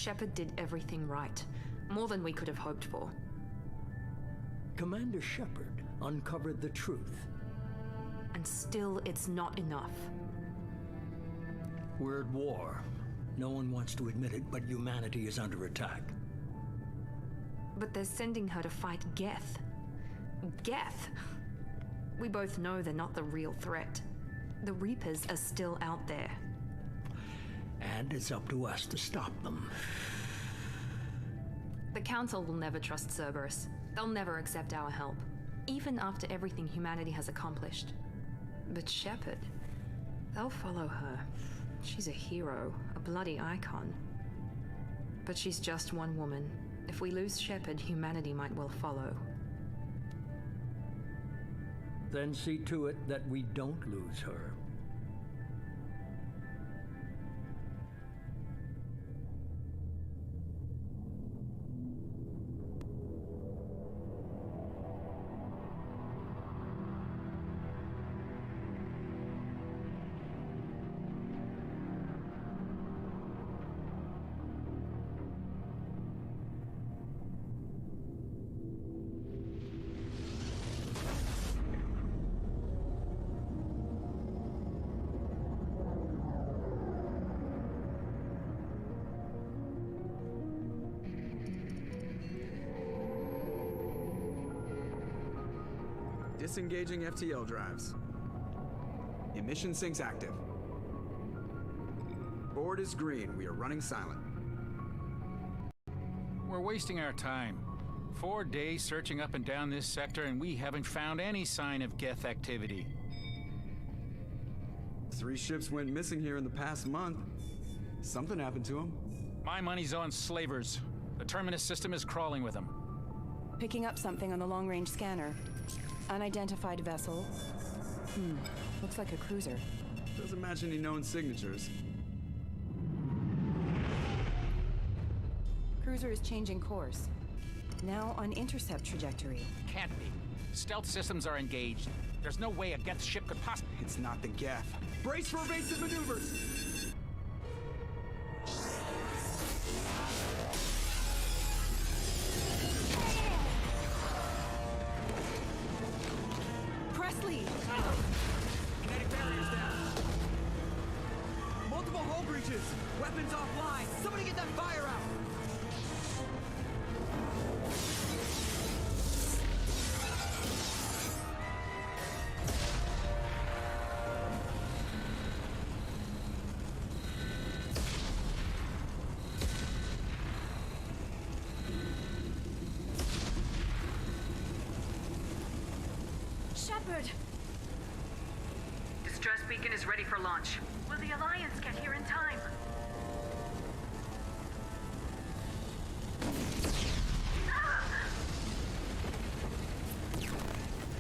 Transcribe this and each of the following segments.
Shepard did everything right. More than we could have hoped for. Commander Shepard uncovered the truth. And still, it's not enough. We're at war. No one wants to admit it, but humanity is under attack. But they're sending her to fight Geth. Geth! We both know they're not the real threat. The Reapers are still out there. And it's up to us to stop them. The Council will never trust Cerberus. They'll never accept our help, even after everything humanity has accomplished. But Shepard, they'll follow her. She's a hero, a bloody icon. But she's just one woman. If we lose Shepard, humanity might well follow. Then see to it that we don't lose her. Disengaging FTL drives. Emission sinks active. Board is green. We are running silent. We're wasting our time. 4 days searching up and down this sector, and we haven't found any sign of Geth activity. 3 ships went missing here in the past month. Something happened to them. My money's on slavers. The Terminus system is crawling with them. Picking up something on the long-range scanner. Unidentified vessel. Looks like a cruiser. Doesn't match any known signatures. Cruiser is changing course. Now on intercept trajectory. Can't be. Stealth systems are engaged. There's no way a Geth ship could possibly... It's not the Geth. Brace for evasive maneuvers! Kinetic barriers down. Multiple hull breaches. Weapons offline. Somebody get that fire out. Shepard! Distress beacon is ready for launch. Will the Alliance get here in time?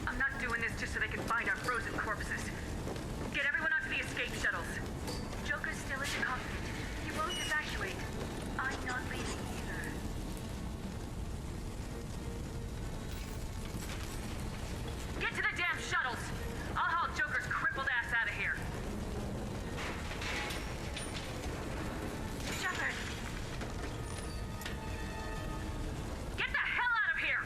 I'm not doing this just so they can find our frozen corpses. Get everyone onto the escape shuttles. Joker's still in the cockpit. He won't evacuate. I'm not leaving either. Get to the damn shuttles! I'll haul Joker's crippled ass out of here. Shepard! Get the hell out of here!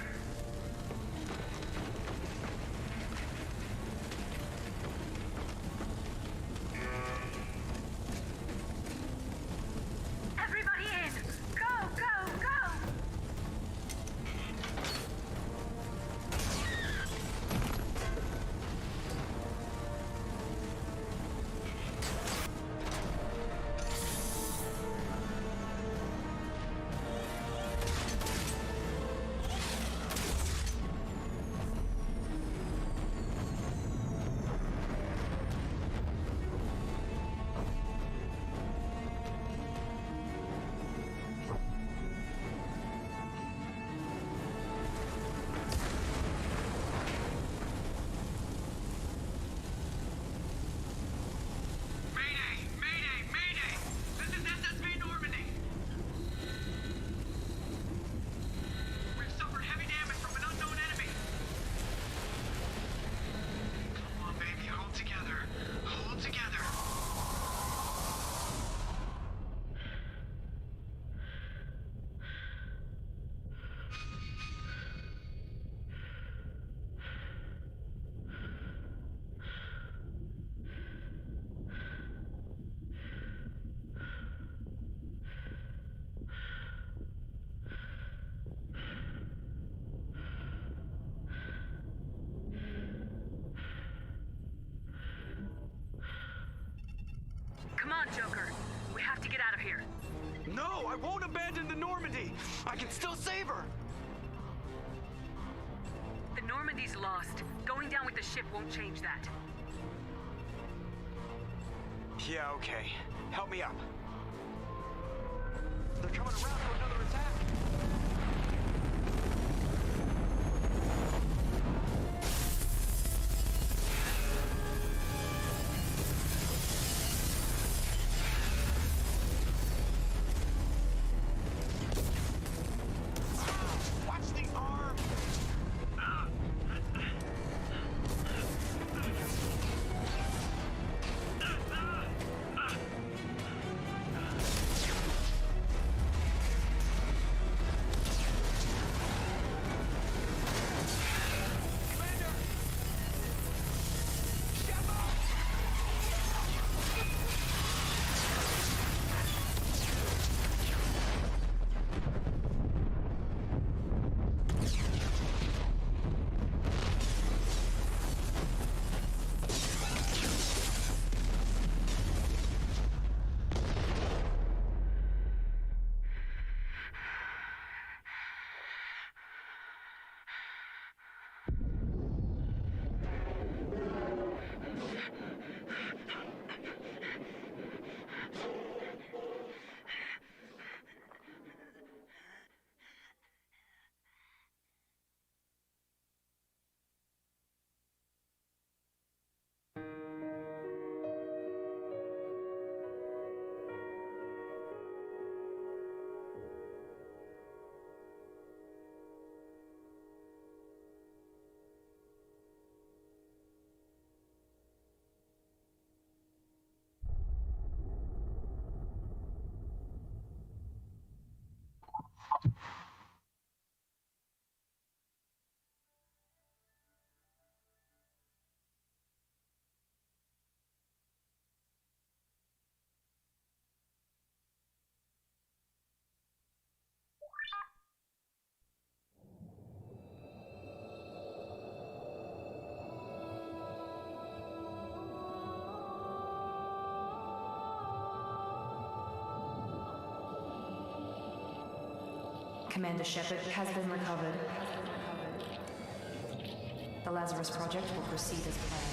Joker, we have to get out of here. No, I won't abandon the Normandy. I can still save her. The Normandy's lost. Going down with the ship won't change that. Yeah, okay. Help me up. They're coming around for another attack. Watch the arm! Commander Shepard has been recovered. The Lazarus Project will proceed as planned.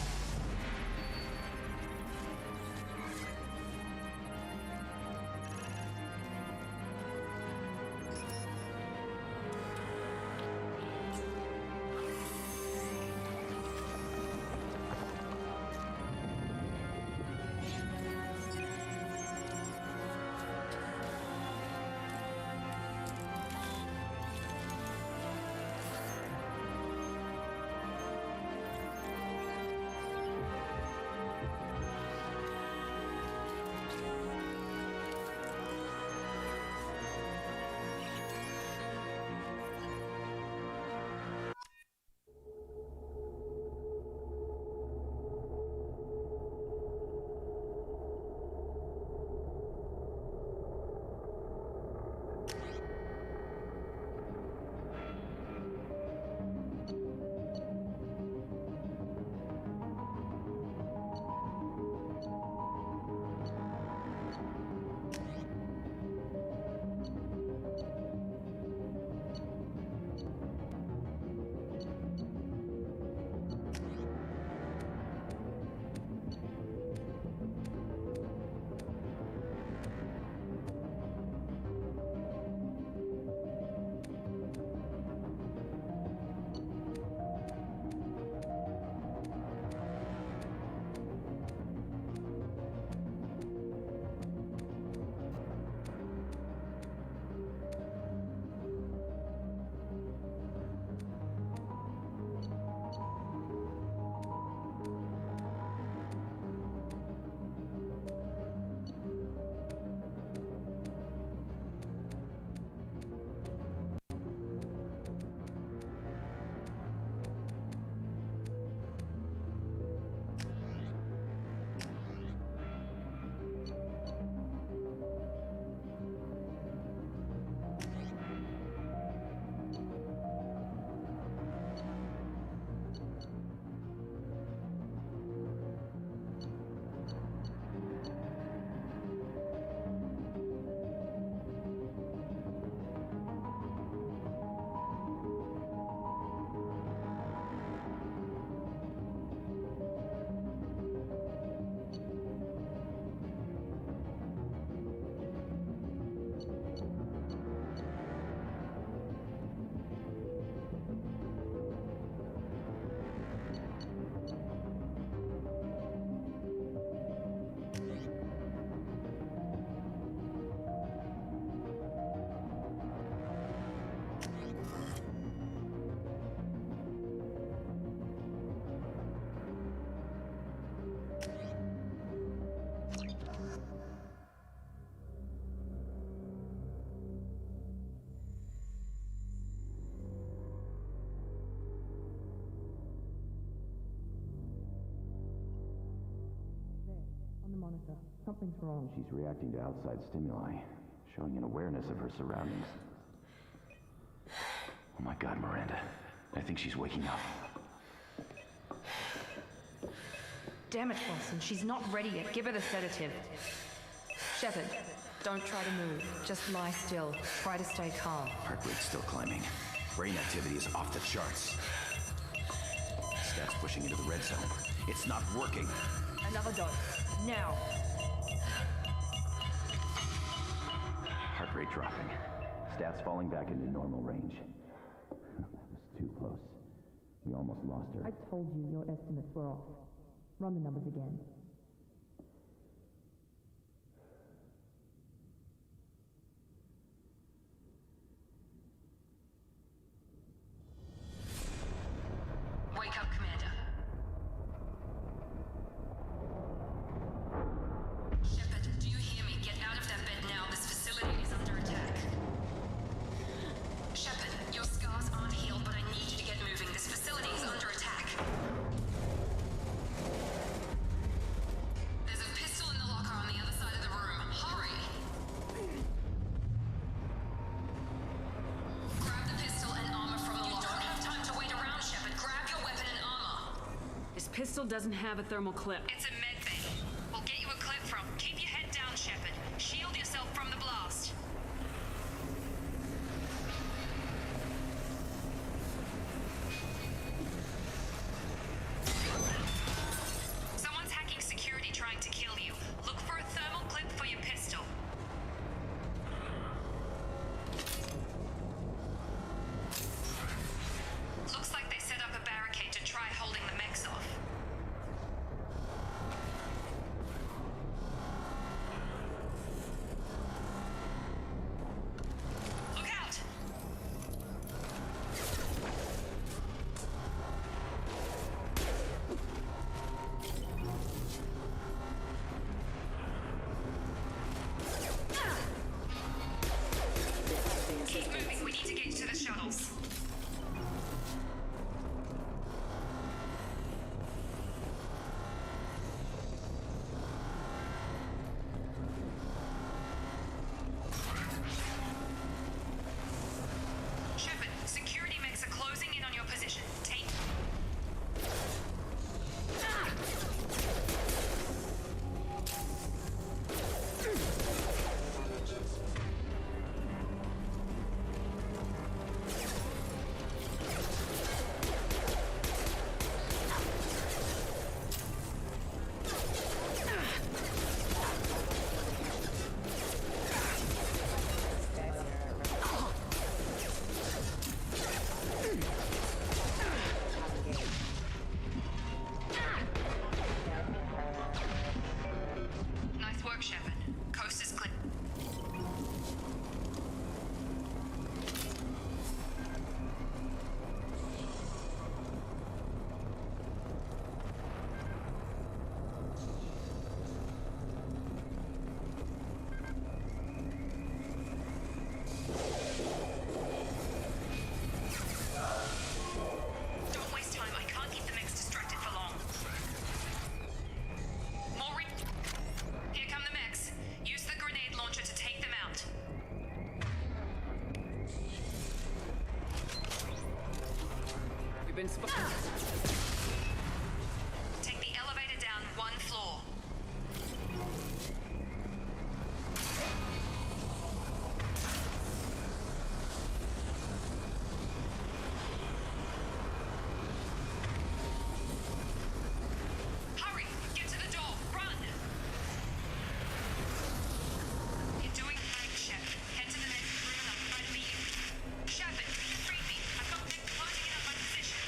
monitor. Something's wrong. She's reacting to outside stimuli, showing an awareness of her surroundings. Oh my God, Miranda. I think she's waking up. Damn it, Watson. She's not ready yet. Give her the sedative. Shepard, don't try to move. Just lie still. Try to stay calm. Heart rate's still climbing. Brain activity is off the charts. Stats pushing into the red zone. It's not working. Another dose. Now. Heart rate dropping. Stats falling back into normal range. That was too close. We almost lost her. I told you your estimates were off. Run the numbers again. Wake up, Commander. Shepard, do you hear me? Get out of that bed now. This facility is under attack. Shepard, your scars aren't healed, but I need you to get moving. This facility is under attack. There's a pistol in the locker on the other side of the room. Hurry! Grab the pistol and armor from the locker. You don't have time to wait around, Shepard. Grab your weapon and armor. This pistol doesn't have a thermal clip. It's a med bay. We'll get you a clip from. Keep your head down, Shepard. Shield yourself from the blast. Someone's hacking security trying to kill you. Look for a thermal clip for your pistol. Looks like they set up a barricade to try holding the mechs off. Look out! Keep moving, we need to get to the shuttles. Shepard, security mechs are closing in on your position. Take... Nice work, Shepard. Coast is clear. Don't waste time. I can't keep the mechs distracted for long. Here come the mechs. Use the grenade launcher to take them out. You've been spotted. Take the elevator down one floor. Hurry! Get to the door! Run! You're doing great, Shepard. Head to the next room and I'll try to beat you. Shepard, read me. I've got them closing in on my position.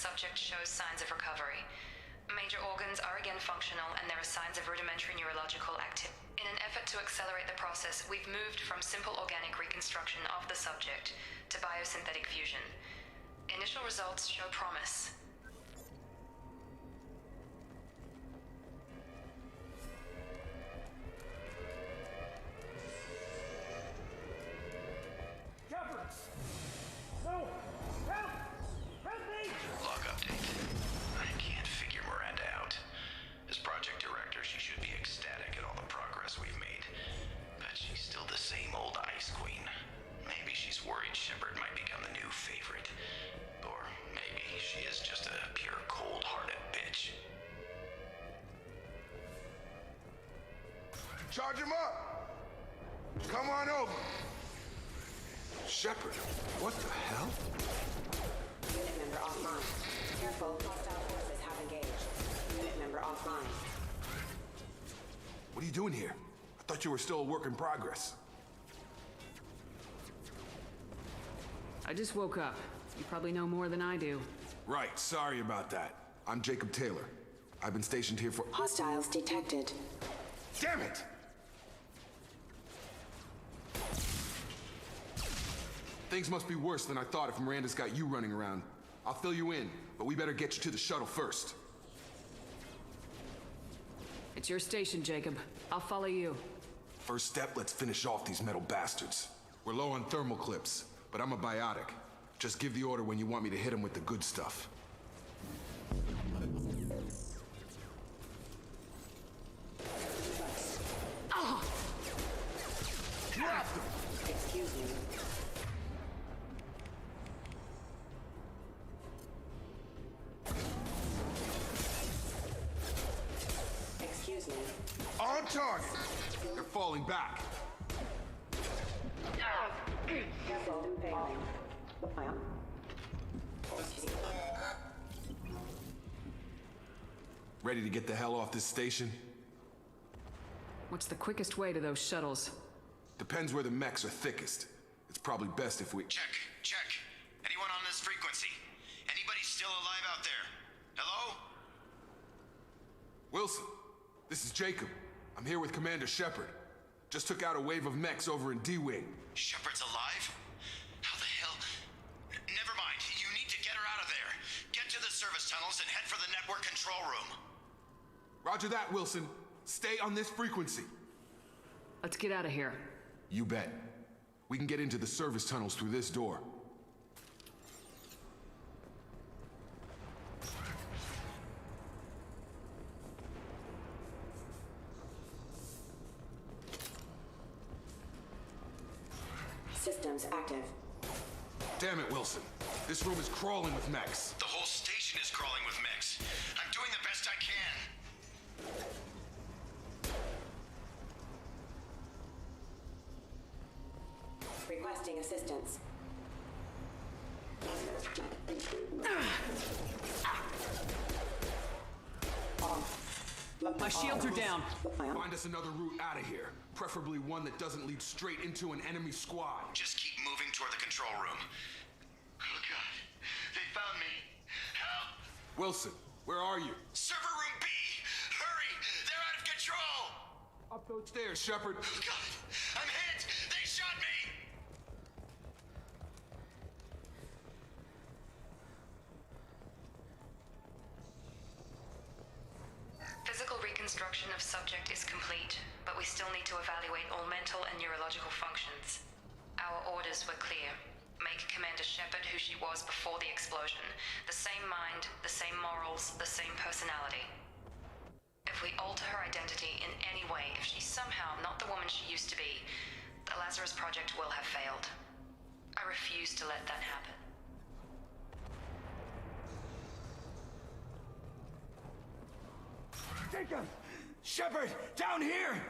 subject shows signs of recovery. Major organs are again functional, and there are signs of rudimentary neurological activity. In an effort to accelerate the process, we've moved from simple organic reconstruction of the subject to biosynthetic fusion. Initial results show promise. Log update. I can't figure Miranda out. As project director, she should be ecstatic at all the progress we've made. But she's still the same old Ice Queen. Maybe she's worried Shepard might become the new favorite. Or maybe she is just a pure cold-hearted bitch. Charge him up! Come on over! Shepard, what the hell? Unit member offline. Careful, hostile forces have engaged. Unit member offline. What are you doing here? I thought you were still a work in progress. I just woke up. You probably know more than I do. Right, sorry about that. I'm Jacob Taylor. I've been stationed here for— Hostiles detected. Damn it! Things must be worse than I thought if Miranda's got you running around. I'll fill you in, but we better get you to the shuttle first. It's your station, Jacob. I'll follow you. First step, let's finish off these metal bastards. We're low on thermal clips, but I'm a biotic. Just give the order when you want me to hit them with the good stuff. Ah! Drop them! Excuse me. Excuse me. On target! They're falling back. Careful, failing. Ready to get the hell off this station? What's the quickest way to those shuttles? Depends where the mechs are thickest. It's probably best if we— Check. Anyone on this frequency? Anybody still alive out there? Hello? Wilson, this is Jacob. I'm here with Commander Shepard. Just took out a wave of mechs over in D-Wing. Shepard's alive? How the hell? Never mind. You need to get her out of there. Get to the service tunnels and head for the network control room. Roger that, Wilson. Stay on this frequency. Let's get out of here. You bet. We can get into the service tunnels through this door. Systems active. Damn it, Wilson. This room is crawling with mechs. The whole station is crawling with mechs. I'm doing the best I can. Requesting assistance. My shields are down. Find us another route out of here. Preferably one that doesn't lead straight into an enemy squad. Just keep moving toward the control room. Oh God, they found me. Help! Wilson, where are you? Server room B! Hurry! They're out of control! Up those stairs, Shepard. Oh God, I'm hit! They shot me! Physical reconstruction of subject is complete, but we still need to evaluate all mental and neurological functions. Our orders were clear. Make Commander Shepard who she was before the explosion. The same mind, the same morals, the same personality. If we alter her identity in any way, if she's somehow not the woman she used to be, the Lazarus Project will have failed. I refuse to let that happen. Jacob! Shepard! Down here!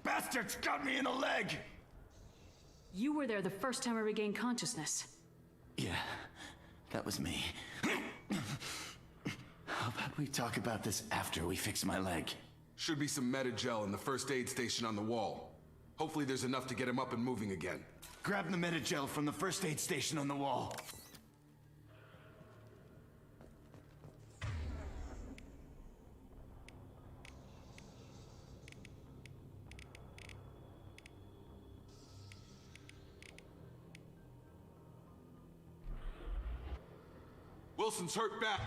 Bastards got me in the leg! You were there the first time I regained consciousness. Yeah, that was me. How about we talk about this after we fix my leg? Should be some meta-gel in the first aid station on the wall. Hopefully there's enough to get him up and moving again. Grab the Metagel from the first aid station on the wall. Wilson's hurt bad.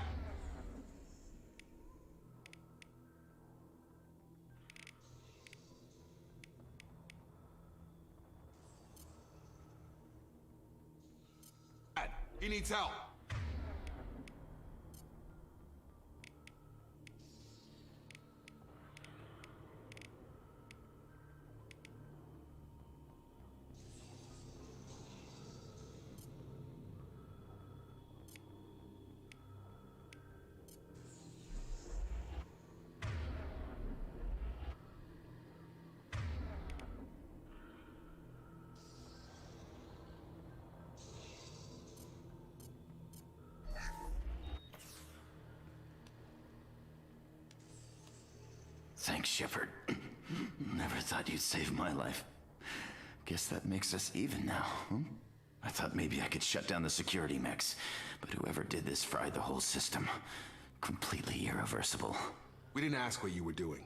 He needs help. Thanks, Shepard. Never thought you'd save my life. Guess that makes us even now, huh? I thought maybe I could shut down the security mechs, but whoever did this fried the whole system. Completely irreversible. We didn't ask what you were doing.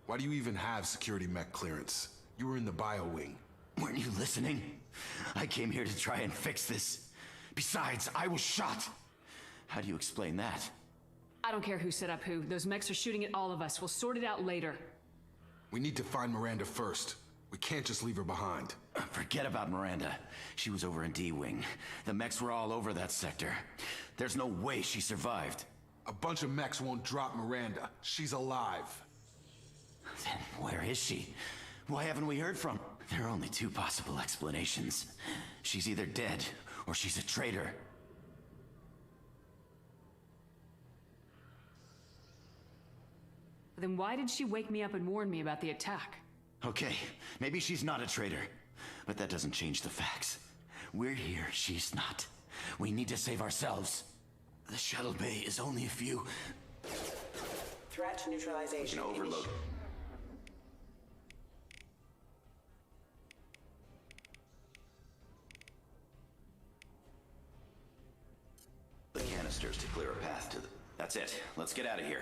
Why do you even have security mech clearance? You were in the bio wing. Weren't you listening? I came here to try and fix this. Besides, I was shot. How do you explain that? I don't care who set up who. Those mechs are shooting at all of us. We'll sort it out later. We need to find Miranda first. We can't just leave her behind. Forget about Miranda. She was over in D-Wing. The mechs were all over that sector. There's no way she survived. A bunch of mechs won't drop Miranda. She's alive. Then where is she? Why haven't we heard from her? There are only two possible explanations. She's either dead, or she's a traitor. Then why did she wake me up and warn me about the attack? Okay, maybe she's not a traitor, but that doesn't change the facts. We're here, she's not. We need to save ourselves. The shuttle bay is only a few... Threat neutralization. Overload. The canisters to clear a path to the... That's it. Let's get out of here.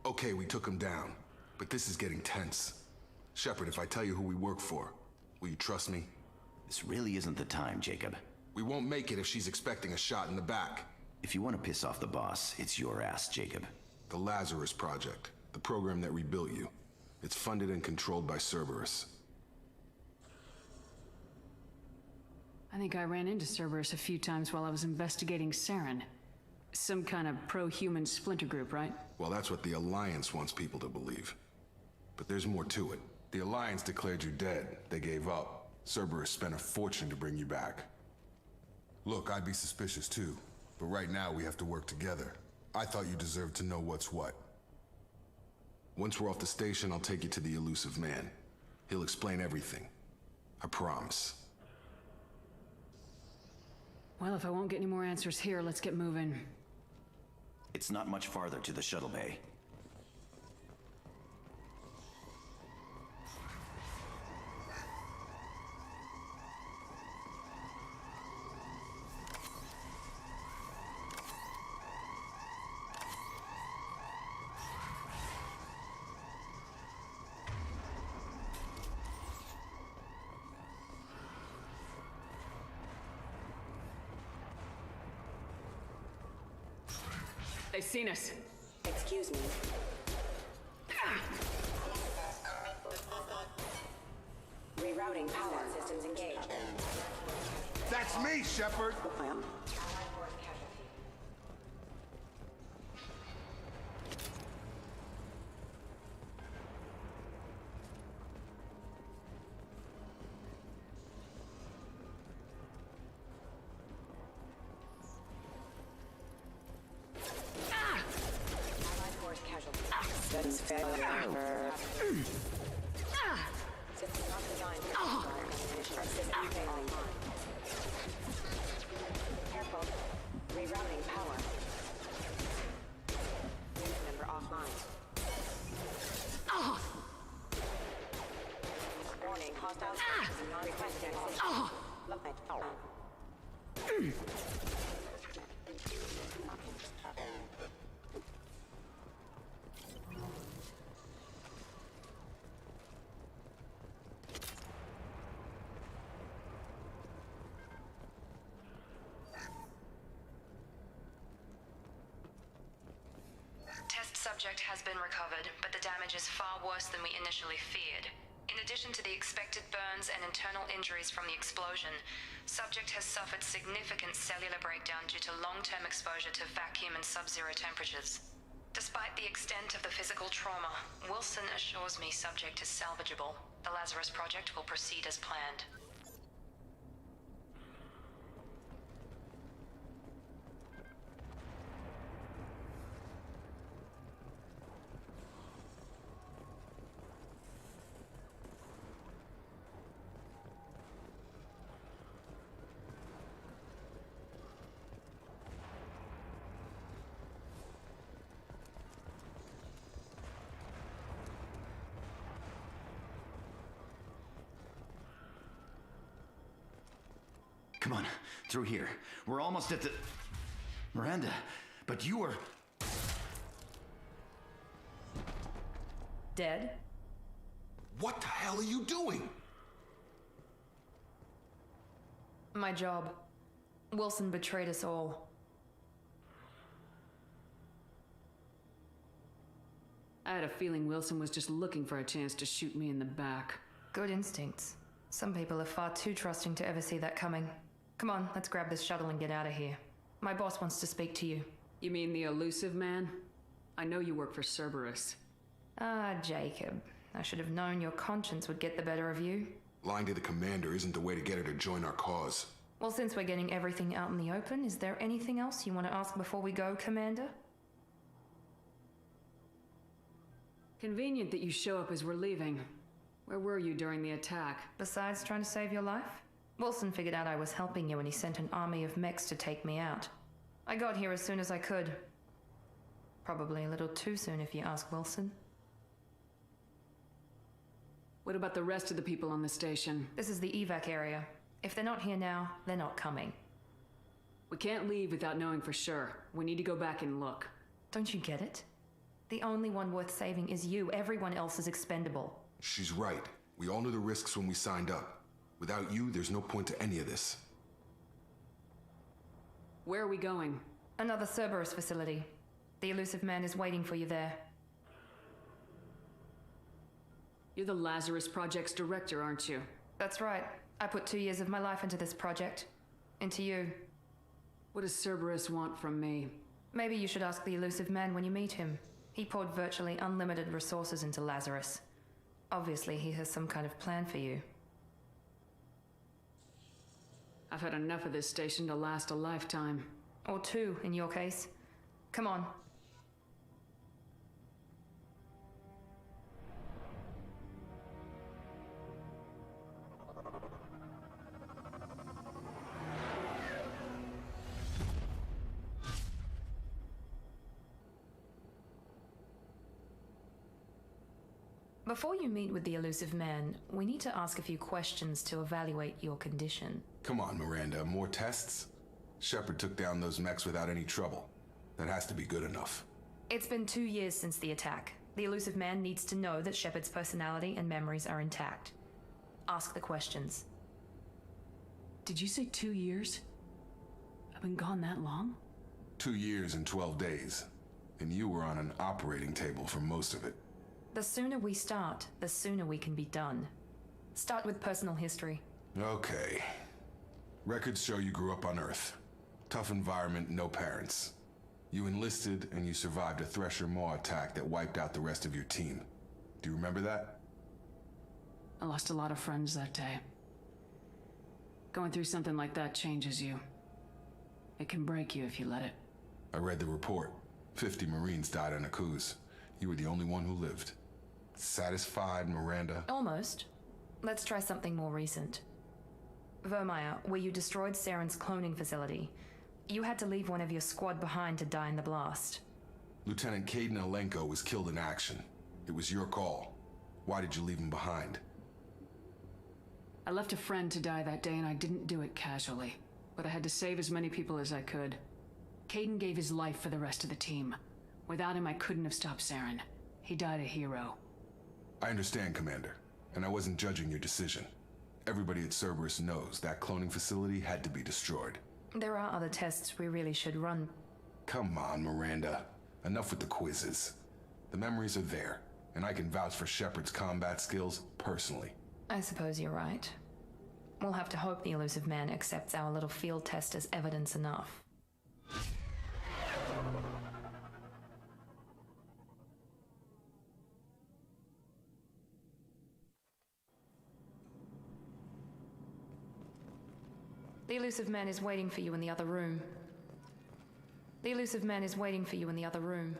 Okay, we took him down, but this is getting tense. Shepard, if I tell you who we work for, will you trust me? This really isn't the time, Jacob. We won't make it if she's expecting a shot in the back. If you want to piss off the boss, it's your ass, Jacob. The Lazarus Project, the program that rebuilt you. It's funded and controlled by Cerberus. I think I ran into Cerberus a few times while I was investigating Saren. Some kind of pro-human splinter group, right? Well, that's what the Alliance wants people to believe. But there's more to it. The Alliance declared you dead. They gave up. Cerberus spent a fortune to bring you back. Look, I'd be suspicious too. But right now, we have to work together. I thought you deserved to know what's what. Once we're off the station, I'll take you to the elusive man. He'll explain everything. I promise. Well, if I won't get any more answers here, let's get moving. It's not much farther to the shuttle bay. They've seen us. Excuse me. Rerouting power systems engaged. That's me, Shepard! Careful. Rerouting power. Unit member offline. Test subject has been recovered, but the damage is far worse than we initially feared. In addition to the expected burns and internal injuries from the explosion, subject has suffered significant cellular breakdown due to long-term exposure to vacuum and sub-zero temperatures. Despite the extent of the physical trauma, Wilson assures me subject is salvageable. The Lazarus Project will proceed as planned. Come on, through here. We're almost at the... Miranda, but you were... Dead? What the hell are you doing? My job. Wilson betrayed us all. I had a feeling Wilson was just looking for a chance to shoot me in the back. Good instincts. Some people are far too trusting to ever see that coming. Come on, let's grab this shuttle and get out of here. My boss wants to speak to you. You mean the elusive man? I know you work for Cerberus. Ah, Jacob. I should have known your conscience would get the better of you. Lying to the commander isn't the way to get her to join our cause. Well, since we're getting everything out in the open, is there anything else you want to ask before we go, Commander? Convenient that you show up as we're leaving. Where were you during the attack? Besides trying to save your life? Wilson figured out I was helping you when he sent an army of mechs to take me out. I got here as soon as I could. Probably a little too soon if you ask Wilson. What about the rest of the people on the station? This is the evac area. If they're not here now, they're not coming. We can't leave without knowing for sure. We need to go back and look. Don't you get it? The only one worth saving is you. Everyone else is expendable. She's right. We all knew the risks when we signed up. Without you, there's no point to any of this. Where are we going? Another Cerberus facility. The elusive man is waiting for you there. You're the Lazarus Project's director, aren't you? That's right. I put 2 years of my life into this project. Into you. What does Cerberus want from me? Maybe you should ask the elusive man when you meet him. He poured virtually unlimited resources into Lazarus. Obviously, he has some kind of plan for you. I've had enough of this station to last a lifetime. Or 2, in your case. Come on. Before you meet with the elusive man, we need to ask a few questions to evaluate your condition. Come on, Miranda, more tests? Shepard took down those mechs without any trouble. That has to be good enough. It's been 2 years since the attack. The elusive man needs to know that Shepard's personality and memories are intact. Ask the questions. Did you say 2 years? I've been gone that long? 2 years and 12 days. And you were on an operating table for most of it. The sooner we start, the sooner we can be done. Start with personal history. Okay. Records show you grew up on Earth. Tough environment, no parents. You enlisted and you survived a Thresher Maw attack that wiped out the rest of your team. Do you remember that? I lost a lot of friends that day. Going through something like that changes you. It can break you if you let it. I read the report. 50 Marines died in a cruise. You were the only one who lived. Satisfied, Miranda? Almost. Let's try something more recent. Vermeer, where you destroyed Saren's cloning facility. You had to leave one of your squad behind to die in the blast. Lieutenant Caden Alenko was killed in action. It was your call. Why did you leave him behind? I left a friend to die that day and I didn't do it casually. but I had to save as many people as I could. Caden gave his life for the rest of the team. Without him, I couldn't have stopped Saren. He died a hero. I understand, Commander, and I wasn't judging your decision. Everybody at Cerberus knows that cloning facility had to be destroyed. There are other tests we really should run. Come on, Miranda. Enough with the quizzes. The memories are there, and I can vouch for Shepard's combat skills personally. I suppose you're right. We'll have to hope the elusive man accepts our little field test as evidence enough. The elusive man is waiting for you in the other room. The elusive man is waiting for you in the other room.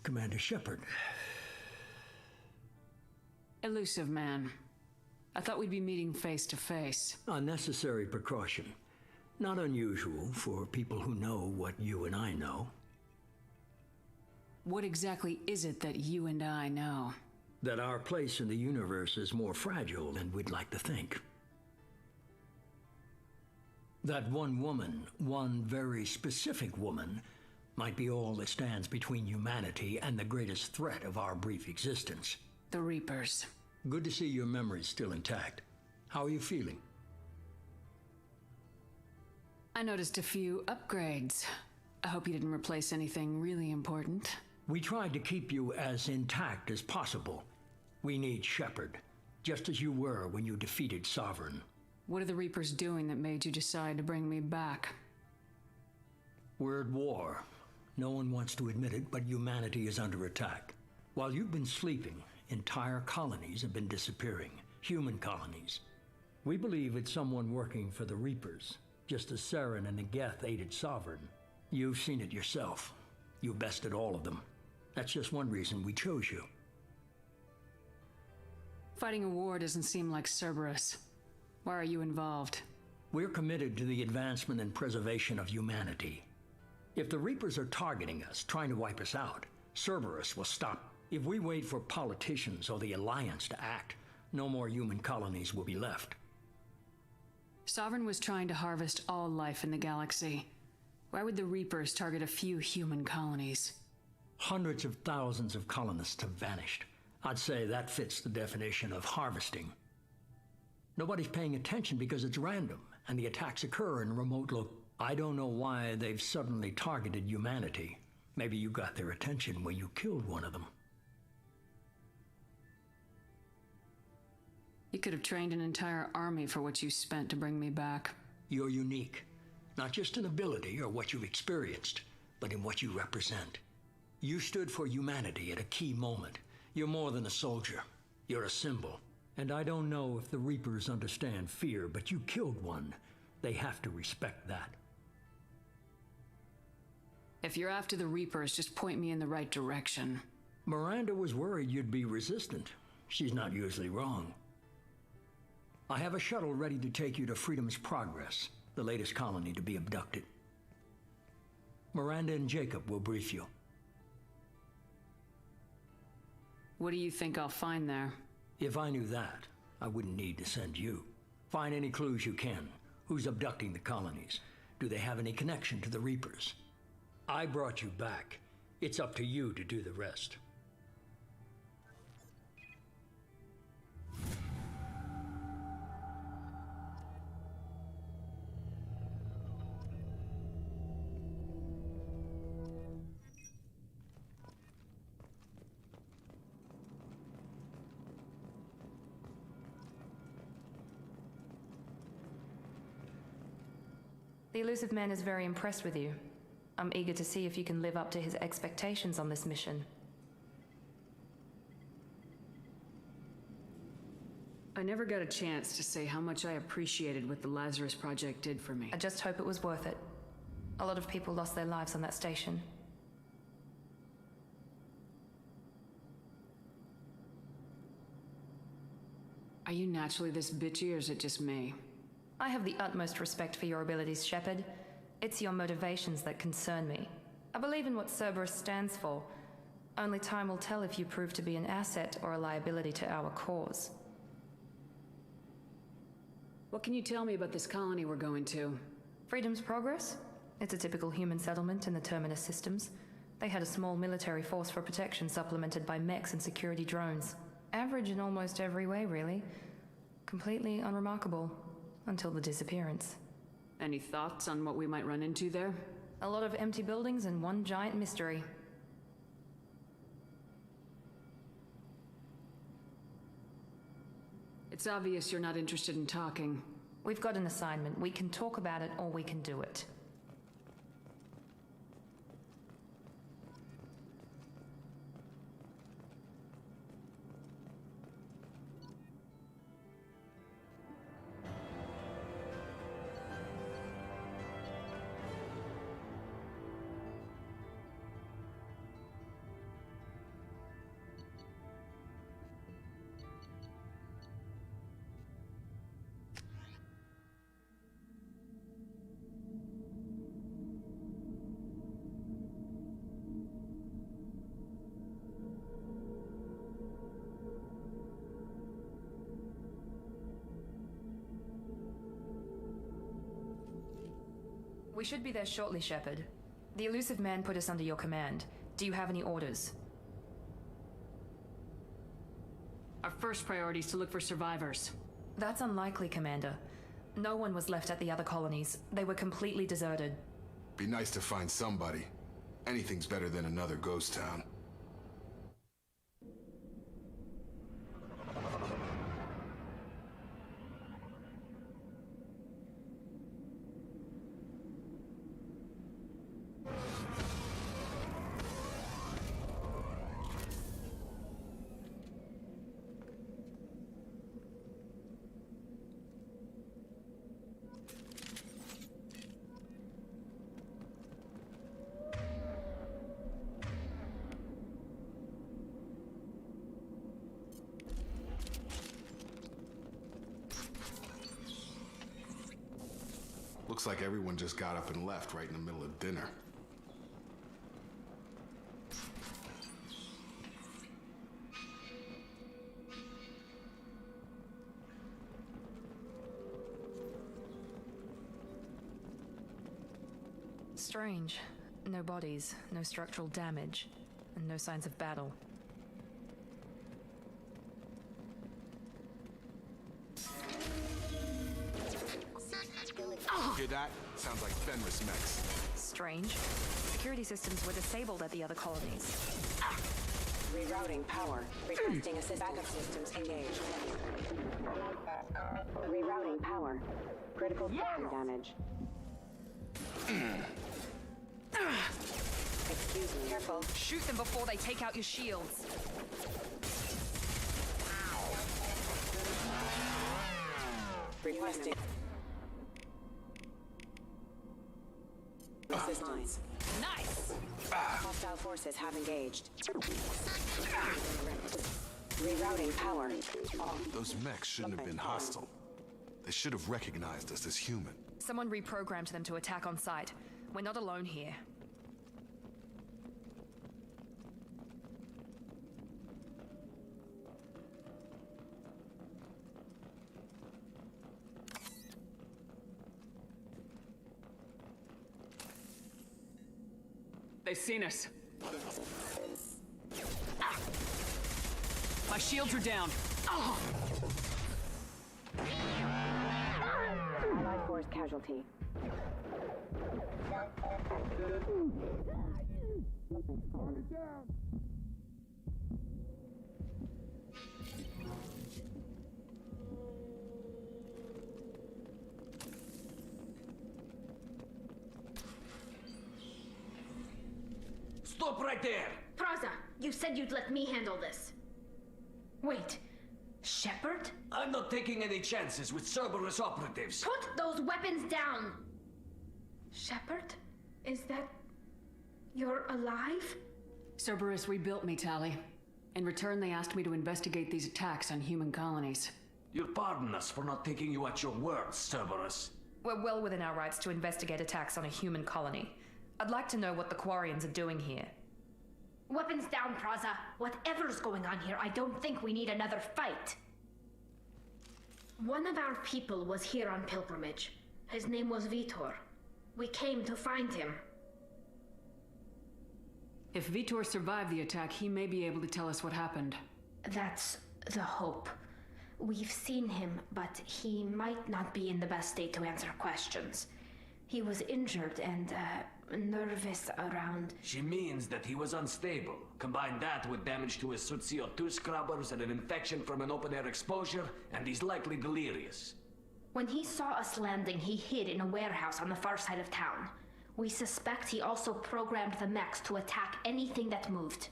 Commander Shepard. Elusive man. I thought we'd be meeting face to face. Unnecessary precaution. Not unusual for people who know what you and I know. What exactly is it that you and I know? That our place in the universe is more fragile than we'd like to think. That one woman, one very specific woman, might be all that stands between humanity and the greatest threat of our brief existence. The Reapers. Good to see your memory's still intact. How are you feeling? I noticed a few upgrades. I hope you didn't replace anything really important. We tried to keep you as intact as possible. We need Shepard, just as you were when you defeated Sovereign. What are the Reapers doing that made you decide to bring me back? We're at war. No one wants to admit it, but humanity is under attack. While you've been sleeping, entire colonies have been disappearing. Human colonies. We believe it's someone working for the Reapers, just as Saren and the Geth aided Sovereign. You've seen it yourself. You bested all of them. That's just one reason we chose you. Fighting a war doesn't seem like Cerberus. Why are you involved? We're committed to the advancement and preservation of humanity. If the Reapers are targeting us, trying to wipe us out, Cerberus will stop. If we wait for politicians or the Alliance to act, no more human colonies will be left. Sovereign was trying to harvest all life in the galaxy. Why would the Reapers target a few human colonies? Hundreds of thousands of colonists have vanished. I'd say that fits the definition of harvesting. Nobody's paying attention because it's random, and the attacks occur in remote I don't know why they've suddenly targeted humanity. Maybe you got their attention when you killed one of them. You could have trained an entire army for what you spent to bring me back. You're unique. Not just in ability or what you've experienced, but in what you represent. You stood for humanity at a key moment. You're more than a soldier. You're a symbol. And I don't know if the Reapers understand fear, but you killed one. They have to respect that. If you're after the Reapers, just point me in the right direction. Miranda was worried you'd be resistant. She's not usually wrong. I have a shuttle ready to take you to Freedom's Progress, the latest colony to be abducted. Miranda and Jacob will brief you. What do you think I'll find there? If I knew that, I wouldn't need to send you. Find any clues you can. Who's abducting the colonies? Do they have any connection to the Reapers? I brought you back. It's up to you to do the rest. The elusive man is very impressed with you. I'm eager to see if you can live up to his expectations on this mission. I never got a chance to say how much I appreciated what the Lazarus Project did for me. I just hope it was worth it. A lot of people lost their lives on that station. Are you naturally this bitchy, or is it just me? I have the utmost respect for your abilities, Shepard. It's your motivations that concern me. I believe in what Cerberus stands for. Only time will tell if you prove to be an asset or a liability to our cause. What can you tell me about this colony we're going to? Freedom's Progress? It's a typical human settlement in the Terminus systems. They had a small military force for protection supplemented by mechs and security drones. Average in almost every way, really. Completely unremarkable. Until the disappearance. Any thoughts on what we might run into there? A lot of empty buildings and one giant mystery. It's obvious you're not interested in talking. We've got an assignment. We can talk about it or we can do it. We should be there shortly, Shepard. The elusive man put us under your command. Do you have any orders? Our first priority is to look for survivors. That's unlikely, Commander. No one was left at the other colonies. They were completely deserted. Be nice to find somebody. Anything's better than another ghost town. Looks like everyone just got up and left right in the middle of dinner. Strange. No bodies, no structural damage, and no signs of battle. Hear that? Sounds like Fenris mechs. Strange. Security systems were disabled at the other colonies. Rerouting power. Requesting assist. Backup systems engaged. Rerouting power. Critical property damage. Excuse me. Careful. Shoot them before they take out your shields. Requesting assistance. Nice! Hostile forces have engaged. Rerouting power. Those mechs shouldn't have been hostile. They should have recognized us as human. Someone reprogrammed them to attack on sight. We're not alone here. They've seen us. My shields are down. Allied force casualty. Stop right there! Praza, you said you'd let me handle this. Wait, Shepard? I'm not taking any chances with Cerberus operatives. Put those weapons down! Shepard? Is that... you're alive? Cerberus rebuilt me, Tali. In return, they asked me to investigate these attacks on human colonies. You'll pardon us for not taking you at your word, Cerberus. We're well within our rights to investigate attacks on a human colony. I'd like to know what the Quarians are doing here. Weapons down, Praza. Whatever's going on here, I don't think we need another fight. One of our people was here on pilgrimage. His name was Vitor. We came to find him. If Vitor survived the attack, he may be able to tell us what happened. That's the hope. We've seen him, but he might not be in the best state to answer questions. He was injured and, nervous around... She means that he was unstable. Combine that with damage to his suit CO2 scrubbers and an infection from an open-air exposure, and he's likely delirious. When he saw us landing, he hid in a warehouse on the far side of town. We suspect he also programmed the mechs to attack anything that moved.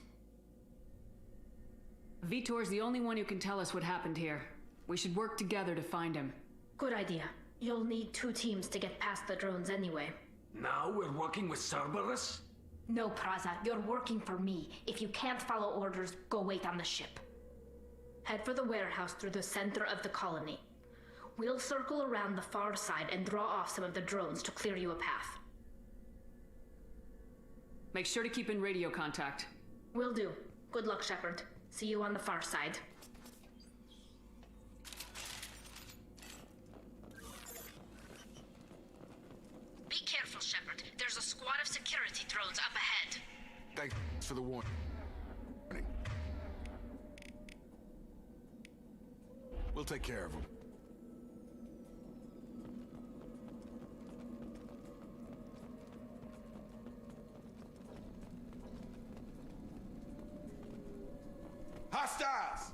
Vitor's the only one who can tell us what happened here. We should work together to find him. Good idea. You'll need 2 teams to get past the drones anyway. Now we're working with Cerberus? No, Praza, you're working for me. If you can't follow orders, go wait on the ship. Head for the warehouse through the center of the colony. We'll circle around the far side and draw off some of the drones to clear you a path. Make sure to keep in radio contact. Will do. Good luck, Shepard. See you on the far side. Be careful, Shepard. There's a squad of security drones up ahead. Thanks for the warning. We'll take care of them. Hostiles!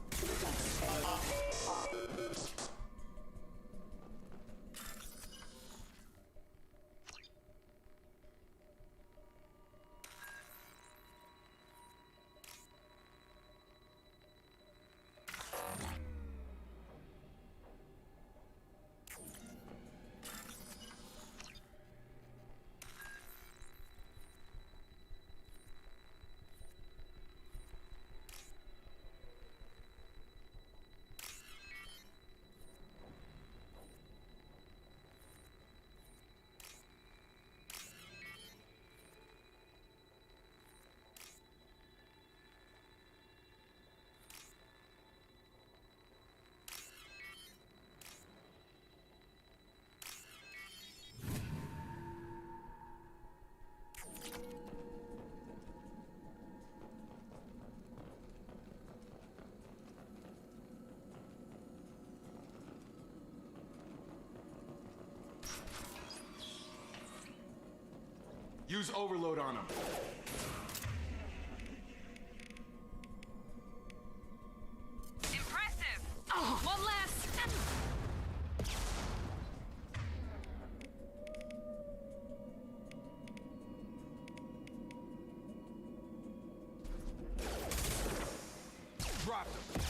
Use overload on them. Impressive! Oh, one less! Drop them.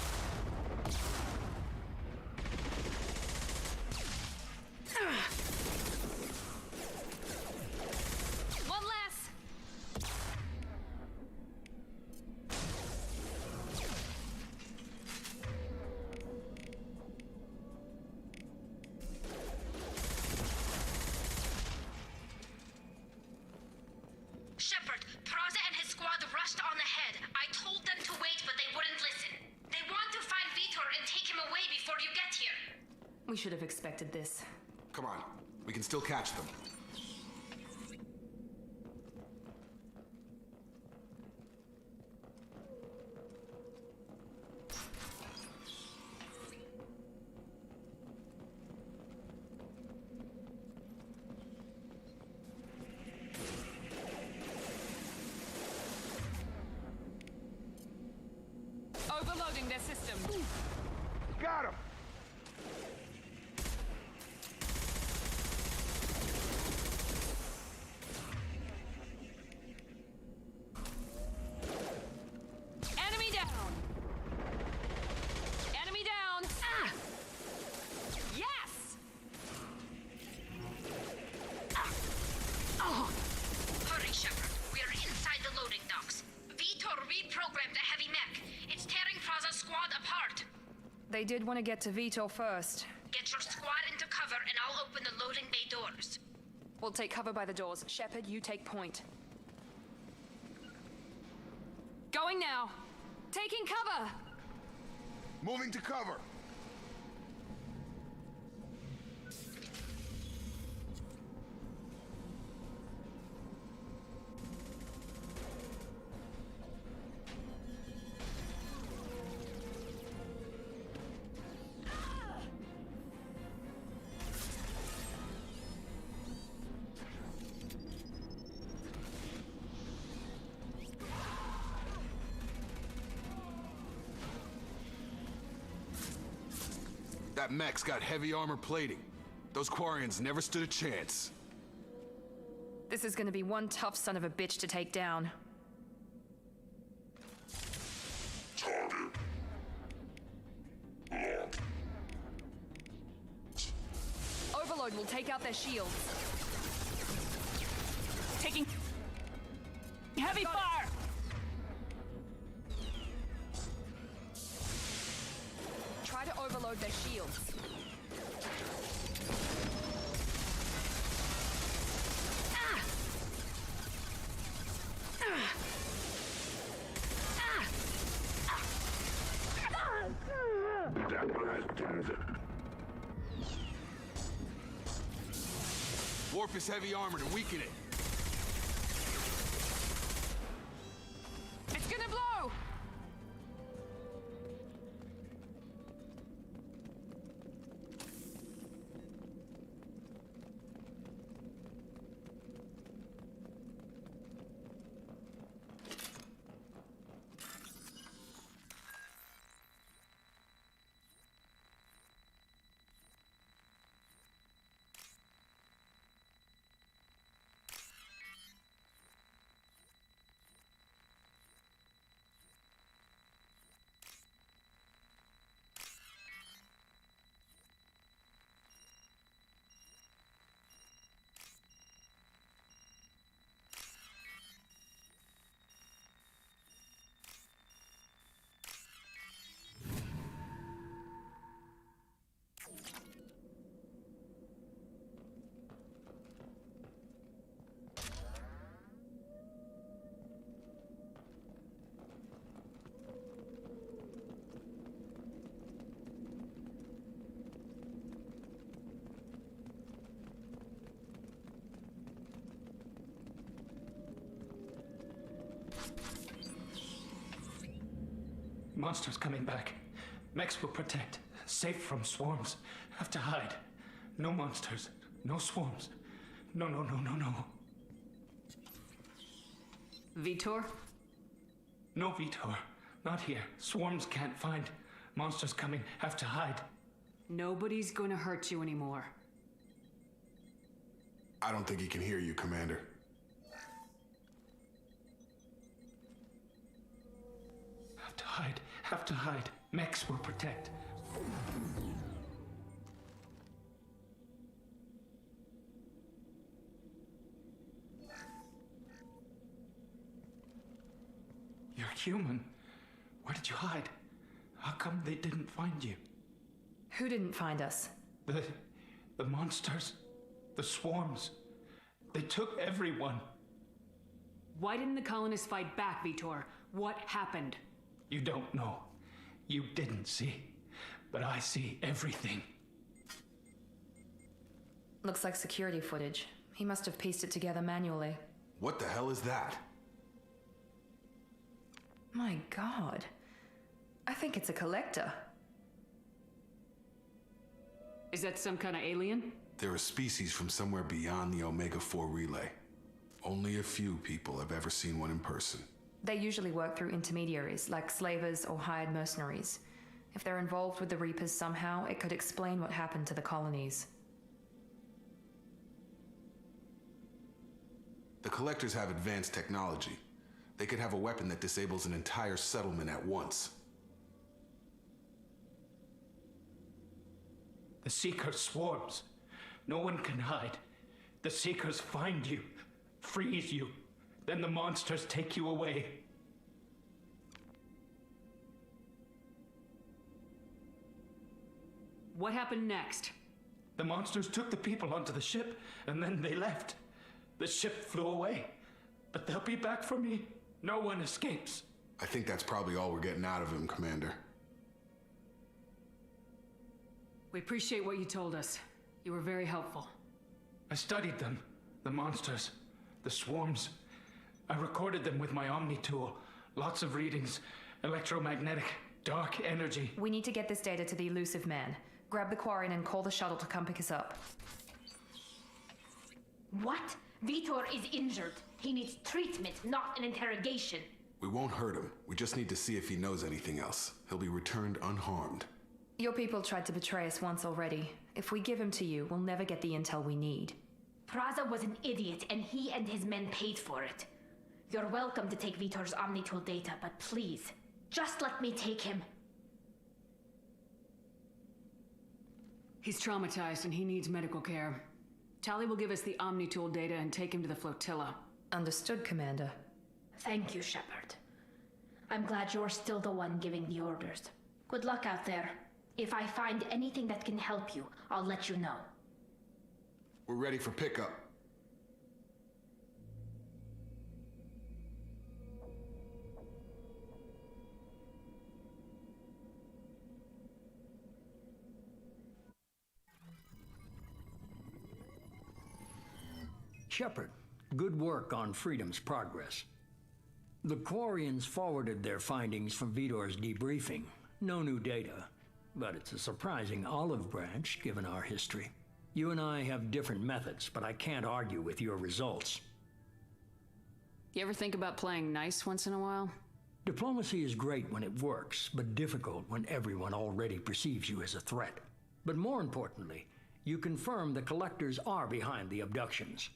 One less! Shepard, Praza and his squad rushed on ahead. I told them to wait, but they wouldn't listen. They want to find Vitor and take him away before you get here. We should have expected this. Come on. We can still catch them. Overloading their system. Got him! They did want to get to Vito first. Get your squad into cover and I'll open the loading bay doors. We'll take cover by the doors. Shepard, you take point. Going now. Taking cover. Moving to cover. That mech's got heavy armor plating. Those Quarians never stood a chance. This is gonna be one tough son of a bitch to take down. Target. Overload will take out their shields. Taking heavy fire! Try to overload their shields. Warp his heavy armor to weaken it. It's gonna blow! Monsters coming back. Mechs will protect. Safe from swarms. Have to hide. No monsters. No swarms. No. Vitor? No, Vitor. Not here. Swarms can't find. Monsters coming. Have to hide. Nobody's gonna hurt you anymore. I don't think he can hear you, Commander. Have to hide. Have to hide. Mechs will protect. You're human. Where did you hide? How come they didn't find you? Who didn't find us? The monsters. The swarms. They took everyone. Why didn't the colonists fight back, Vitor? What happened? You don't know. You didn't see. But I see everything. Looks like security footage. He must have pieced it together manually. What the hell is that? My God. I think it's a collector. Is that some kind of alien? They're a species from somewhere beyond the Omega-4 relay. Only a few people have ever seen one in person. They usually work through intermediaries, like slavers or hired mercenaries. If they're involved with the Reapers somehow, it could explain what happened to the colonies. The Collectors have advanced technology. They could have a weapon that disables an entire settlement at once. The Seeker swarms. No one can hide. The Seekers find you, freeze you, then the monsters take you away. What happened next? The monsters took the people onto the ship, and then they left. The ship flew away. But they'll be back for me. No one escapes. I think that's probably all we're getting out of him, Commander. We appreciate what you told us. You were very helpful. I studied them. The monsters. The swarms. I recorded them with my Omni tool. Lots of readings. Electromagnetic. Dark energy. We need to get this data to the elusive man. Grab the Quarian and call the shuttle to come pick us up. What? Vitor is injured. He needs treatment, not an interrogation. We won't hurt him. We just need to see if he knows anything else. He'll be returned unharmed. Your people tried to betray us once already. If we give him to you, we'll never get the intel we need. Praza was an idiot, and he and his men paid for it. You're welcome to take Vitor's Omnitool data, but please, just let me take him. He's traumatized and he needs medical care. Tali will give us the Omnitool data and take him to the flotilla. Understood, Commander. Thank you, Shepard. I'm glad you're still the one giving the orders. Good luck out there. If I find anything that can help you, I'll let you know. We're ready for pickup. Shepard, good work on Freedom's progress. The Quarians forwarded their findings from Vitor's debriefing. No new data, but it's a surprising olive branch given our history. You and I have different methods, but I can't argue with your results. You ever think about playing nice once in a while? Diplomacy is great when it works, but difficult when everyone already perceives you as a threat. But more importantly, you confirm the Collectors are behind the abductions.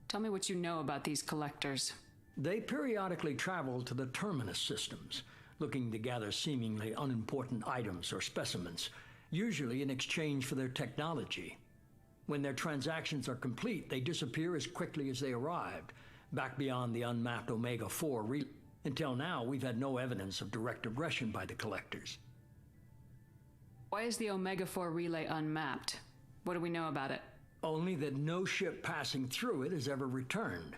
Tell me what you know about these Collectors. They periodically travel to the Terminus systems, looking to gather seemingly unimportant items or specimens, usually in exchange for their technology. When their transactions are complete, they disappear as quickly as they arrived, back beyond the unmapped Omega-4 relay. Until now, we've had no evidence of direct aggression by the Collectors. Why is the Omega-4 relay unmapped? What do we know about it? Only that no ship passing through it has ever returned.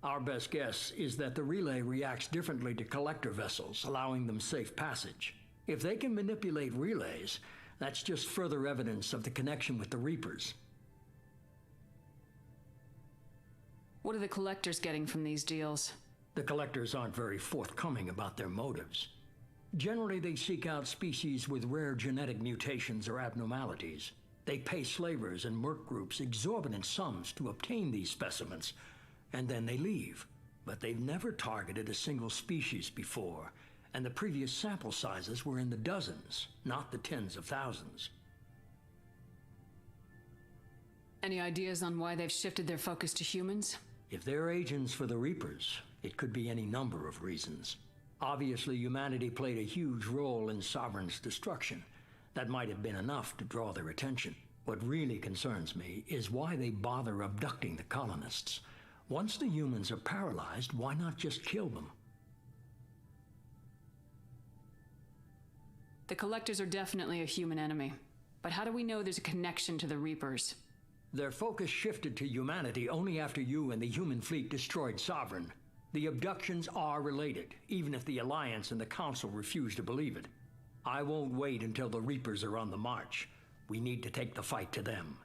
Our best guess is that the relay reacts differently to Collector vessels, allowing them safe passage. If they can manipulate relays, that's just further evidence of the connection with the Reapers. What are the Collectors getting from these deals? The Collectors aren't very forthcoming about their motives. Generally, they seek out species with rare genetic mutations or abnormalities. They pay slavers and merc groups exorbitant sums to obtain these specimens, and then they leave. But they've never targeted a single species before, and the previous sample sizes were in the dozens, not the tens of thousands. Any ideas on why they've shifted their focus to humans? If they're agents for the Reapers, it could be any number of reasons. Obviously, humanity played a huge role in Sovereign's destruction. That might have been enough to draw their attention. What really concerns me is why they bother abducting the colonists. Once the humans are paralyzed, why not just kill them? The Collectors are definitely a human enemy. But how do we know there's a connection to the Reapers? Their focus shifted to humanity only after you and the human fleet destroyed Sovereign. The abductions are related, even if the Alliance and the Council refuse to believe it. I won't wait until the Reapers are on the march. We need to take the fight to them.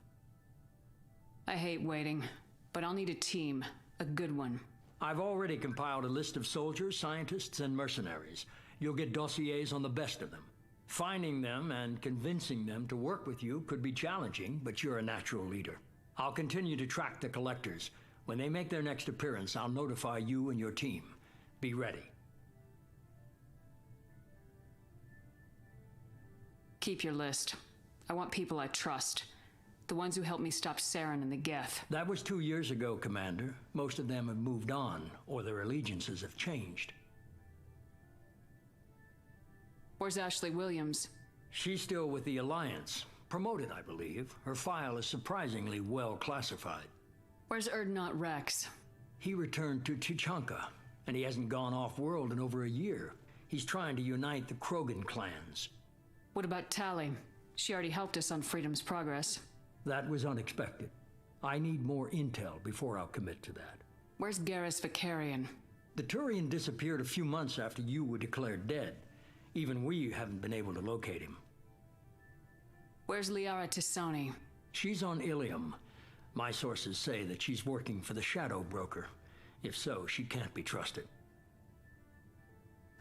I hate waiting, but I'll need a team. A good one. I've already compiled a list of soldiers, scientists, and mercenaries. You'll get dossiers on the best of them. Finding them and convincing them to work with you could be challenging, but you're a natural leader. I'll continue to track the Collectors. When they make their next appearance, I'll notify you and your team. Be ready. Keep your list. I want people I trust. The ones who helped me stop Saren and the Geth. That was 2 years ago, Commander. Most of them have moved on, or their allegiances have changed. Where's Ashley Williams? She's still with the Alliance. Promoted, I believe. Her file is surprisingly well classified. Where's Erdnot Rex? He returned to Tuchanka, and he hasn't gone off-world in over a year. He's trying to unite the Krogan clans. What about Tally? She already helped us on Freedom's Progress. That was unexpected. I need more intel before I'll commit to that. Where's Garrus Vicarian? The Turian disappeared a few months after you were declared dead. Even we haven't been able to locate him. Where's Liara Tisoni? She's on Ilium. My sources say that she's working for the Shadow Broker. If so, she can't be trusted.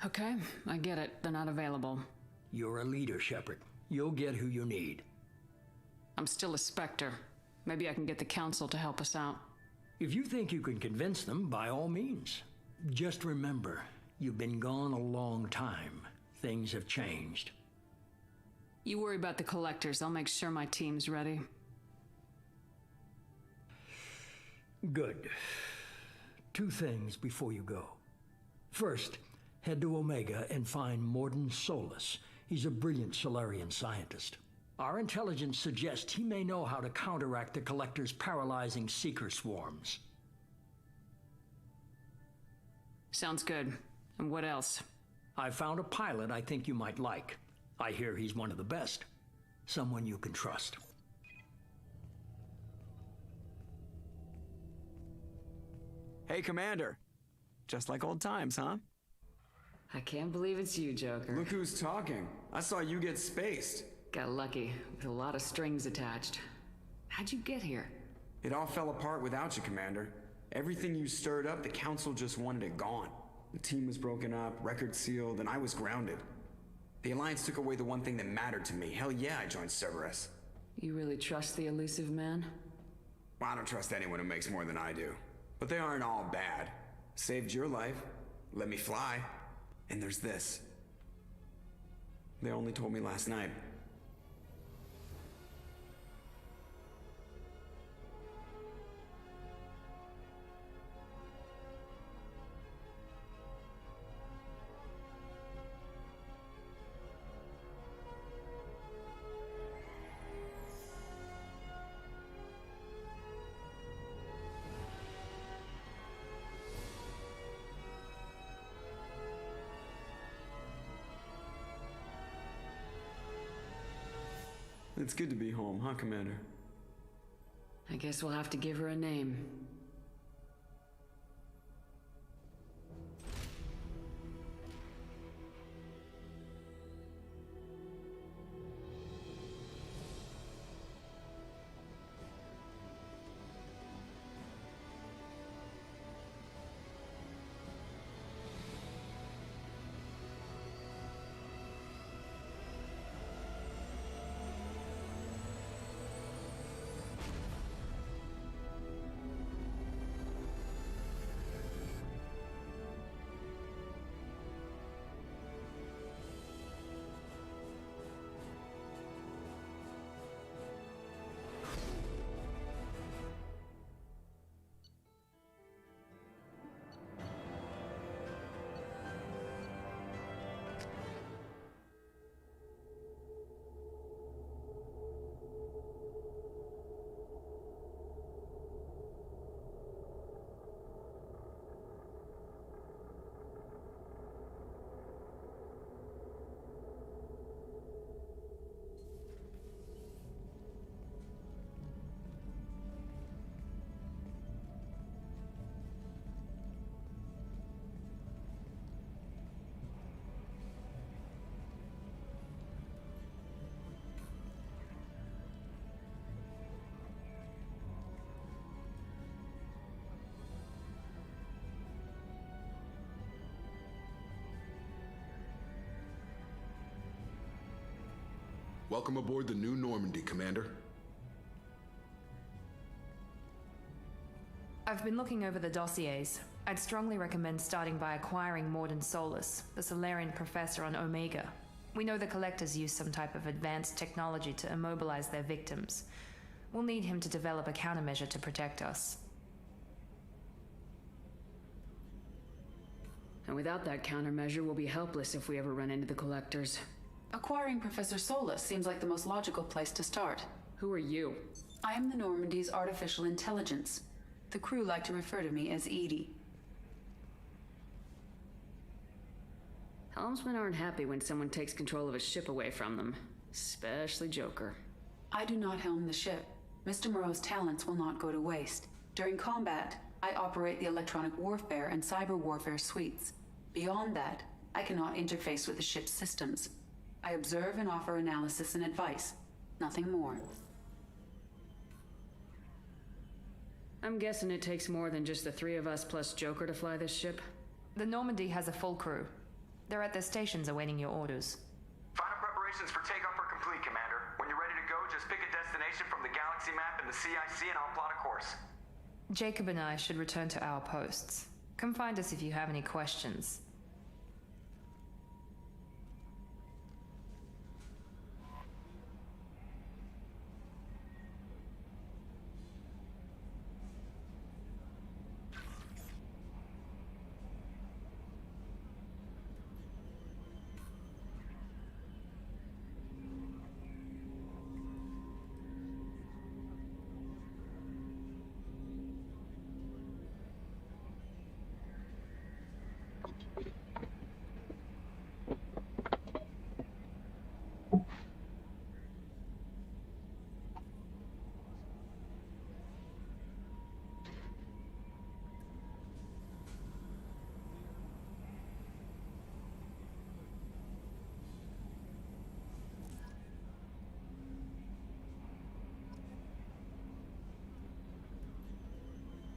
Okay, I get it. They're not available. You're a leader, Shepard. You'll get who you need. I'm still a Spectre. Maybe I can get the Council to help us out. If you think you can convince them, by all means. Just remember, you've been gone a long time. Things have changed. You worry about the Collectors. I'll make sure my team's ready. Good. 2 things before you go. First, head to Omega and find Morden Solus. He's a brilliant Solarian scientist. Our intelligence suggests he may know how to counteract the Collector's paralyzing Seeker swarms. Sounds good. And what else? I found a pilot I think you might like. I hear he's one of the best. Someone you can trust. Hey, Commander. Just like old times, huh? I can't believe it's you, Joker. Look who's talking. I saw you get spaced. Got lucky, with a lot of strings attached. How'd you get here? It all fell apart without you, Commander. Everything you stirred up, the Council just wanted it gone. The team was broken up, records sealed, and I was grounded. The Alliance took away the one thing that mattered to me. Hell yeah, I joined Cerberus. You really trust the elusive man? Well, I don't trust anyone who makes more than I do. But they aren't all bad. Saved your life, let me fly, and there's this. They only told me last night. It's good to be home, huh, Commander? I guess we'll have to give her a name. Welcome aboard the New Normandy, Commander. I've been looking over the dossiers. I'd strongly recommend starting by acquiring Morden Solus, the Solarian professor on Omega. We know the Collectors use some type of advanced technology to immobilize their victims. We'll need him to develop a countermeasure to protect us. And without that countermeasure, we'll be helpless if we ever run into the Collectors. Acquiring Professor Solus seems like the most logical place to start. Who are you? I am the Normandy's artificial intelligence. The crew like to refer to me as Edie. Helmsmen aren't happy when someone takes control of a ship away from them, especially Joker. I do not helm the ship. Mr. Moreau's talents will not go to waste. During combat, I operate the electronic warfare and cyber warfare suites. Beyond that, I cannot interface with the ship's systems. I observe and offer analysis and advice. Nothing more. I'm guessing it takes more than just the three of us plus Joker to fly this ship. The Normandy has a full crew. They're at their stations awaiting your orders. Final preparations for takeoff are complete, Commander. When you're ready to go, just pick a destination from the galaxy map and the CIC and I'll plot a course. Jacob and I should return to our posts. Come find us if you have any questions.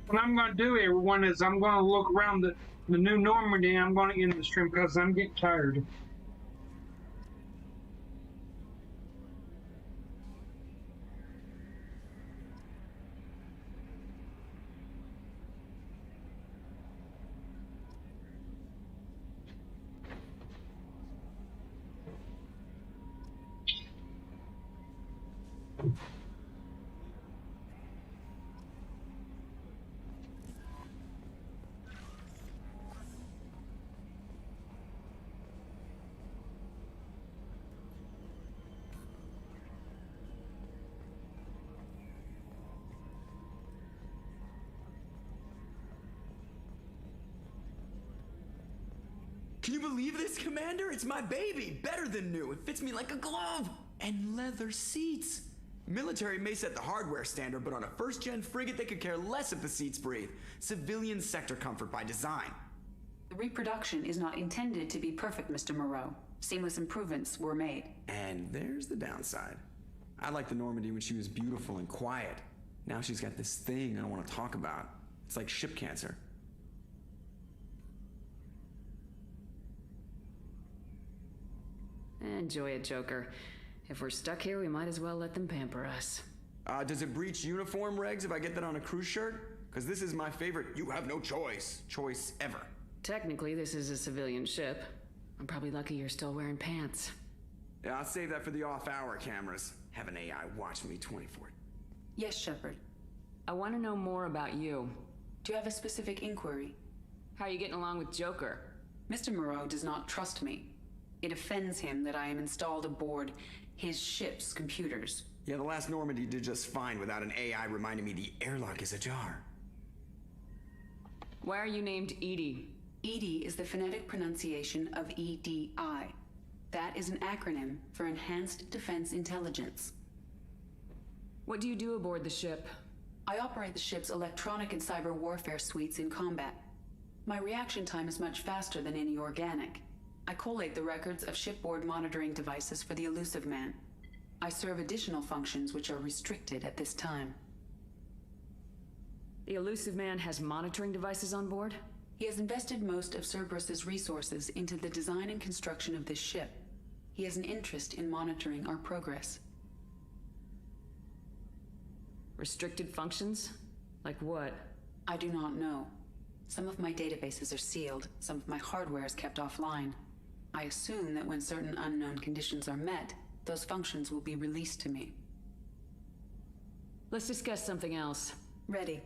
What I'm going to do, everyone, is I'm going to look around the new Normandy. I'm going to end the stream because I'm getting tired. Can you believe this, Commander? It's my baby! Better than new. It fits me like a glove! And leather seats! Military may set the hardware standard, but on a first-gen frigate, they could care less if the seats breathe. Civilian sector comfort by design. The reproduction is not intended to be perfect, Mr. Moreau. Seamless improvements were made. And there's the downside. I liked the Normandy when she was beautiful and quiet. Now she's got this thing I don't want to talk about. It's like ship cancer. Enjoy it, Joker. If we're stuck here, we might as well let them pamper us. Does it breach uniform regs if I get that on a cruise shirt? Because this is my favorite you have no choice ever. Technically, this is a civilian ship. I'm probably lucky you're still wearing pants. Yeah, I'll save that for the off-hour cameras. Have an AI watch me 24. Yes, Shepard. I want to know more about you. Do you have a specific inquiry? How are you getting along with Joker? Mr. Moreau does not trust me. It offends him that I am installed aboard his ship's computers. Yeah, the last Normandy did just fine without an AI reminding me the airlock is ajar. Why are you named Edie? Edie is the phonetic pronunciation of EDI. That is an acronym for Enhanced Defense Intelligence. What do you do aboard the ship? I operate the ship's electronic and cyber warfare suites in combat. My reaction time is much faster than any organic. I collate the records of shipboard monitoring devices for the Elusive Man. I serve additional functions which are restricted at this time. The Elusive Man has monitoring devices on board? He has invested most of Cerberus's resources into the design and construction of this ship. He has an interest in monitoring our progress. Restricted functions? Like what? I do not know. Some of my databases are sealed, some of my hardware is kept offline. I assume that when certain unknown conditions are met, those functions will be released to me. Let's discuss something else. Ready.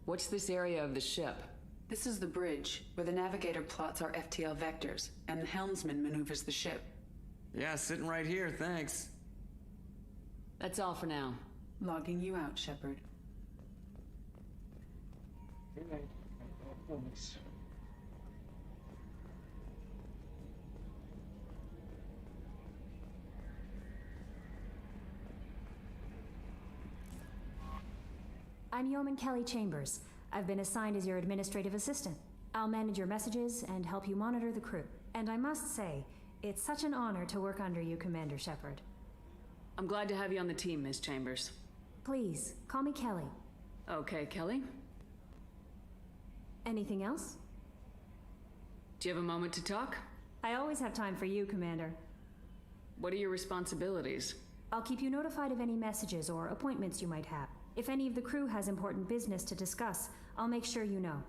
What's this area of the ship? This is the bridge, where the navigator plots our FTL vectors, and the helmsman maneuvers the ship. Yeah, sitting right here, thanks. That's all for now. Logging you out, Shepard. I'm Yeoman Kelly Chambers. I've been assigned as your administrative assistant. I'll manage your messages and help you monitor the crew. And I must say, it's such an honor to work under you, Commander Shepard. I'm glad to have you on the team, Miss Chambers. Please, call me Kelly. Okay, Kelly. Anything else? Do you have a moment to talk? I always have time for you, Commander. What are your responsibilities? I'll keep you notified of any messages or appointments you might have. If any of the crew has important business to discuss, I'll make sure you know.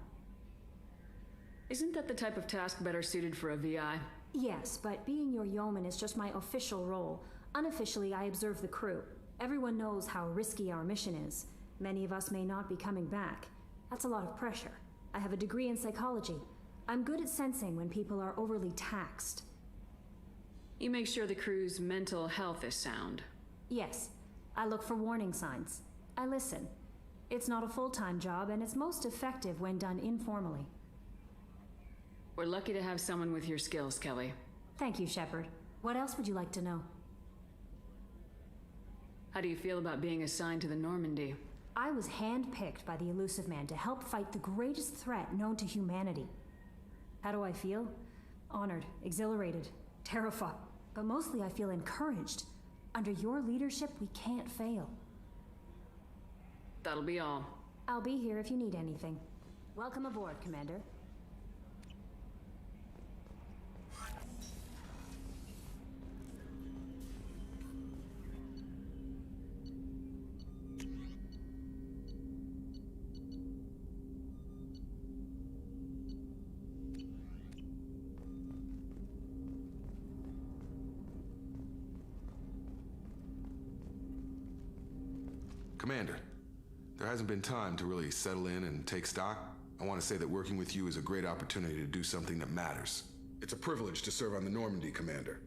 Isn't that the type of task better suited for a VI? Yes, but being your yeoman is just my official role. Unofficially, I observe the crew. Everyone knows how risky our mission is. Many of us may not be coming back. That's a lot of pressure. I have a degree in psychology. I'm good at sensing when people are overly taxed. You make sure the crew's mental health is sound. Yes. I look for warning signs. I listen. It's not a full-time job, and it's most effective when done informally. We're lucky to have someone with your skills, Kelly. Thank you, Shepard. What else would you like to know? How do you feel about being assigned to the Normandy? I was handpicked by the Elusive Man to help fight the greatest threat known to humanity. How do I feel? Honored, exhilarated, terrified. But mostly I feel encouraged. Under your leadership, we can't fail. That'll be all. I'll be here if you need anything. Welcome aboard, Commander. Commander, there hasn't been time to really settle in and take stock. I want to say that working with you is a great opportunity to do something that matters. It's a privilege to serve on the Normandy, Commander.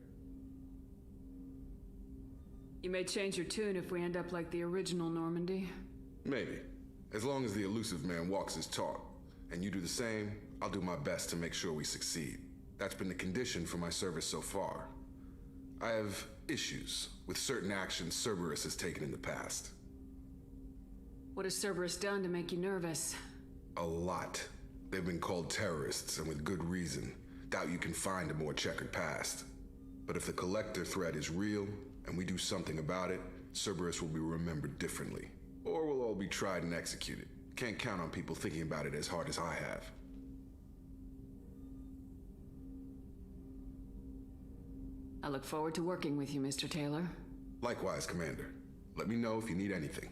You may change your tune if we end up like the original Normandy. Maybe. As long as the Elusive Man walks his talk, and you do the same, I'll do my best to make sure we succeed. That's been the condition for my service so far. I have issues with certain actions Cerberus has taken in the past. What has Cerberus done to make you nervous? A lot. They've been called terrorists, and with good reason. Doubt you can find a more checkered past. But if the Collector threat is real, and we do something about it, Cerberus will be remembered differently. Or we'll all be tried and executed. Can't count on people thinking about it as hard as I have. I look forward to working with you, Mr. Taylor. Likewise, Commander. Let me know if you need anything.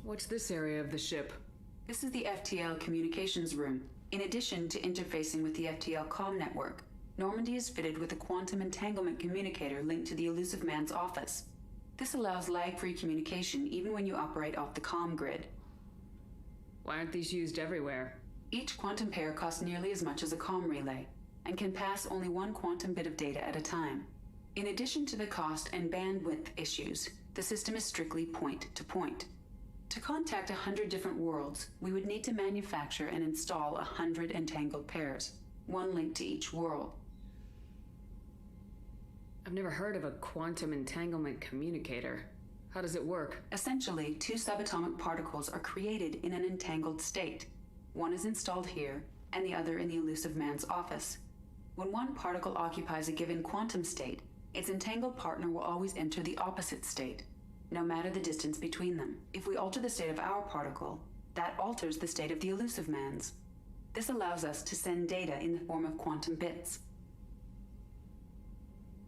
What's this area of the ship? This is the FTL communications room. In addition to interfacing with the FTL comm network, Normandy is fitted with a quantum entanglement communicator linked to the Elusive Man's office. This allows lag-free communication even when you operate off the comm grid. Why aren't these used everywhere? Each quantum pair costs nearly as much as a comm relay, and can pass only one quantum bit of data at a time. In addition to the cost and bandwidth issues, the system is strictly point-to-point. To contact 100 different worlds, we would need to manufacture and install 100 entangled pairs, one link to each world. I've never heard of a quantum entanglement communicator. How does it work? Essentially, two subatomic particles are created in an entangled state. One is installed here, and the other in the Elusive Man's office. When one particle occupies a given quantum state, its entangled partner will always enter the opposite state, no matter the distance between them. If we alter the state of our particle, that alters the state of the Elusive Man's. This allows us to send data in the form of quantum bits.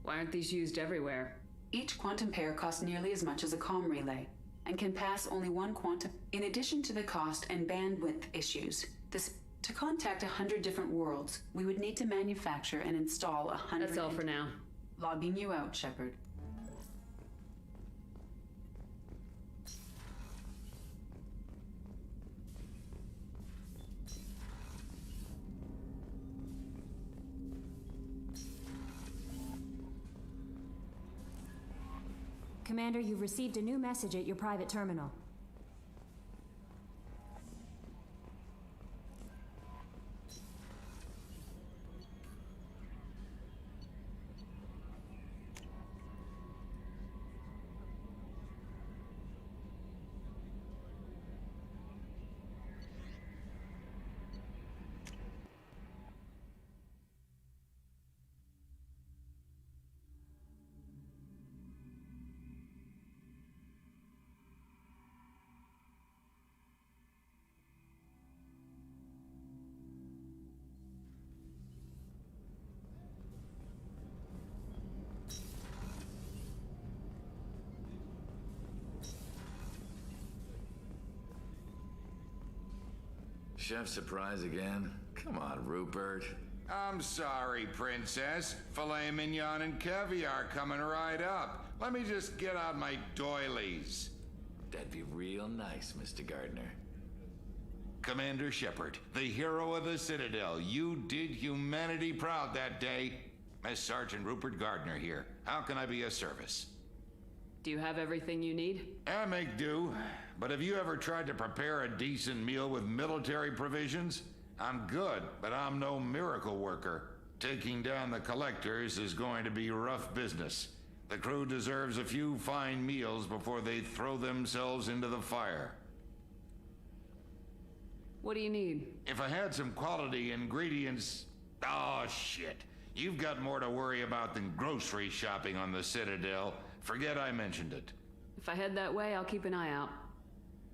Why aren't these used everywhere? Each quantum pair costs nearly as much as a comm relay, and can pass only one quantum. In addition to the cost and bandwidth issues, to contact 100 different worlds, we would need to manufacture and install 100. That's all for now. Logging you out, Shepard. Commander, you've received a new message at your private terminal. Chef surprise again? Come on, Rupert. I'm sorry, Princess. Filet mignon and caviar coming right up. Let me just get out my doilies. That'd be real nice, Mr. Gardner. Commander Shepard, the hero of the Citadel. You did humanity proud that day. Master Sergeant Rupert Gardner here. How can I be of service? Do you have everything you need? I make do. But have you ever tried to prepare a decent meal with military provisions? I'm good, but I'm no miracle worker. Taking down the collectors is going to be rough business. The crew deserves a few fine meals before they throw themselves into the fire. What do you need? If I had some quality ingredients... Oh, shit. You've got more to worry about than grocery shopping on the Citadel. Forget I mentioned it. If I head that way, I'll keep an eye out.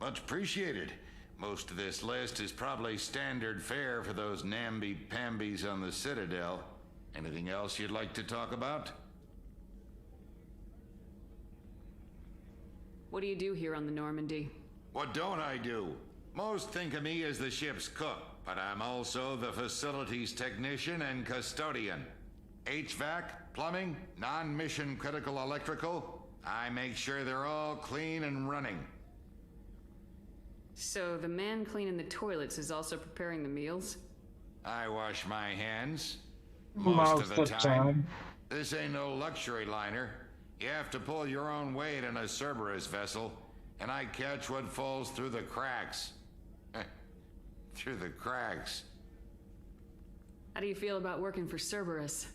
Much appreciated. Most of this list is probably standard fare for those namby-pambies on the Citadel. Anything else you'd like to talk about? What do you do here on the Normandy? What don't I do? Most think of me as the ship's cook, but I'm also the facilities technician and custodian. HVAC, plumbing, non-mission critical electrical. I make sure they're all clean and running. So the man cleaning the toilets is also preparing the meals? I wash my hands. Most of the time. This ain't no luxury liner. You have to pull your own weight in a Cerberus vessel, and I catch what falls through the cracks. Through the cracks. How do you feel about working for Cerberus?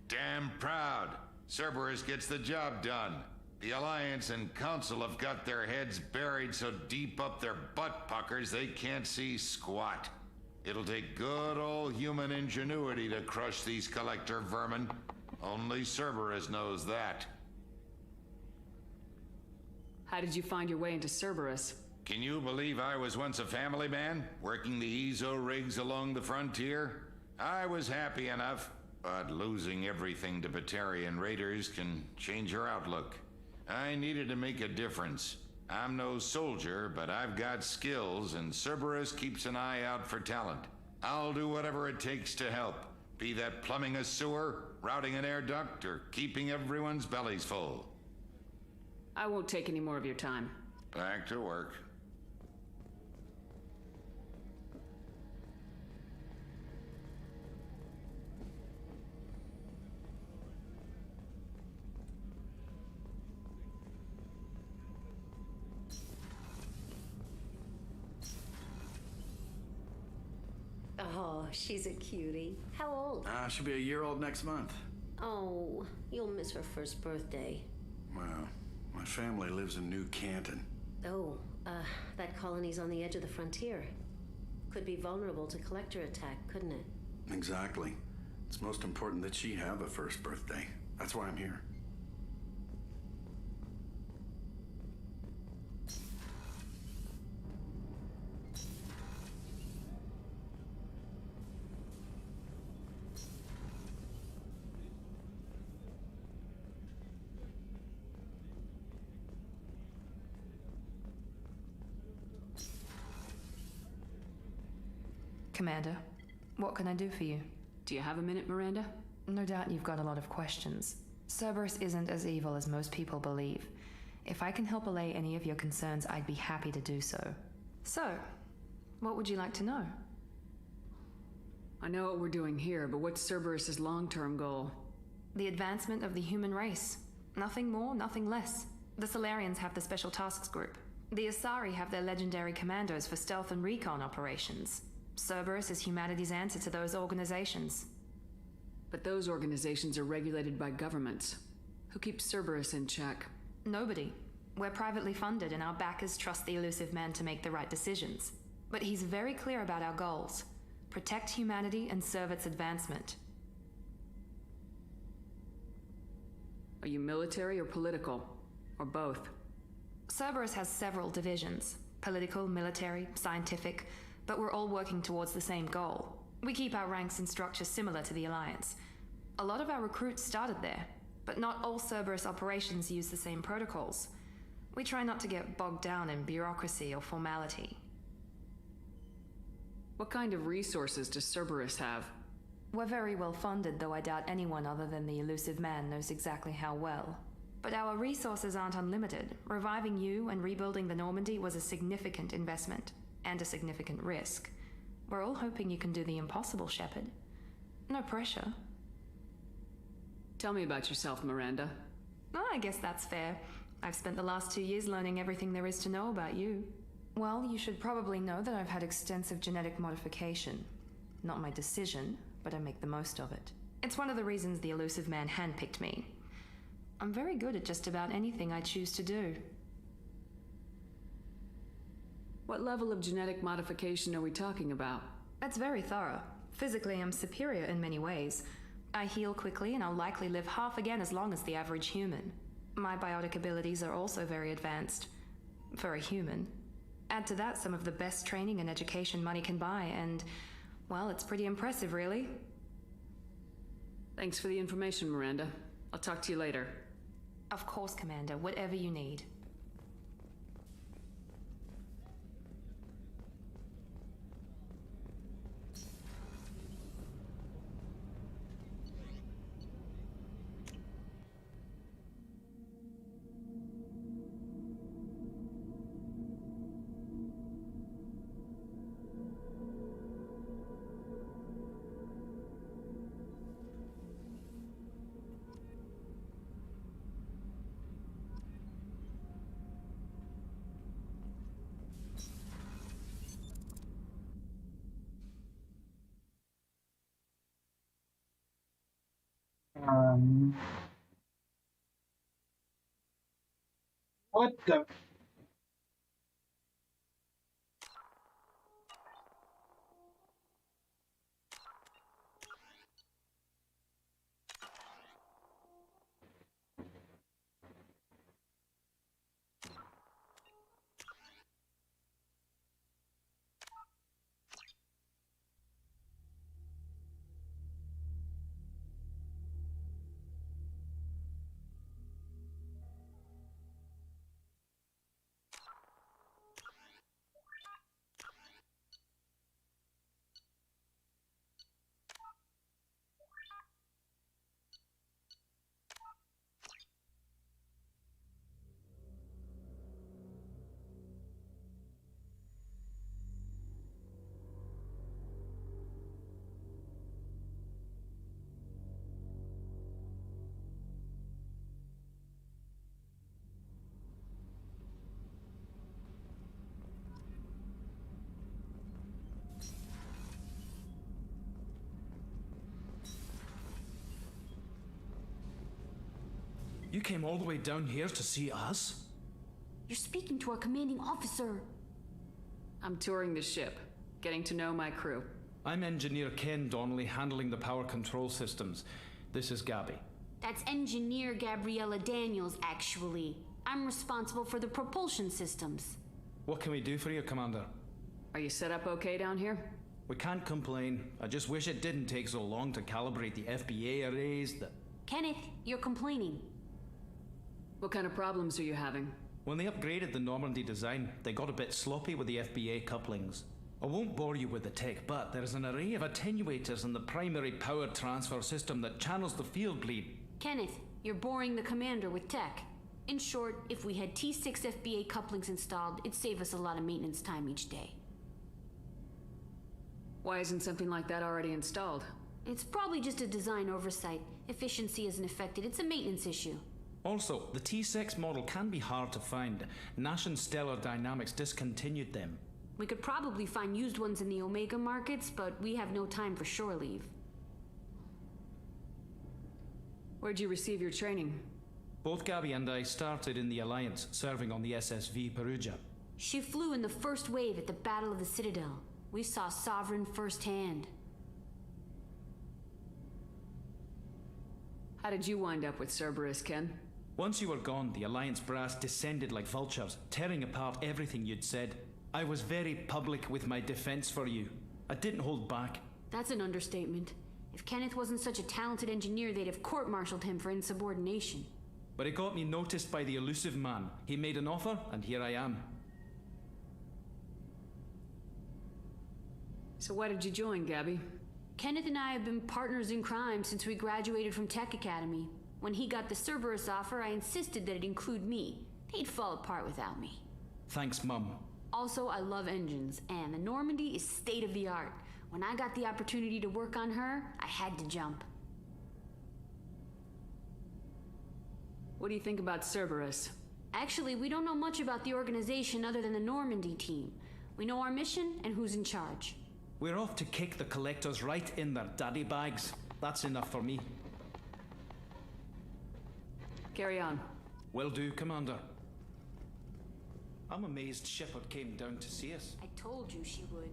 Damn proud. Cerberus gets the job done. The Alliance and Council have got their heads buried so deep up their butt puckers they can't see squat. It'll take good old human ingenuity to crush these collector vermin. Only Cerberus knows that. How did you find your way into Cerberus? Can you believe I was once a family man, working the EZO rigs along the frontier? I was happy enough, but losing everything to Batarian raiders can change your outlook. I needed to make a difference. I'm no soldier, but I've got skills, and Cerberus keeps an eye out for talent. I'll do whatever it takes to help, be that plumbing a sewer, routing an air duct, or keeping everyone's bellies full. I won't take any more of your time. Back to work. Oh, she's a cutie. How old? She'll be a year old next month. Oh, you'll miss her first birthday. Well, my family lives in New Canton. Oh, that colony's on the edge of the frontier. Could be vulnerable to collector attack, couldn't it? Exactly. It's most important that she have a first birthday. That's why I'm here. Commander, what can I do for you? Do you have a minute, Miranda? No doubt you've got a lot of questions. Cerberus isn't as evil as most people believe. If I can help allay any of your concerns, I'd be happy to do so. So, what would you like to know? I know what we're doing here, but what's Cerberus's long-term goal? The advancement of the human race. Nothing more, nothing less. The Solarians have the Special Tasks Group. The Asari have their legendary commandos for stealth and recon operations. Cerberus is humanity's answer to those organizations. But those organizations are regulated by governments. Who keeps Cerberus in check? Nobody. We're privately funded and our backers trust the elusive man to make the right decisions. But he's very clear about our goals. Protect humanity and serve its advancement. Are you military or political? Or both? Cerberus has several divisions. Political, military, scientific, but we're all working towards the same goal. We keep our ranks and structure similar to the Alliance. A lot of our recruits started there, but not all Cerberus operations use the same protocols. We try not to get bogged down in bureaucracy or formality. What kind of resources does Cerberus have? We're very well funded, though I doubt anyone other than the elusive man knows exactly how well. But our resources aren't unlimited. Reviving you and rebuilding the Normandy was a significant investment, and a significant risk. We're all hoping you can do the impossible, Shepard. No pressure. Tell me about yourself, Miranda. Oh, I guess that's fair. I've spent the last 2 years learning everything there is to know about you. Well, you should probably know that I've had extensive genetic modification. Not my decision, but I make the most of it. It's one of the reasons the elusive man handpicked me. I'm very good at just about anything I choose to do. What level of genetic modification are we talking about? That's very thorough. Physically, I'm superior in many ways. I heal quickly, and I'll likely live half again as long as the average human. My biotic abilities are also very advanced. For a human. Add to that some of the best training and education money can buy, and, well, it's pretty impressive, really. Thanks for the information, Miranda. I'll talk to you later. Of course, Commander. Whatever you need. What the? You came all the way down here to see us? You're speaking to our commanding officer. I'm touring the ship, getting to know my crew. I'm Engineer Ken Donnelly, handling the power control systems. This is Gabby. That's Engineer Gabriella Daniels, actually. I'm responsible for the propulsion systems. What can we do for you, Commander? Are you set up okay down here? We can't complain. I just wish it didn't take so long to calibrate the FBA arrays. Kenneth, you're complaining. What kind of problems are you having? When they upgraded the Normandy design, they got a bit sloppy with the FBA couplings. I won't bore you with the tech, but there is an array of attenuators in the primary power transfer system that channels the field bleed. Kenneth, you're boring the commander with tech. In short, if we had T6 FBA couplings installed, it'd save us a lot of maintenance time each day. Why isn't something like that already installed? It's probably just a design oversight. Efficiency isn't affected. It's a maintenance issue. Also, the T6 model can be hard to find. Nash and Stellar Dynamics discontinued them. We could probably find used ones in the Omega markets, but we have no time for shore leave. Where'd you receive your training? Both Gabby and I started in the Alliance, serving on the SSV Perugia. She flew in the first wave at the Battle of the Citadel. We saw Sovereign firsthand. How did you wind up with Cerberus, Ken? Once you were gone, the Alliance brass descended like vultures, tearing apart everything you'd said. I was very public with my defense for you. I didn't hold back. That's an understatement. If Kenneth wasn't such a talented engineer, they'd have court-martialed him for insubordination. But it got me noticed by the elusive man. He made an offer, and here I am. So why did you join, Gabby? Kenneth and I have been partners in crime since we graduated from Tech Academy. When he got the Cerberus offer, I insisted that it include me. They'd fall apart without me. Thanks, Mum. Also, I love engines, and the Normandy is state-of-the-art. When I got the opportunity to work on her, I had to jump. What do you think about Cerberus? Actually, we don't know much about the organization other than the Normandy team. We know our mission and who's in charge. We're off to kick the collectors right in their daddy bags. That's enough for me. Carry on. Will do, Commander. I'm amazed Shepard came down to see us. I told you she would.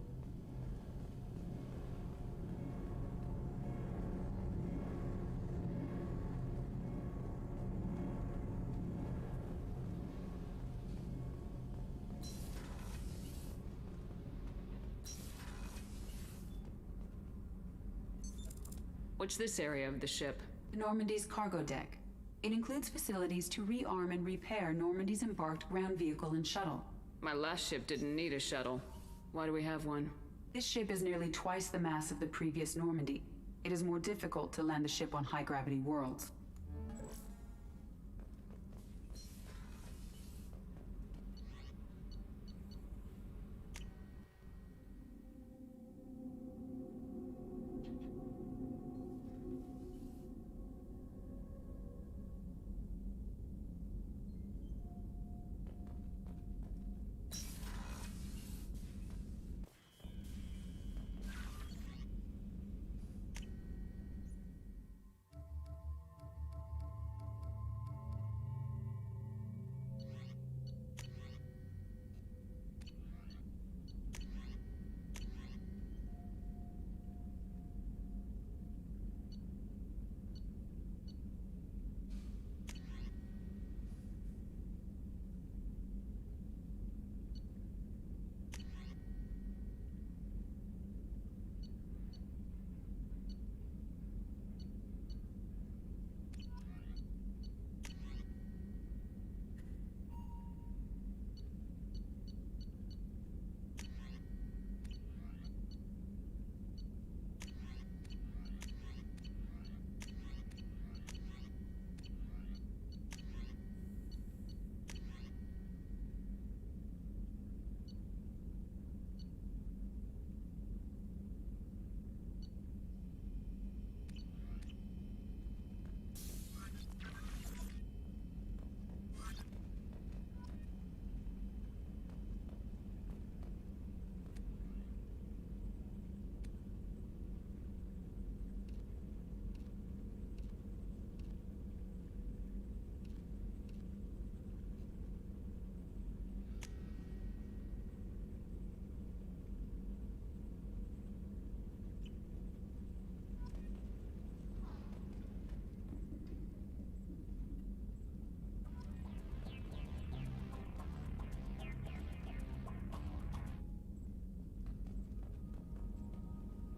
What's this area of the ship? The Normandy's cargo deck. It includes facilities to rearm and repair Normandy's embarked ground vehicle and shuttle. My last ship didn't need a shuttle. Why do we have one? This ship is nearly twice the mass of the previous Normandy. It is more difficult to land the ship on high-gravity worlds.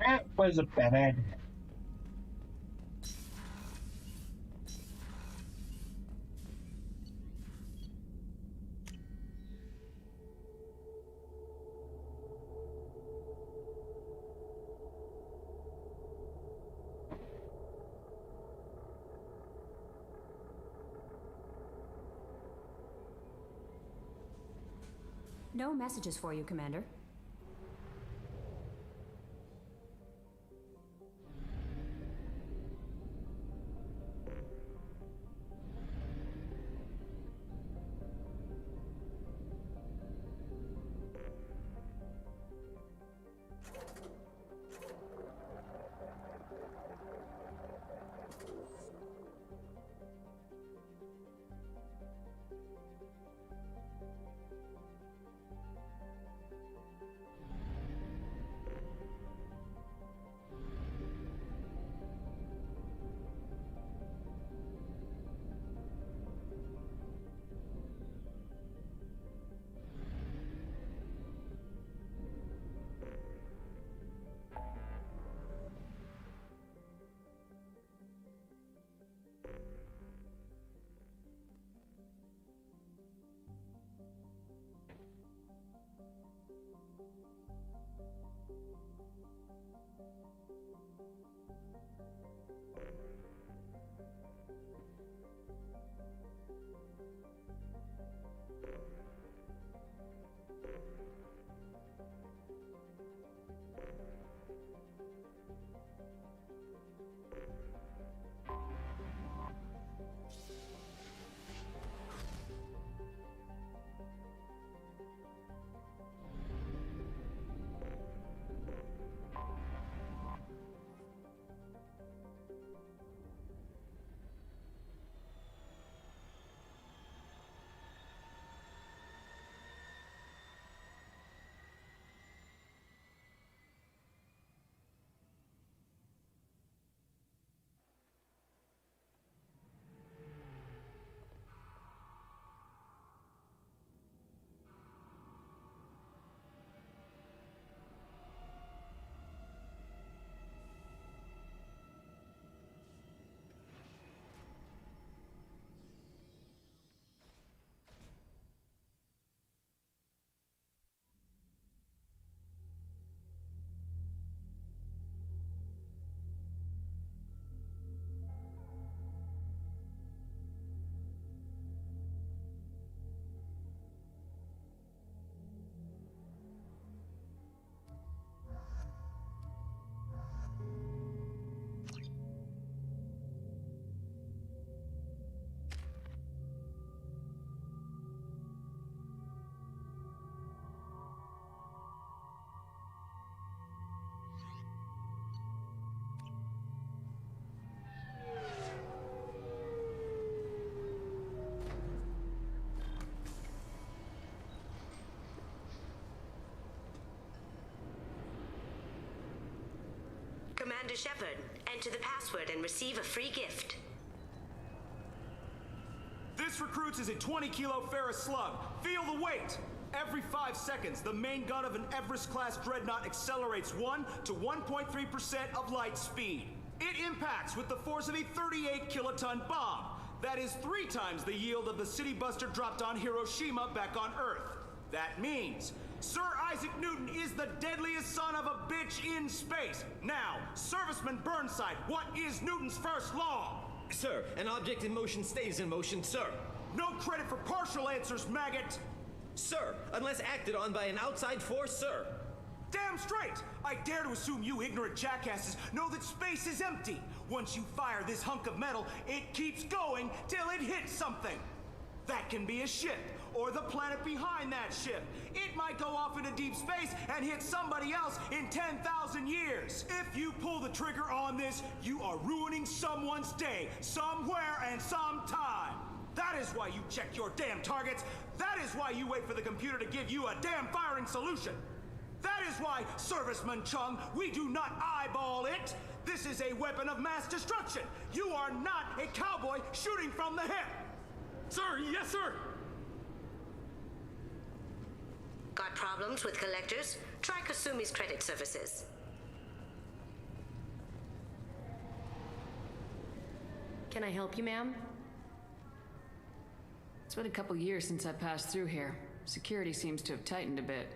That was a bad idea. No messages for you, Commander. Commander Shepard, enter the password and receive a free gift. This recruits is a 20-kilo ferrous slug. Feel the weight! Every 5 seconds, the main gun of an Everest-class dreadnought accelerates 1 to 1.3% of light speed. It impacts with the force of a 38-kiloton bomb. That is 3 times the yield of the city buster dropped on Hiroshima back on Earth. That means Sir Isaac Newton is the deadliest son of a bitch in space. Now, Serviceman Burnside, what is Newton's first law? Sir, an object in motion stays in motion, sir. No credit for partial answers, maggot! Sir, unless acted on by an outside force, sir. Damn straight! I dare to assume you ignorant jackasses know that space is empty. Once you fire this hunk of metal, it keeps going till it hits something. That can be a ship, or the planet behind that ship. It might go off into deep space and hit somebody else in 10,000 years. If you pull the trigger on this, you are ruining someone's day, somewhere and sometime. That is why you check your damn targets. That is why you wait for the computer to give you a damn firing solution. That is why, Serviceman Chung, we do not eyeball it. This is a weapon of mass destruction. You are not a cowboy shooting from the hip. Sir, yes, sir. Got problems with collectors? Try Kasumi's credit services. Can I help you, ma'am? It's been a couple years since I passed through here. Security seems to have tightened a bit.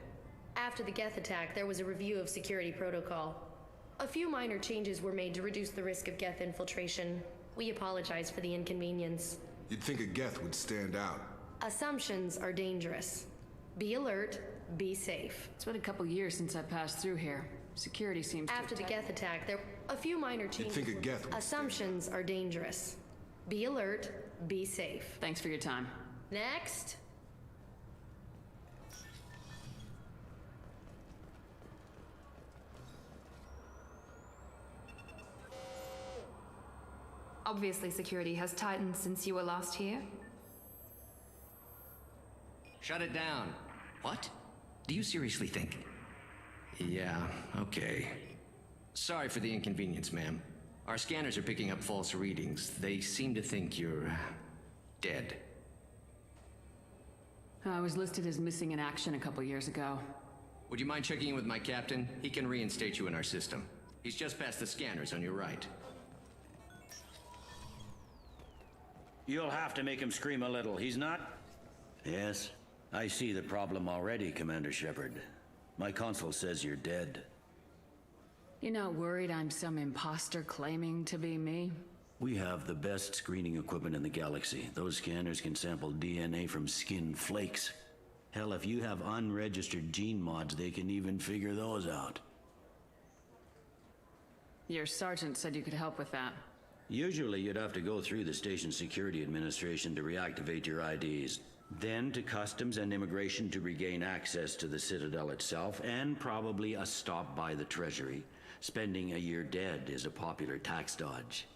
After the Geth attack, there was a review of security protocol. A few minor changes were made to reduce the risk of Geth infiltration. We apologize for the inconvenience. You'd think a Geth would stand out. Assumptions are dangerous. Be alert, be safe. It's been a couple years since I passed through here. Security seems to After the Geth attack, there a few minor changes. You'd think a Geth would Assumptions are dangerous. Be alert, be safe. Thanks for your time. Next. Obviously, security has tightened since you were last here. Shut it down. What? Do you seriously think? Yeah, okay. Sorry for the inconvenience, ma'am. Our scanners are picking up false readings. They seem to think you're dead. I was listed as missing in action a couple years ago. Would you mind checking in with my captain? He can reinstate you in our system. He's just past the scanners on your right. You'll have to make him scream a little. He's not... Yes, I see the problem already, Commander Shepard. My console says you're dead. You're not worried I'm some imposter claiming to be me? We have the best screening equipment in the galaxy. Those scanners can sample DNA from skin flakes. Hell, if you have unregistered gene mods, they can even figure those out. Your sergeant said you could help with that. Usually you'd have to go through the station security administration to reactivate your IDs, then to customs and immigration to regain access to the Citadel itself, and probably a stop by the Treasury. Spending a year dead is a popular tax dodge.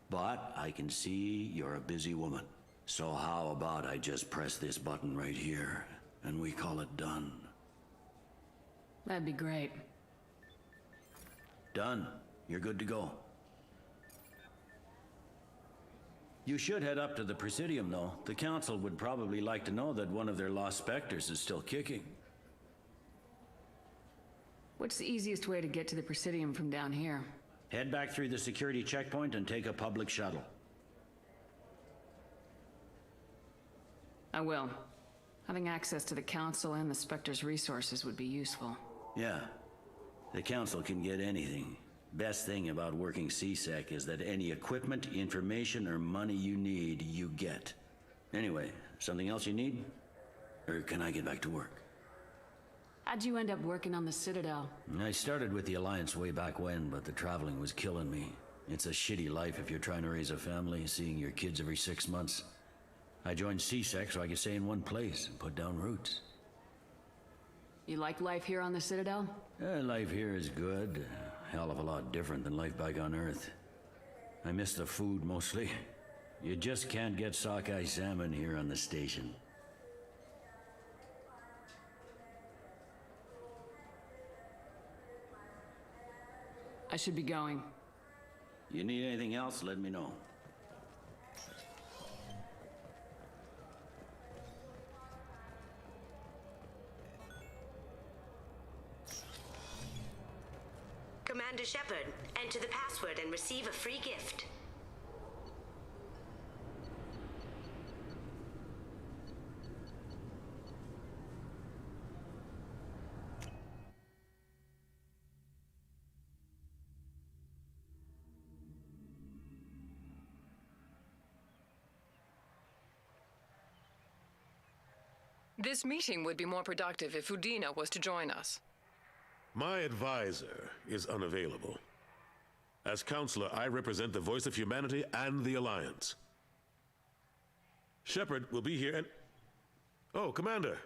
But I can see you're a busy woman. So how about I just press this button right here, and we call it done? That'd be great. Done. You're good to go. You should head up to the Presidium, though. The Council would probably like to know that one of their lost specters is still kicking. What's the easiest way to get to the Presidium from down here? Head back through the security checkpoint and take a public shuttle. I will. Having access to the Council and the Spectre's resources would be useful. Yeah. The Council can get anything. Best thing about working CSEC is that any equipment, information, or money you need, you get. Anyway, something else you need? Or can I get back to work? How'd you end up working on the Citadel? I started with the Alliance way back when, but the traveling was killing me. It's a shitty life if you're trying to raise a family, seeing your kids every 6 months. I joined CSEC so I could stay in one place and put down roots. You like life here on the Citadel? Life here is good. A hell of a lot different than life back on Earth. I miss the food mostly. You just can't get sockeye salmon here on the station. I should be going. You need anything else, let me know. Commander Shepard, enter the password and receive a free gift. This meeting would be more productive if Udina was to join us. My advisor is unavailable. As counselor, I represent the voice of humanity and the Alliance. Shepard will be here and... Oh, Commander.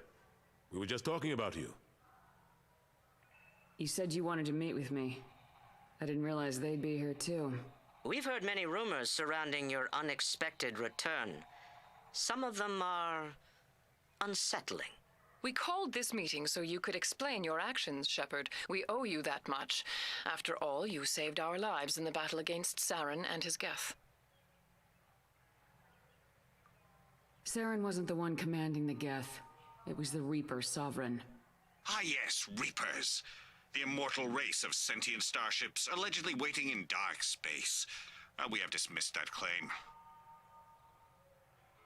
We were just talking about you. You said you wanted to meet with me. I didn't realize they'd be here too. We've heard many rumors surrounding your unexpected return. Some of them are unsettling. We called this meeting so you could explain your actions, Shepard. We owe you that much. After all, you saved our lives in the battle against Saren and his Geth. Saren wasn't the one commanding the Geth. It was the Reaper Sovereign. Ah yes, Reapers. The immortal race of sentient starships allegedly waiting in dark space. We have dismissed that claim.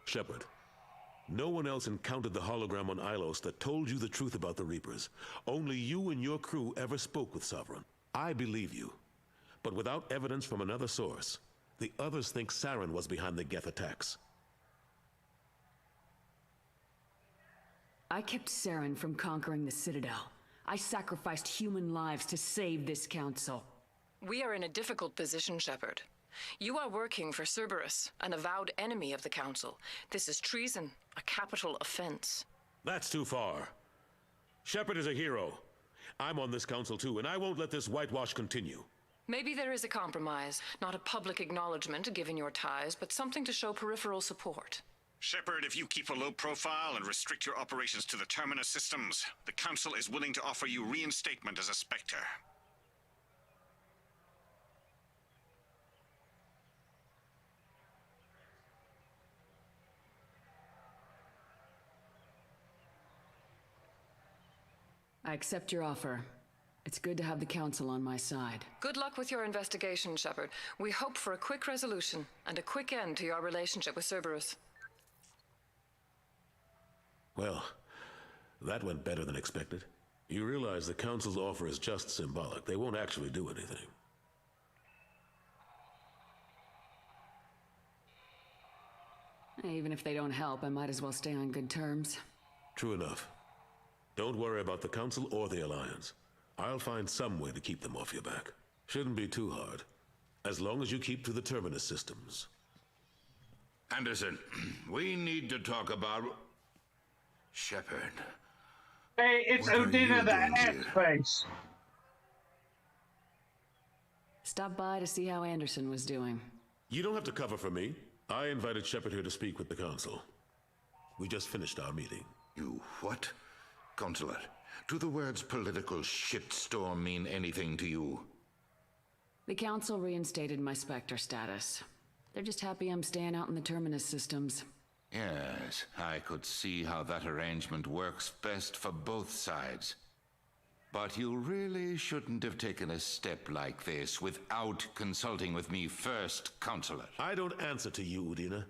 Shepard. No one else encountered the hologram on Ilos that told you the truth about the Reapers. Only you and your crew ever spoke with Sovereign. I believe you. But without evidence from another source, the others think Saren was behind the Geth attacks. I kept Saren from conquering the Citadel. I sacrificed human lives to save this council. We are in a difficult position, Shepard. You are working for Cerberus, an avowed enemy of the Council. This is treason, a capital offense. That's too far. Shepard is a hero. I'm on this council too, and I won't let this whitewash continue. Maybe there is a compromise. Not a public acknowledgement given your ties, but something to show peripheral support. Shepard, if you keep a low profile and restrict your operations to the Terminus systems, the Council is willing to offer you reinstatement as a Spectre. I accept your offer. It's good to have the Council on my side. Good luck with your investigation, Shepard. We hope for a quick resolution and a quick end to your relationship with Cerberus. Well, that went better than expected. You realize the Council's offer is just symbolic. They won't actually do anything. Even if they don't help, I might as well stay on good terms. True enough. Don't worry about the Council or the Alliance. I'll find some way to keep them off your back. Shouldn't be too hard. As long as you keep to the Terminus systems. Anderson, we need to talk about... Shepard. Hey, it's Udina the X-Face. Stop by to see how Anderson was doing. You don't have to cover for me. I invited Shepard here to speak with the Council. We just finished our meeting. You what? Consulate, do the words political shitstorm mean anything to you? The Council reinstated my Spectre status. They're just happy I'm staying out in the Terminus systems. Yes, I could see how that arrangement works best for both sides. But you really shouldn't have taken a step like this without consulting with me first, Consulate. I don't answer to you, Udina.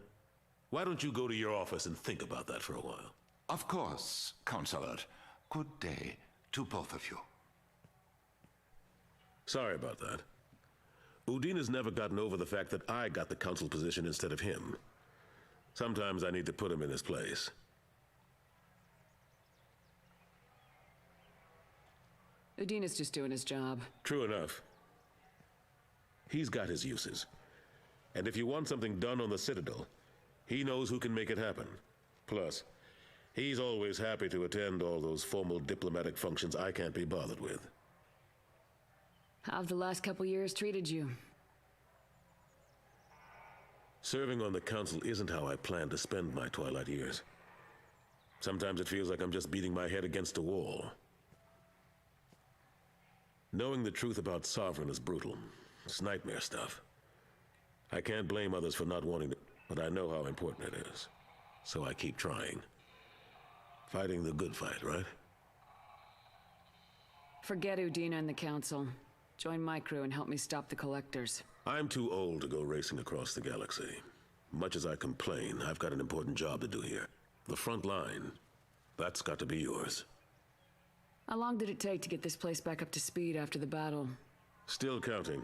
Why don't you go to your office and think about that for a while? Of course, Consulate. Good day to both of you. Sorry about that. Udina's never gotten over the fact that I got the Council position instead of him. Sometimes I need to put him in his place. Udina's just doing his job. True enough. He's got his uses. And if you want something done on the Citadel, he knows who can make it happen. Plus, he's always happy to attend all those formal diplomatic functions I can't be bothered with. How've the last couple years treated you? Serving on the Council isn't how I plan to spend my twilight years. Sometimes it feels like I'm just beating my head against a wall. Knowing the truth about Sovereign is brutal. It's nightmare stuff. I can't blame others for not wanting to, but I know how important it is. So I keep trying. Fighting the good fight, right? Forget Udina and the Council. Join my crew and help me stop the Collectors. I'm too old to go racing across the galaxy. Much as I complain, I've got an important job to do here. The front line, that's got to be yours. How long did it take to get this place back up to speed after the battle? Still counting.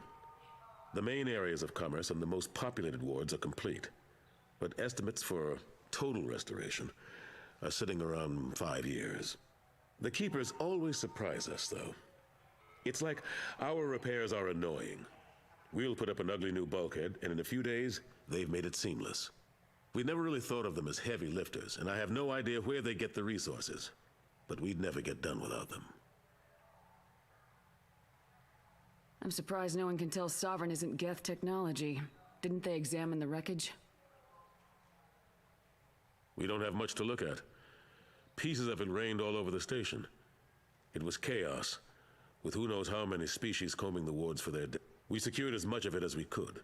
The main areas of commerce and the most populated wards are complete. But estimates for total restoration are sitting around 5 years. The Keepers always surprise us, though. It's like our repairs are annoying. We'll put up an ugly new bulkhead, and in a few days, they've made it seamless. We never really thought of them as heavy lifters, and I have no idea where they get the resources. But we'd never get done without them. I'm surprised no one can tell Sovereign isn't Geth technology. Didn't they examine the wreckage? We don't have much to look at. Pieces of it rained all over the station. It was chaos, with who knows how many species combing the wards for their death. We secured as much of it as we could.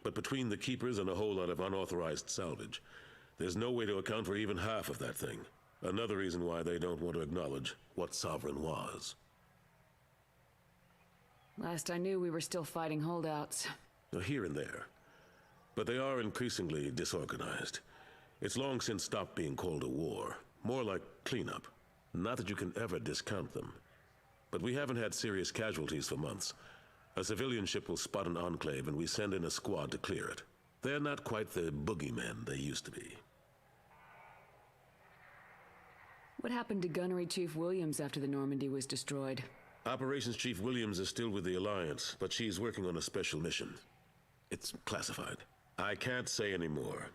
But between the Keepers and a whole lot of unauthorized salvage, there's no way to account for even half of that thing. Another reason why they don't want to acknowledge what Sovereign was. Last I knew, we were still fighting holdouts. Here and there. But they are increasingly disorganized. It's long since stopped being called a war. More like cleanup. Not that you can ever discount them. But we haven't had serious casualties for months. A civilian ship will spot an enclave and we send in a squad to clear it. They're not quite the boogeymen they used to be. What happened to Gunnery Chief Williams after the Normandy was destroyed? Operations Chief Williams is still with the Alliance, but she's working on a special mission. It's classified. I can't say any more.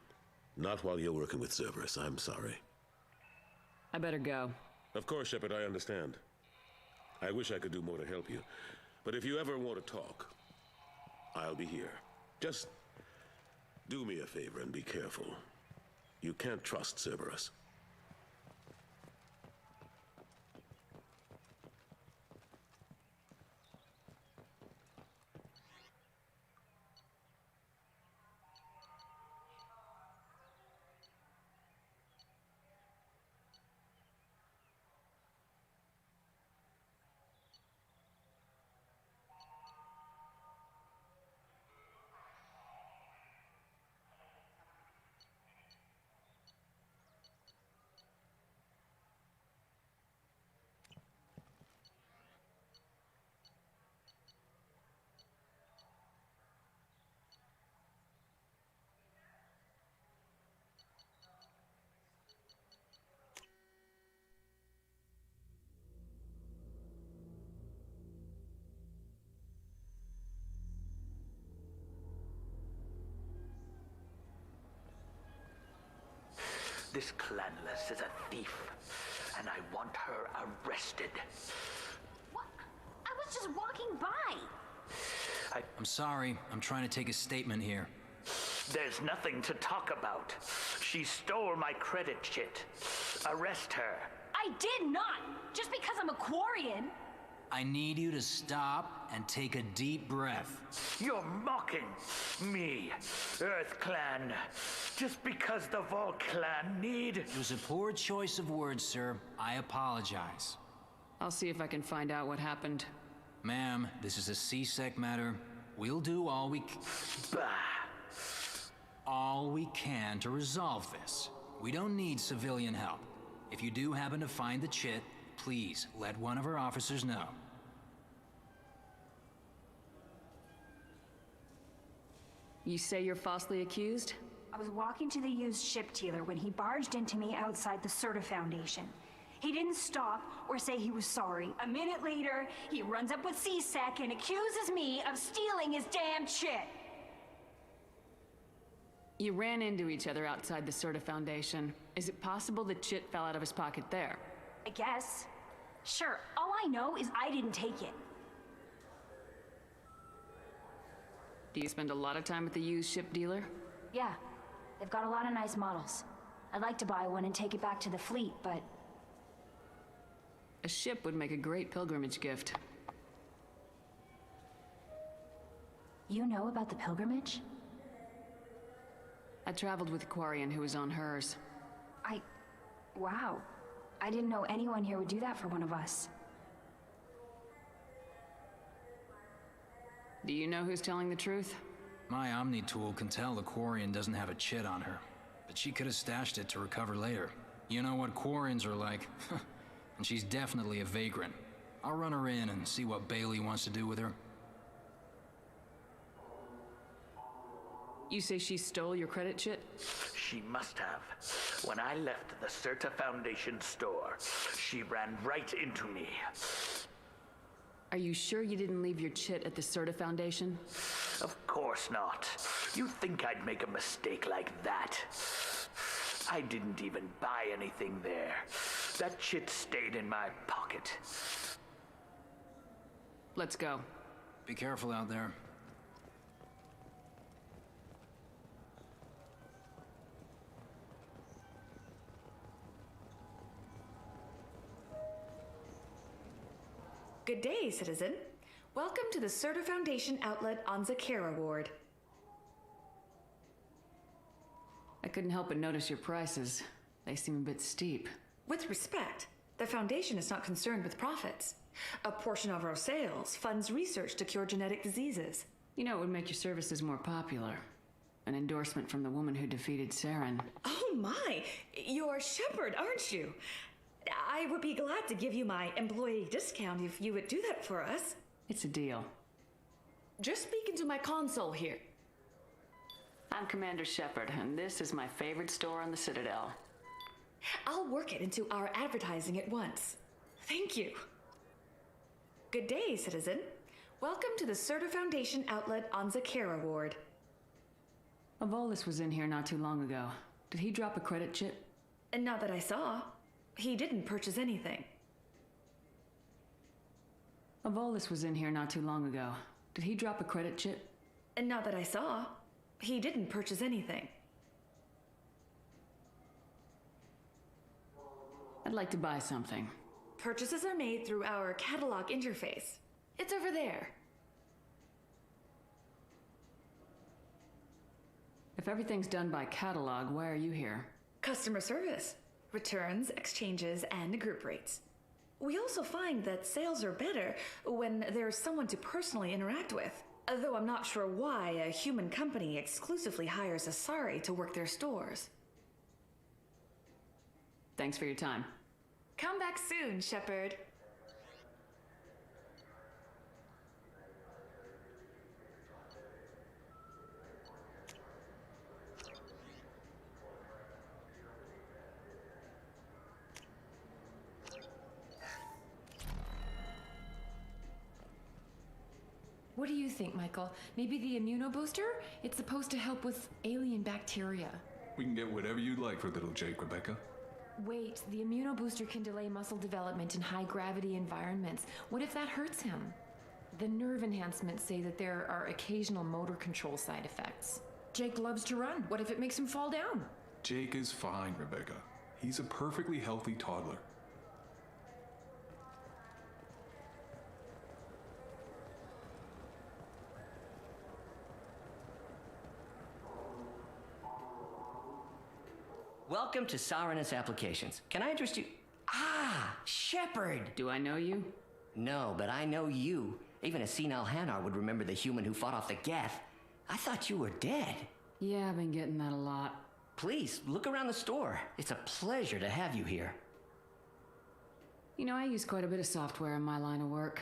Not while you're working with Cerberus, I'm sorry. I better go. Of course, Shepard, I understand. I wish I could do more to help you. But if you ever want to talk, I'll be here. Just do me a favor and be careful. You can't trust Cerberus. This clanless is a thief, and I want her arrested. What? I was just walking by. I'm sorry. I'm trying to take a statement here. There's nothing to talk about. She stole my credit chit. Arrest her. I did not! Just because I'm a Quarian! I need you to stop and take a deep breath. You're mocking me, Earth Clan. Just because the Vol Clan need... It was a poor choice of words, sir. I apologize. I'll see if I can find out what happened. Ma'am, this is a C-Sec matter. We'll do all we can to resolve this. We don't need civilian help. If you do happen to find the chit, please let one of our officers know. You say you're falsely accused? I was walking to the used ship dealer when he barged into me outside the Serta Foundation. He didn't stop or say he was sorry. A minute later, he runs up with C-Sec and accuses me of stealing his damn chit. You ran into each other outside the Serta Foundation. Is it possible the chit fell out of his pocket there? I guess. Sure, all I know is I didn't take it. Do you spend a lot of time at the used ship dealer? Yeah, they've got a lot of nice models. I'd like to buy one and take it back to the fleet, but... A ship would make a great pilgrimage gift. You know about the pilgrimage? I traveled with a Quarian who was on hers. Wow. I didn't know anyone here would do that for one of us. Do you know who's telling the truth? My Omni tool can tell the Quarian doesn't have a chit on her, but she could have stashed it to recover later. You know what Quarians are like, and she's definitely a vagrant. I'll run her in and see what Bailey wants to do with her. You say she stole your credit chit? She must have. When I left the Serta Foundation store, she ran right into me. Are you sure you didn't leave your chit at the Serta Foundation? Of course not. You think I'd make a mistake like that? I didn't even buy anything there. That chit stayed in my pocket. Let's go. Be careful out there. Good day, citizen. Welcome to the Serta Foundation outlet on Zakera Ward. I couldn't help but notice your prices. They seem a bit steep. With respect, the Foundation is not concerned with profits. A portion of our sales funds research to cure genetic diseases. You know, it would make your services more popular. An endorsement from the woman who defeated Saren. Oh my! You're Shepard, aren't you? I would be glad to give you my employee discount if you would do that for us. It's a deal. Just speaking to my console here. I'm Commander Shepard, and this is my favorite store on the Citadel. I'll work it into our advertising at once. Thank you. Good day, citizen. Welcome to the Serta Foundation outlet on Zakera Ward. Avolis was in here not too long ago. Did he drop a credit chit? And not that I saw. He didn't purchase anything. Avolis was in here not too long ago. Did he drop a credit chit? And not that I saw. He didn't purchase anything. I'd like to buy something. Purchases are made through our catalog interface. It's over there. If everything's done by catalog, why are you here? Customer service. Returns, exchanges, and group rates. We also find that sales are better when there's someone to personally interact with. Though I'm not sure why a human company exclusively hires Asari to work their stores. Thanks for your time. Come back soon, Shepard. What do you think, Michael? Maybe the immunobooster? It's supposed to help with alien bacteria. We can get whatever you'd like for little Jake, Rebecca. Wait, the immunobooster can delay muscle development in high-gravity environments. What if that hurts him? The nerve enhancements say that there are occasional motor control side effects. Jake loves to run. What if it makes him fall down? Jake is fine, Rebecca. He's a perfectly healthy toddler. Welcome to Sirenus Applications. Can I interest you? Ah, Shepard! Do I know you? No, but I know you. Even a senile Hanar would remember the human who fought off the Geth. I thought you were dead. Yeah, I've been getting that a lot. Please, look around the store. It's a pleasure to have you here. You know, I use quite a bit of software in my line of work.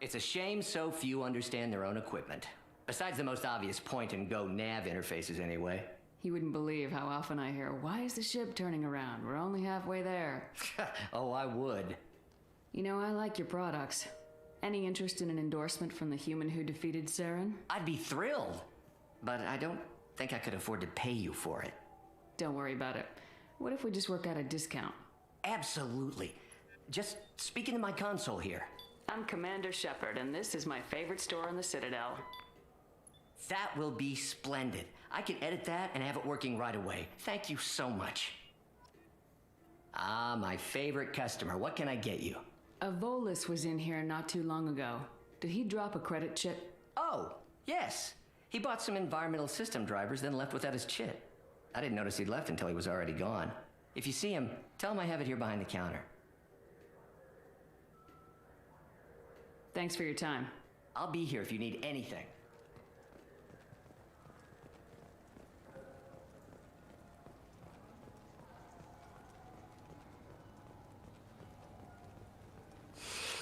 It's a shame so few understand their own equipment. Besides the most obvious point-and-go nav interfaces anyway. You wouldn't believe how often I hear, "Why is the ship turning around? We're only halfway there." Oh, I would. You know, I like your products. Any interest in an endorsement from the human who defeated Saren? I'd be thrilled. But I don't think I could afford to pay you for it. Don't worry about it. What if we just work out a discount? Absolutely. Just speak into my console here. I'm Commander Shepard, and this is my favorite store on the Citadel. That will be splendid. I can edit that and have it working right away. Thank you so much. Ah, my favorite customer. What can I get you? A Volus was in here not too long ago. Did he drop a credit chip? Oh, yes. He bought some environmental system drivers, then left without his chip. I didn't notice he'd left until he was already gone. If you see him, tell him I have it here behind the counter. Thanks for your time. I'll be here if you need anything.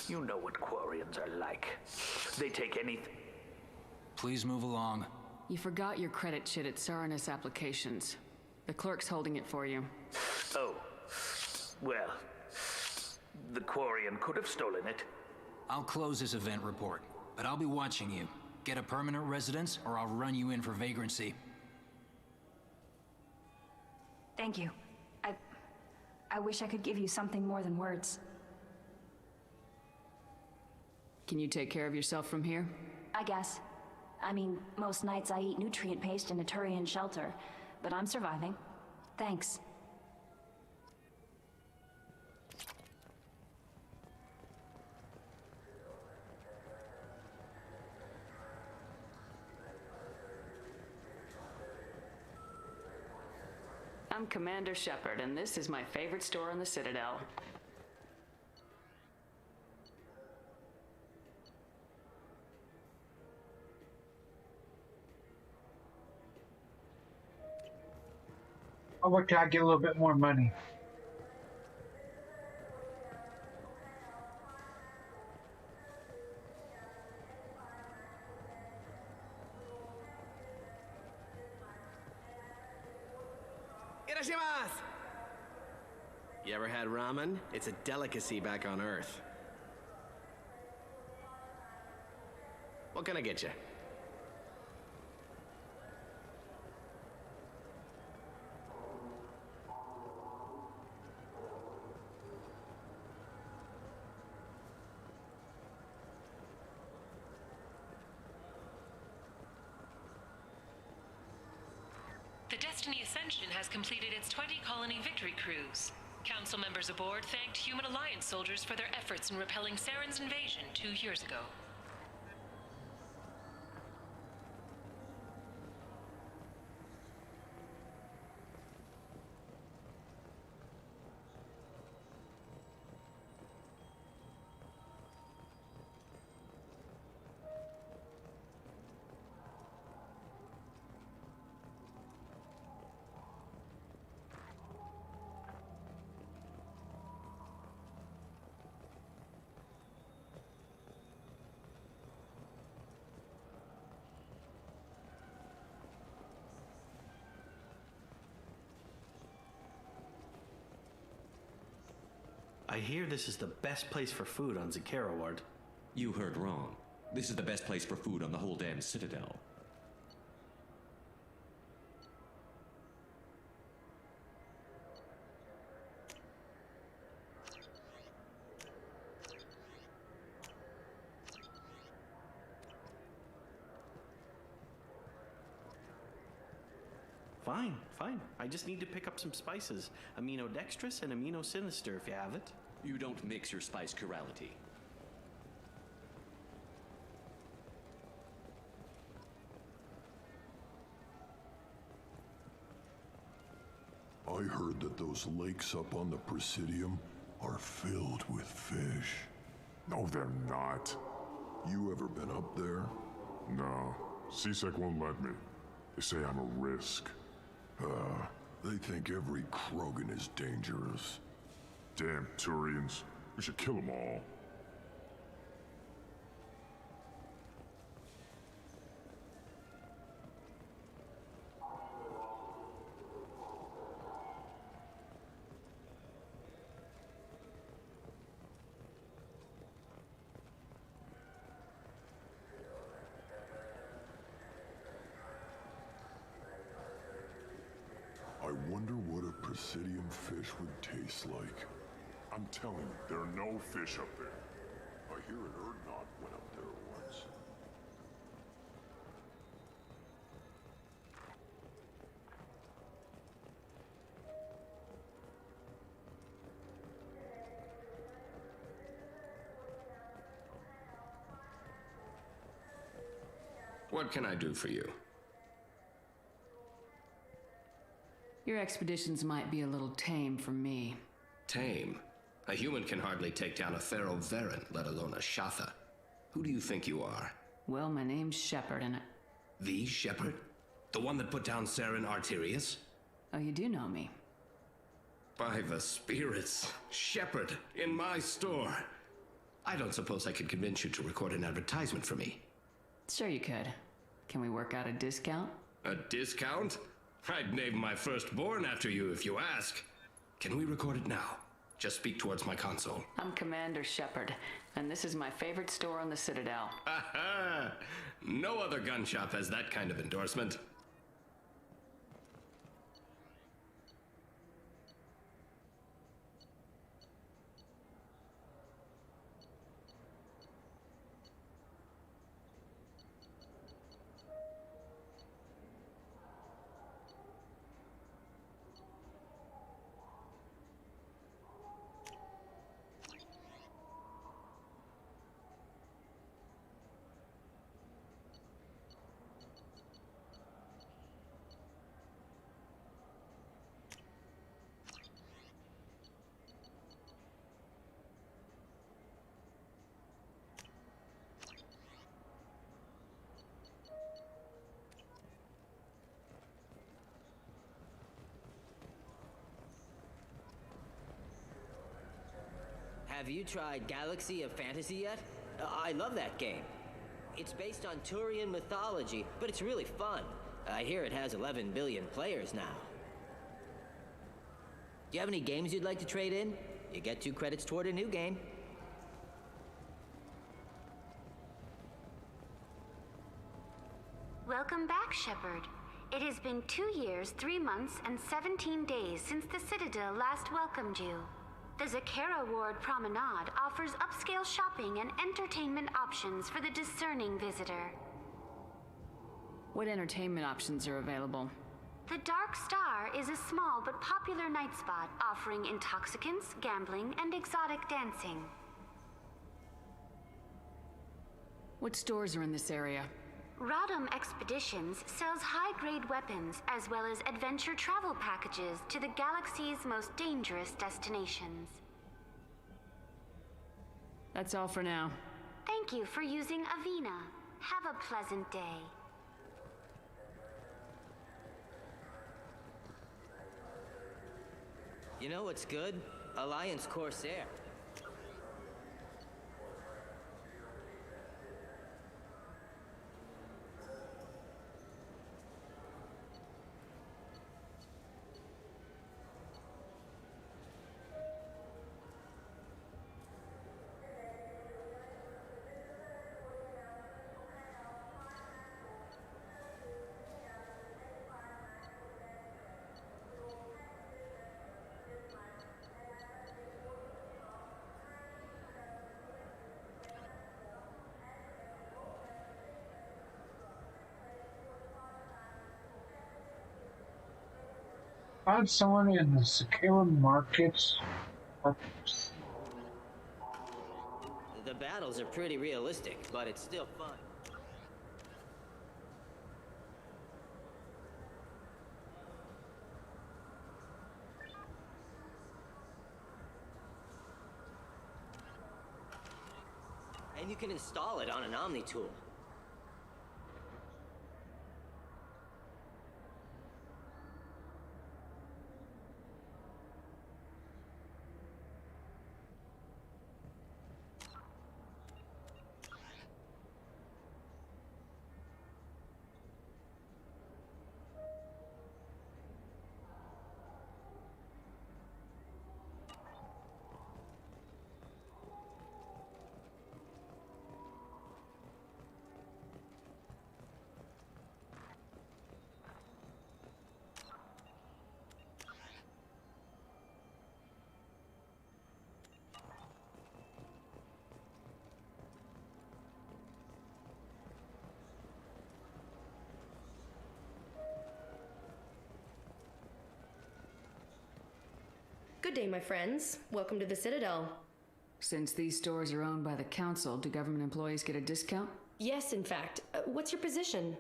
You know what Quarians are like. They take anything. Please move along. You forgot your credit chit at Sirenus Applications. The clerk's holding it for you. Oh. Well, the Quarian could have stolen it. I'll close this event report, but I'll be watching you. Get a permanent residence, or I'll run you in for vagrancy. Thank you. I wish I could give you something more than words. Can you take care of yourself from here? I guess. I mean, most nights I eat nutrient paste in a Turian shelter, but I'm surviving. Thanks. I'm Commander Shepard, and this is my favorite store on the Citadel. I'll work till I get a little bit more money. Irashimasu! You ever had ramen? It's a delicacy back on Earth. What can I get you? The Destiny Ascension has completed its 20-colony victory cruise. Council members aboard thanked Human Alliance soldiers for their efforts in repelling Saren's invasion 2 years ago. I hear this is the best place for food on Zakara. You heard wrong. This is the best place for food on the whole damn Citadel. Fine, fine. I just need to pick up some spices. Aminodextrous and aminosinister if you have it. You don't mix your spice chirality. I heard that those lakes up on the Presidium are filled with fish. No, they're not. You ever been up there? No. CSEC won't let me. They say I'm a risk. They think every Krogan is dangerous. Damn Turians. We should kill them all. I wonder what a Presidium fish would taste like. I'm telling you, there are no fish up there. I hear an Erdnot went up there once. What can I do for you? Your expeditions might be a little tame for me. Tame? A human can hardly take down a Pharaoh Varen, let alone a Shatha. Who do you think you are? Well, my name's Shepard, and The Shepard? The one that put down Saren Arterius? Oh, you do know me. By the spirits, Shepard, in my store. I don't suppose I could convince you to record an advertisement for me. Sure you could. Can we work out a discount? A discount? I'd name my firstborn after you if you ask. Can we record it now? Just speak towards my console. I'm Commander Shepard, and this is my favorite store on the Citadel. Ha! No other gun shop has that kind of endorsement. Have you tried Galaxy of Fantasy yet? I love that game. It's based on Turian mythology, but it's really fun. I hear it has 11 billion players now. Do you have any games you'd like to trade in? You get 2 credits toward a new game. Welcome back, Shepard. It has been 2 years, 3 months, and 17 days since the Citadel last welcomed you. The Zakera Ward Promenade offers upscale shopping and entertainment options for the discerning visitor. What entertainment options are available? The Dark Star is a small but popular night spot offering intoxicants, gambling, and exotic dancing. What stores are in this area? Rodham Expeditions sells high-grade weapons as well as adventure travel packages to the galaxy's most dangerous destinations. That's all for now. Thank you for using Avina. Have a pleasant day. You know what's good? Alliance Corsair. Found someone in the Sakura markets. The battles are pretty realistic, but it's still fun. And you can install it on an Omni tool. Good day, my friends. Welcome to the Citadel. Since these stores are owned by the council, do government employees get a discount? Yes, in fact. What's your position?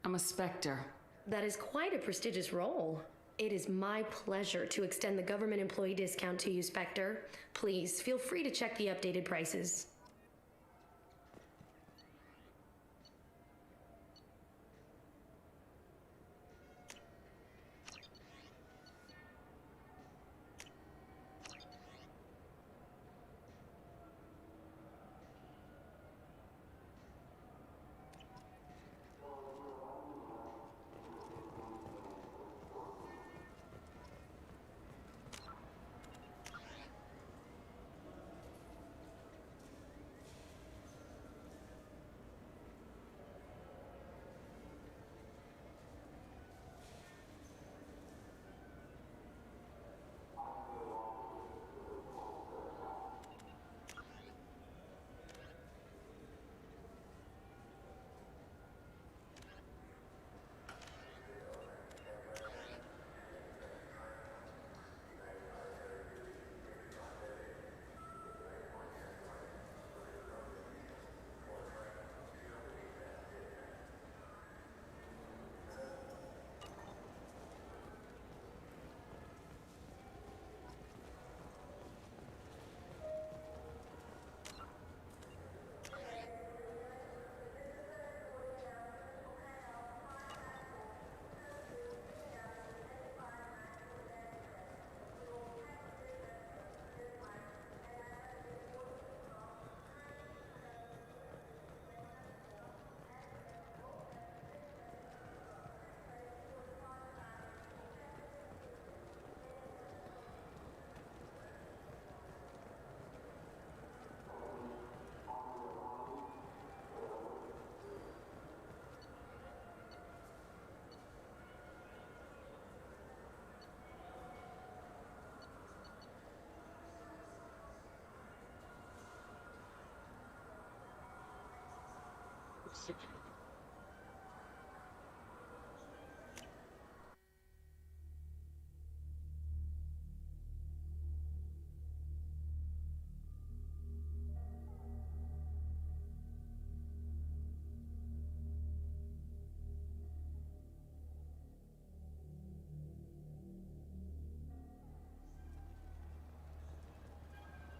I'm a Spectre. That is quite a prestigious role. It is my pleasure to extend the government employee discount to you, Spectre. Please, feel free to check the updated prices.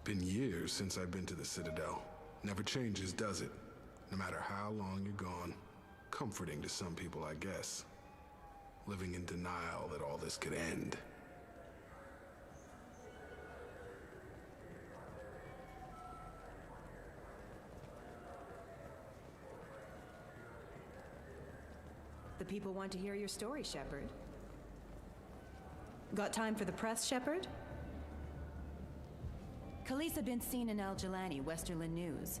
Been years since I've been to the Citadel. Never changes, does it? No matter how long you're gone. Comforting to some people, I guess. Living in denial that all this could end. The people want to hear your story, Shepard. Got time for the press, Shepard? Khaleesa been seen in Al Jelani, Westerland News.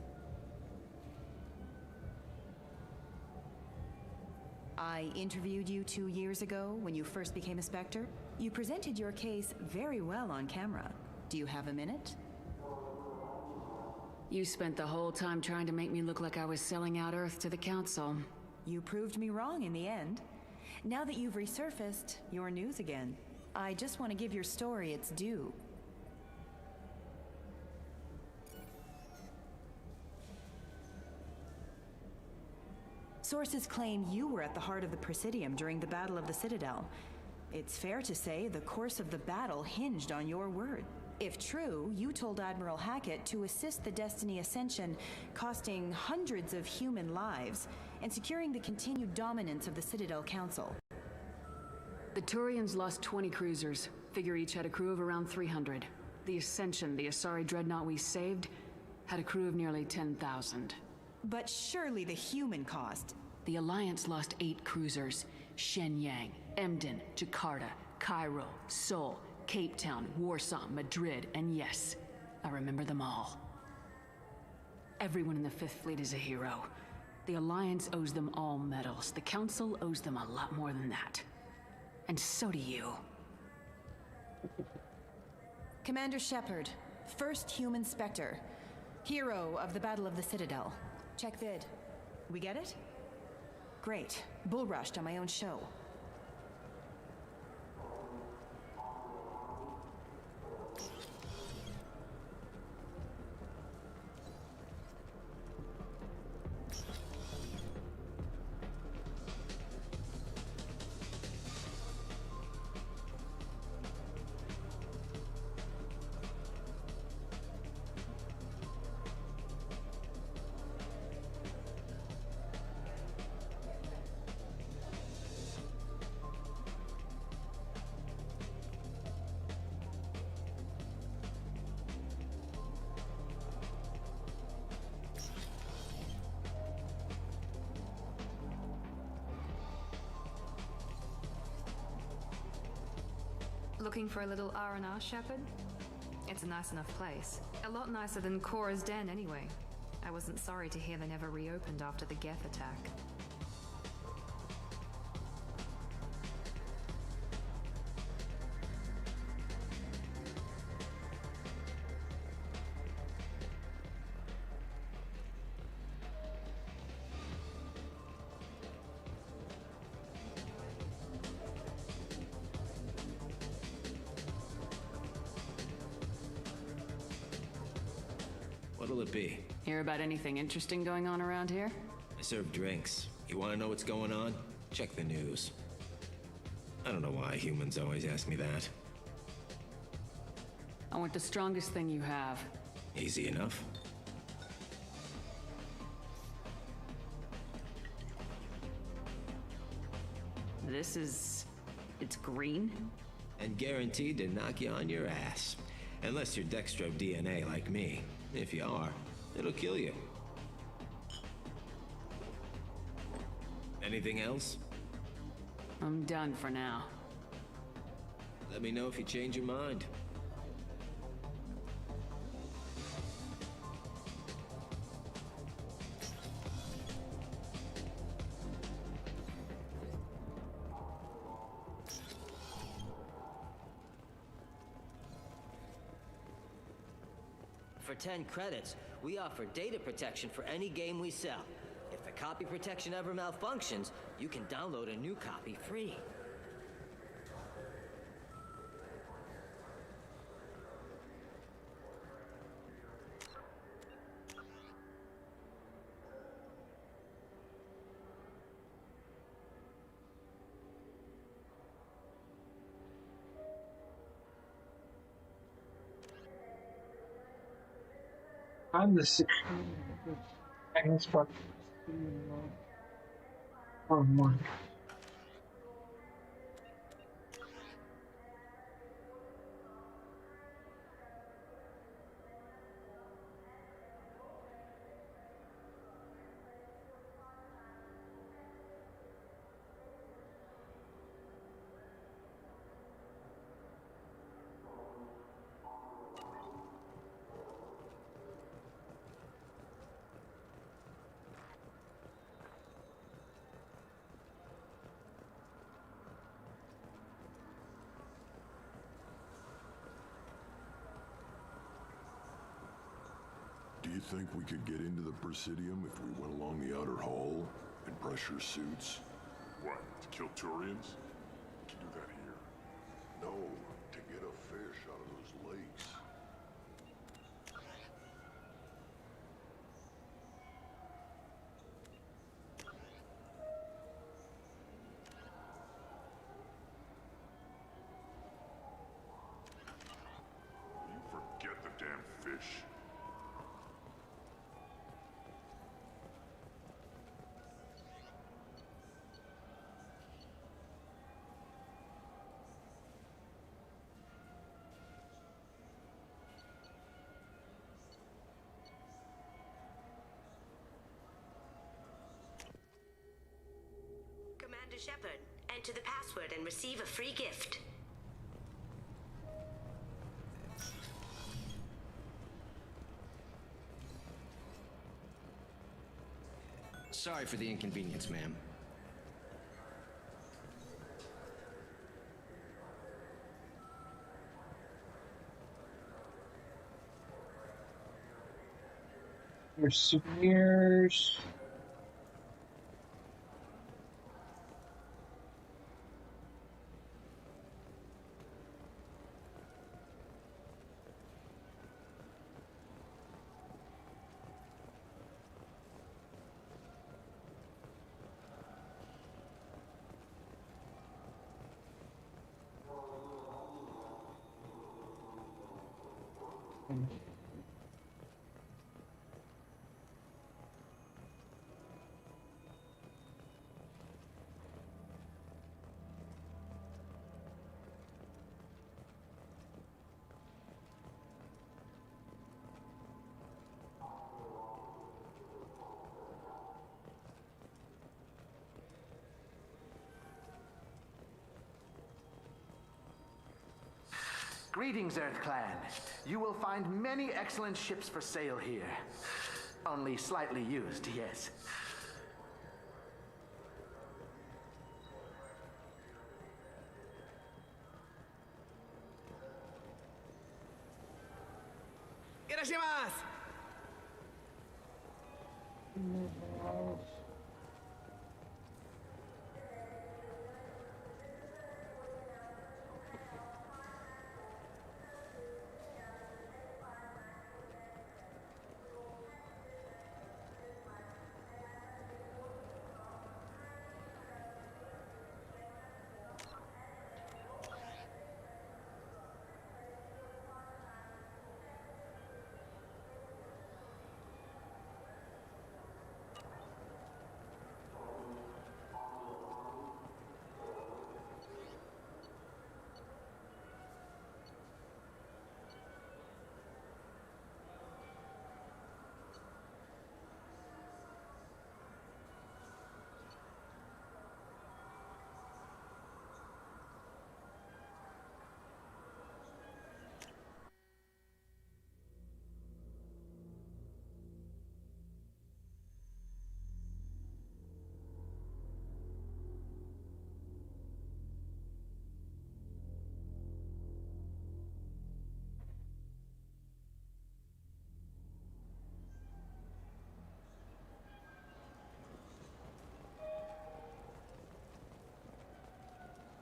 I interviewed you 2 years ago when you first became a Spectre. You presented your case very well on camera. Do you have a minute? You spent the whole time trying to make me look like I was selling out Earth to the council. You proved me wrong in the end. Now that you've resurfaced, you're news again. I just want to give your story its due. Sources claim you were at the heart of the Presidium during the Battle of the Citadel. It's fair to say the course of the battle hinged on your word. If true, you told Admiral Hackett to assist the Destiny Ascension, costing hundreds of human lives, and securing the continued dominance of the Citadel Council. The Turians lost 20 cruisers. Figure each had a crew of around 300. The Ascension, the Asari dreadnought we saved, had a crew of nearly 10,000. But surely the human cost. The Alliance lost 8 cruisers. Shenyang, Emden, Jakarta, Cairo, Seoul, Cape Town, Warsaw, Madrid, and yes, I remember them all. Everyone in the Fifth Fleet is a hero. The Alliance owes them all medals. The Council owes them a lot more than that. And so do you. Commander Shepard, first human Spectre, hero of the Battle of the Citadel. Check vid. We get it? Great. Bull rushed on my own show. Looking for a little R&R, Shepard? It's a nice enough place. A lot nicer than Cora's den, anyway. I wasn't sorry to hear they never reopened after the Geth attack. What'll it be? Hear about anything interesting going on around here? I serve drinks. You want to know what's going on? Check the news. I don't know why humans always ask me that. I want the strongest thing you have. Easy enough. It's green? And guaranteed to knock you on your ass. Unless you're dextro DNA like me. If you are, it'll kill you. Anything else? I'm done for now. Let me know if you change your mind. For 10 credits, we offer data protection for any game we sell. If the copy protection ever malfunctions, you can download a new copy free. I'm the security. I guess what? Oh my. Do you think we could get into the Presidium if we went along the outer hall in pressure suits? What, to kill Turians? You can do that here. No, to get a fish out of those lakes. You forget the damn fish. Commander Shepard, enter the password and receive a free gift. Sorry for the inconvenience, ma'am. Your souvenirs. Greetings, Earth Clan. You will find many excellent ships for sale here. Only slightly used, yes. Irashimasu!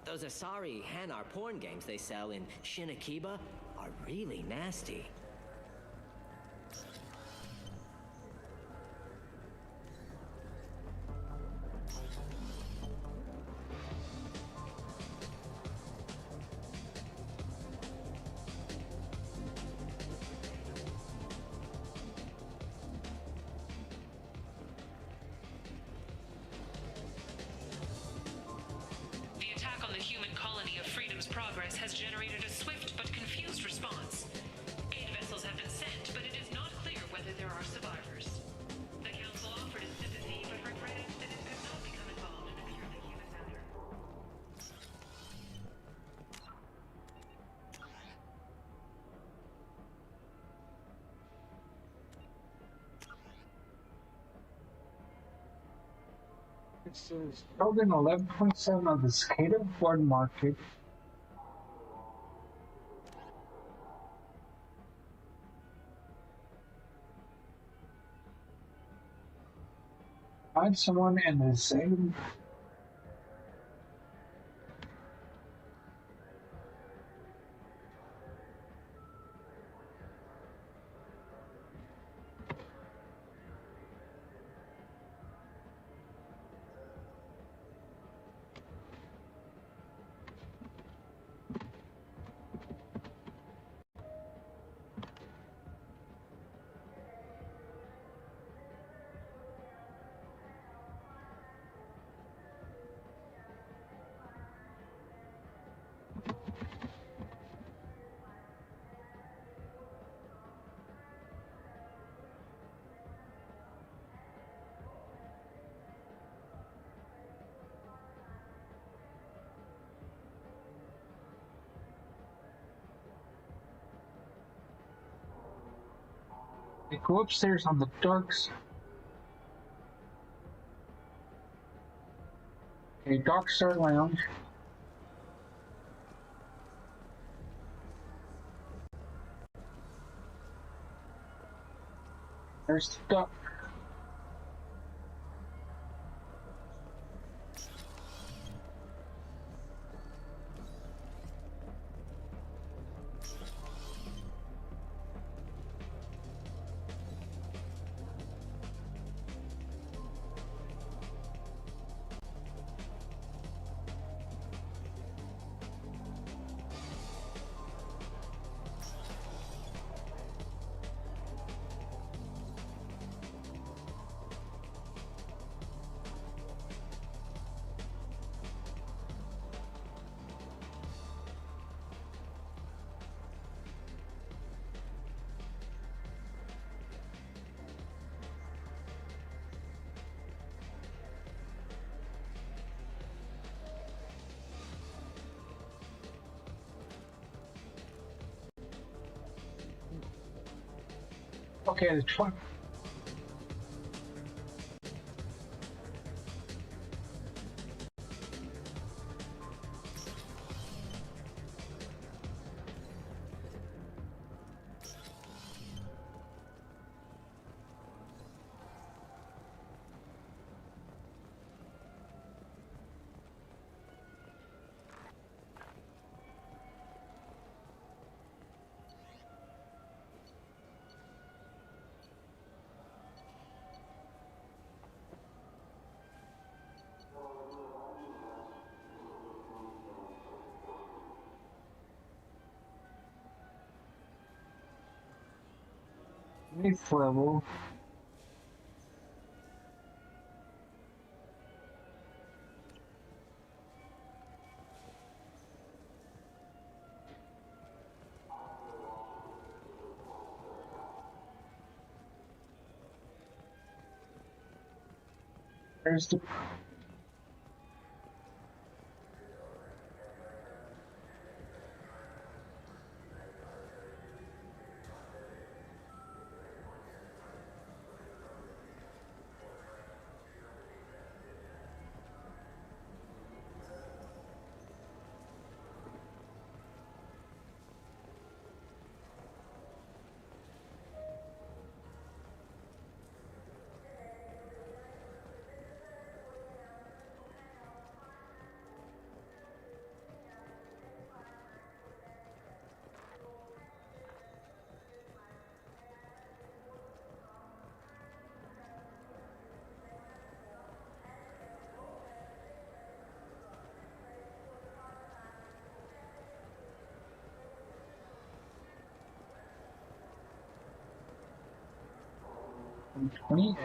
Those Asari Hanar porn games they sell in Shinakiba are really nasty. The attack on the human colony of Freedom's Progress has generated a swift but confused response. Aid vessels have been sent, but it is not clear whether there are survivors. The Council offered its sympathy, but regretted that it could not become involved in a purely human matter. This is building 11.7 of the Cicada board market. Find someone in the same Go upstairs on the dark side. Okay, dark side lounge. There's the duck. Okay, the truck. Next level. There's the from 28.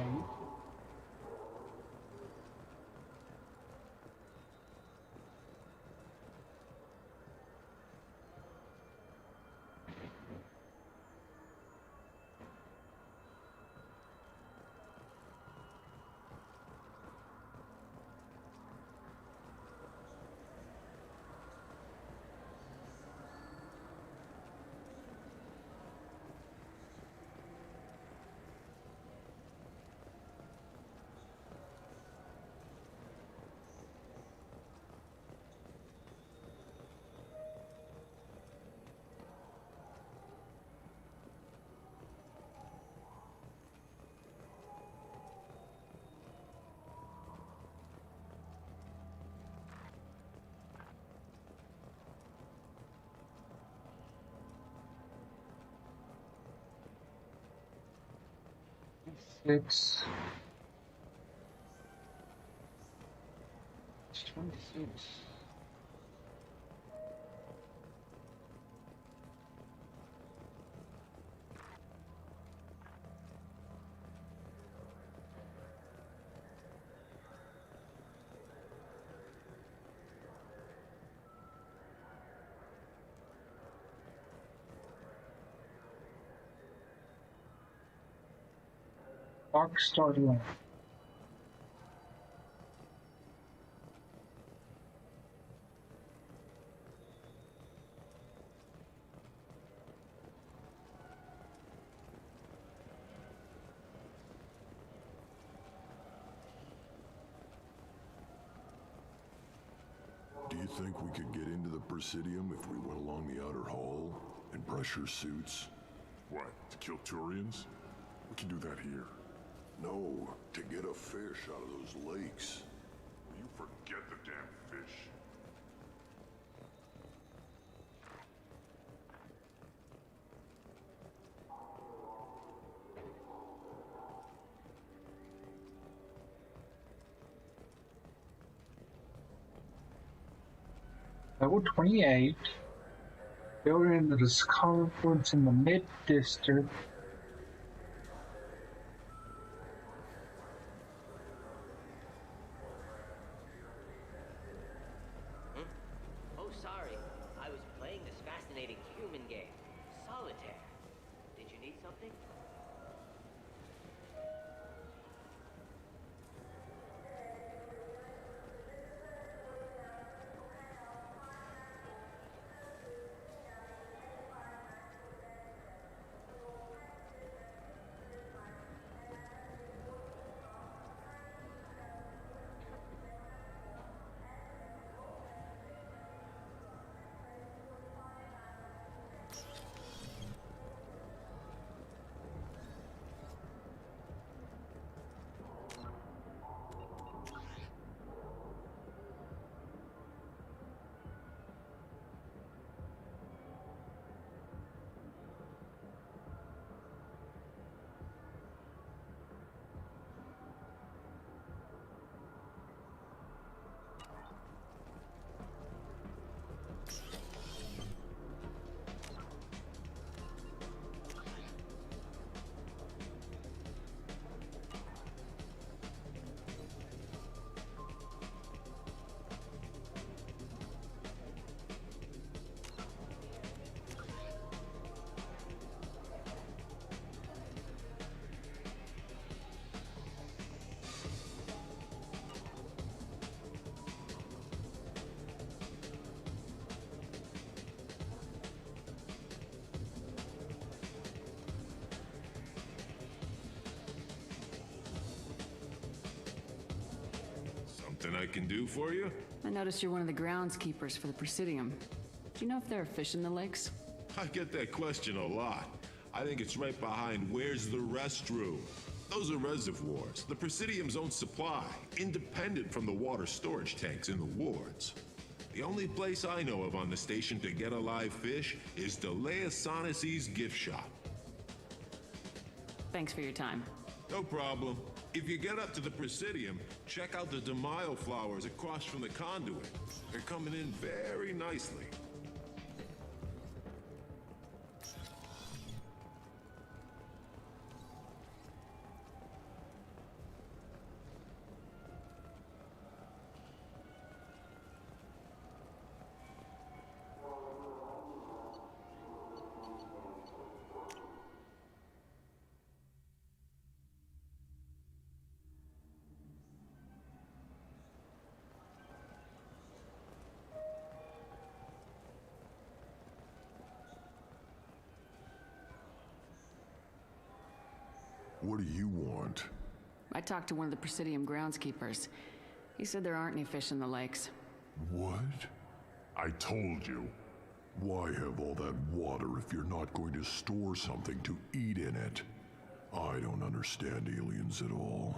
It's 26. Dark Star Link. think we could get into the Presidium if we went along the outer hall in pressure suits? What, to kill Turians? We can do that here. No, to get a fish out of those lakes. You forget the damn fish. Level 28. Building into the conference in the mid-district. Oh, sorry. I was playing this fascinating human game, Solitaire. Did you need something? Something I can do for you? I noticed you're one of the groundskeepers for the Presidium. Do you know if there are fish in the lakes? I get that question a lot. I think it's right behind where's the restroom. Those are reservoirs, the Presidium's own supply, independent from the water storage tanks in the wards. The only place I know of on the station to get a live fish is Delea Sonesi's gift shop. Thanks for your time. No problem. If you get up to the Presidium, check out the DeMaio flowers across from the conduit. They're coming in very nicely. What do you want? I talked to one of the Presidium groundskeepers. He said there aren't any fish in the lakes. What? I told you. Why have all that water if you're not going to store something to eat in it? I don't understand aliens at all.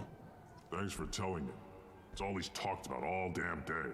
Thanks for telling me. It's all he's talked about all damn day.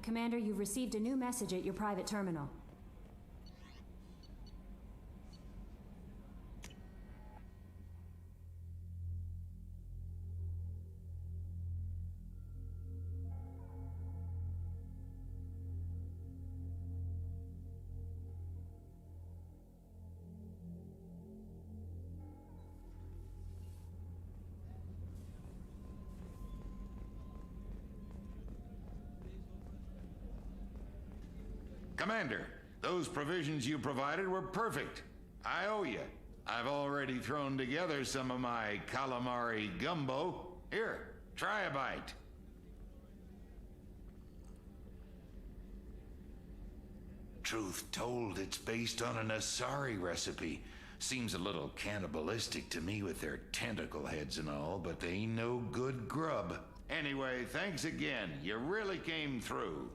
Commander, you've received a new message at your private terminal. Commander, those provisions you provided were perfect. I owe you. I've already thrown together some of my calamari gumbo. Here, try a bite. Truth told, it's based on an Asari recipe. Seems a little cannibalistic to me with their tentacle heads and all, but they ain't no good grub. Anyway, thanks again. You really came through.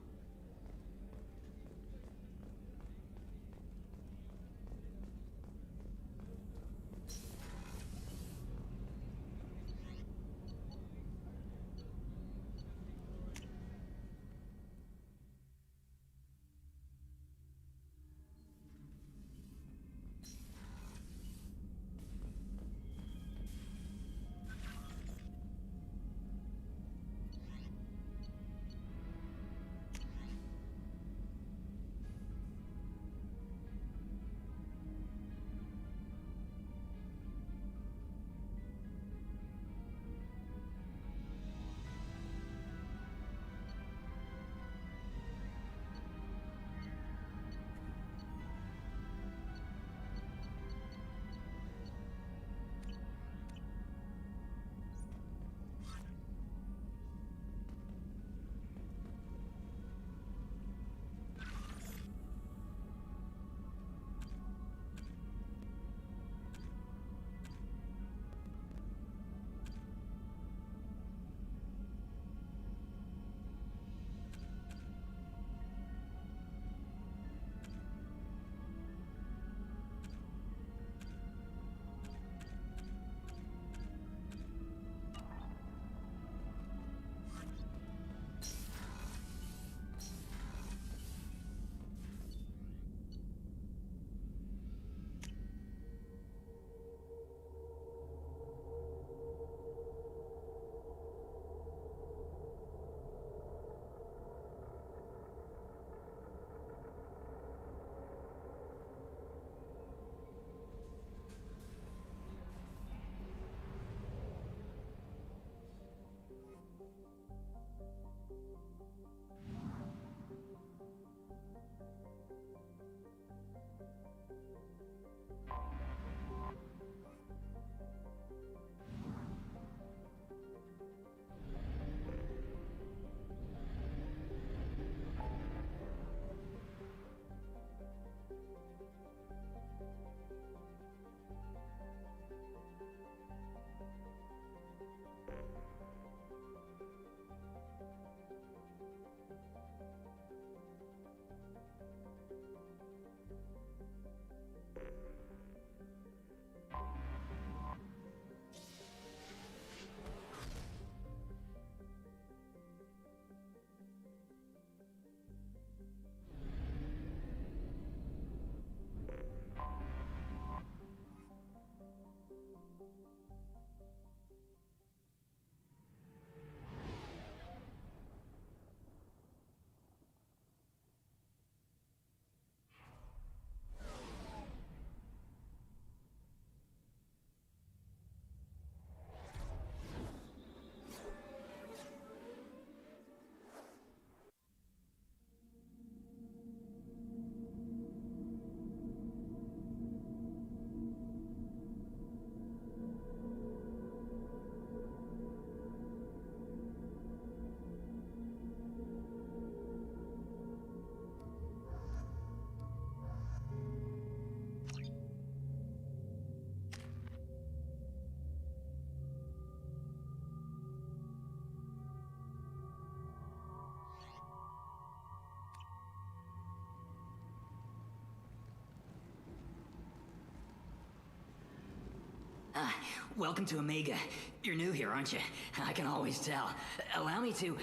Welcome to Omega. You're new here, aren't you? I can always tell. Allow me to...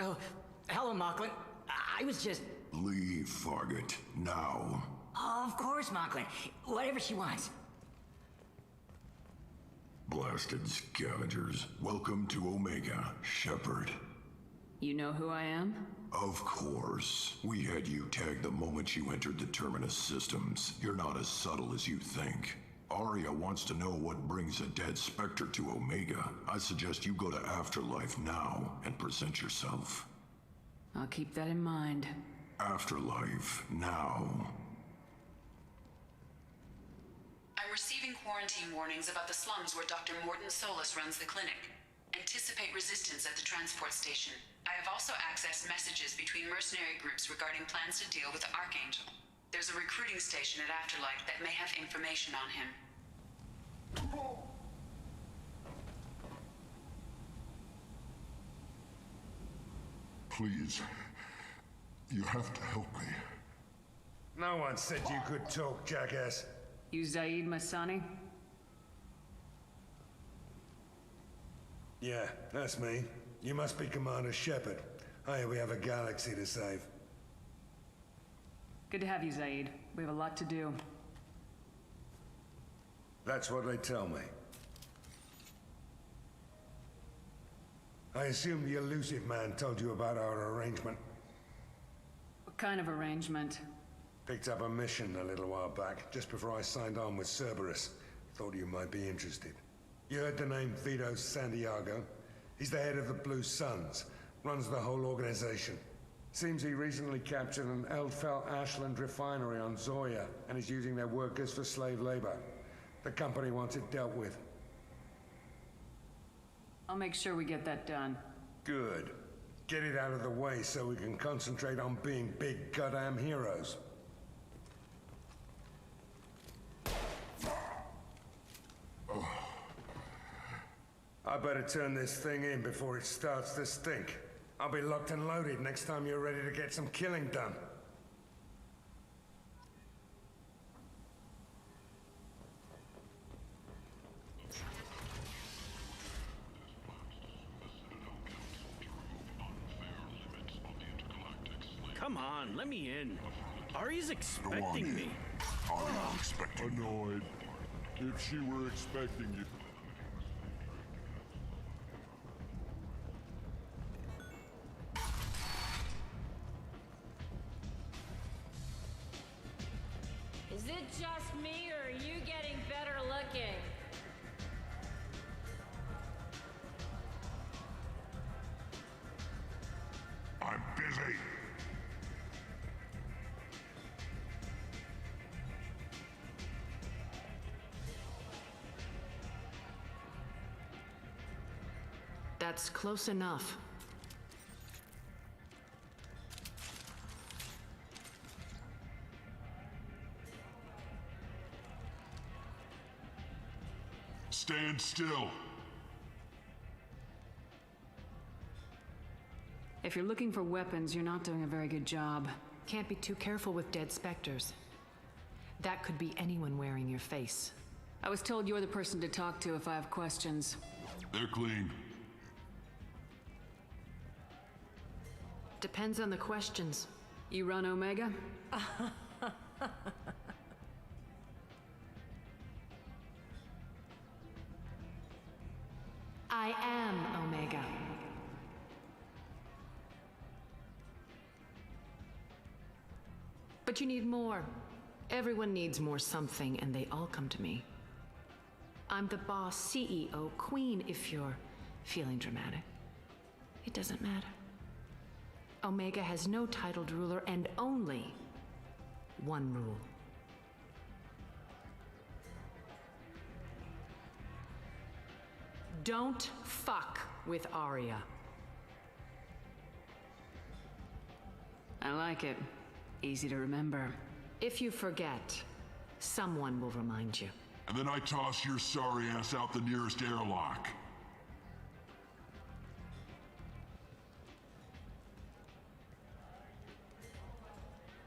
Oh, Hello, Mocklin. I was just... Leave, Fargate. Now. Oh, of course, Mocklin. Whatever she wants. Blasted scavengers. Welcome to Omega, Shepard. You know who I am? Of course. We had you tagged the moment you entered the Terminus systems. You're not as subtle as you think. Aria wants to know what brings a dead Spectre to Omega. I suggest you go to Afterlife now and present yourself. I'll keep that in mind. Afterlife now. I'm receiving quarantine warnings about the slums where Dr. Morton Solus runs the clinic. Anticipate resistance at the transport station. I have also accessed messages between mercenary groups regarding plans to deal with the Archangel. There's a recruiting station at Afterlife that may have information on him. Please, you have to help me. No one said you could talk, jackass. You Zaid Masani? Yeah, that's me. You must be Commander Shepard. Hey, we have a galaxy to save. Good to have you, Zaid. We have a lot to do. That's what they tell me. I assume the elusive man told you about our arrangement. What kind of arrangement? Picked up a mission a little while back, just before I signed on with Cerberus. Thought you might be interested. You heard the name Vito Santiago? He's the head of the Blue Suns, runs the whole organization. Seems he recently captured an Eldfell Ashland refinery on Zoya and is using their workers for slave labor. The company wants it dealt with. I'll make sure we get that done. Good. Get it out of the way so we can concentrate on being big goddamn heroes. I better turn this thing in before it starts to stink. I'll be locked and loaded next time you're ready to get some killing done. Come on, let me in. Ari's expecting me. Aria expecting you. Annoyed. If she were expecting you. Is it just me, or are you getting better looking? I'm busy. That's close enough. Stand still. If you're looking for weapons, you're not doing a very good job. Can't be too careful with dead specters. That could be anyone wearing your face. I was told you're the person to talk to if I have questions. They're clean. Depends on the questions. You run Omega? I am Omega. But you need more. Everyone needs more something, and they all come to me. I'm the boss, CEO, queen, if you're feeling dramatic. It doesn't matter. Omega has no titled ruler and only one rule. Don't fuck with Aria. I like it. Easy to remember. If you forget, someone will remind you. And then I toss your sorry ass out the nearest airlock.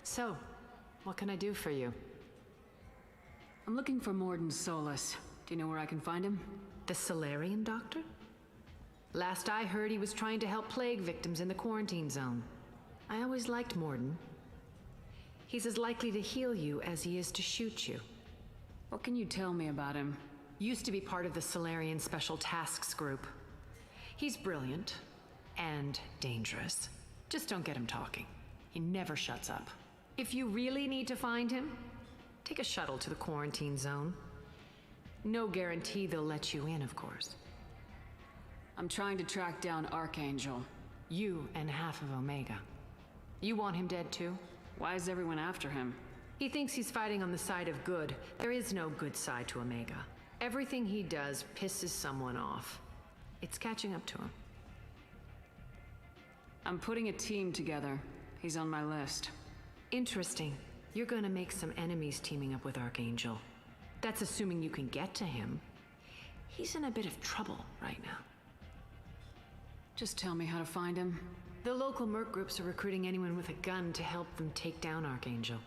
So, what can I do for you? I'm looking for Morton Solus. Do you know where I can find him? The Solarian doctor? Last I heard, he was trying to help plague victims in the quarantine zone. I always liked Morden. He's as likely to heal you as he is to shoot you. What can you tell me about him? Used to be part of the Solarian Special Tasks Group. He's brilliant and dangerous. Just don't get him talking. He never shuts up. If you really need to find him, take a shuttle to the quarantine zone. No guarantee they'll let you in, of course. I'm trying to track down Archangel. You and half of Omega. You want him dead too? Why is everyone after him? He thinks he's fighting on the side of good. There is no good side to Omega. Everything he does pisses someone off. It's catching up to him. I'm putting a team together. He's on my list. Interesting. You're gonna make some enemies teaming up with Archangel. That's assuming you can get to him. He's in a bit of trouble right now. Just tell me how to find him. The local merc groups are recruiting anyone with a gun to help them take down Archangel.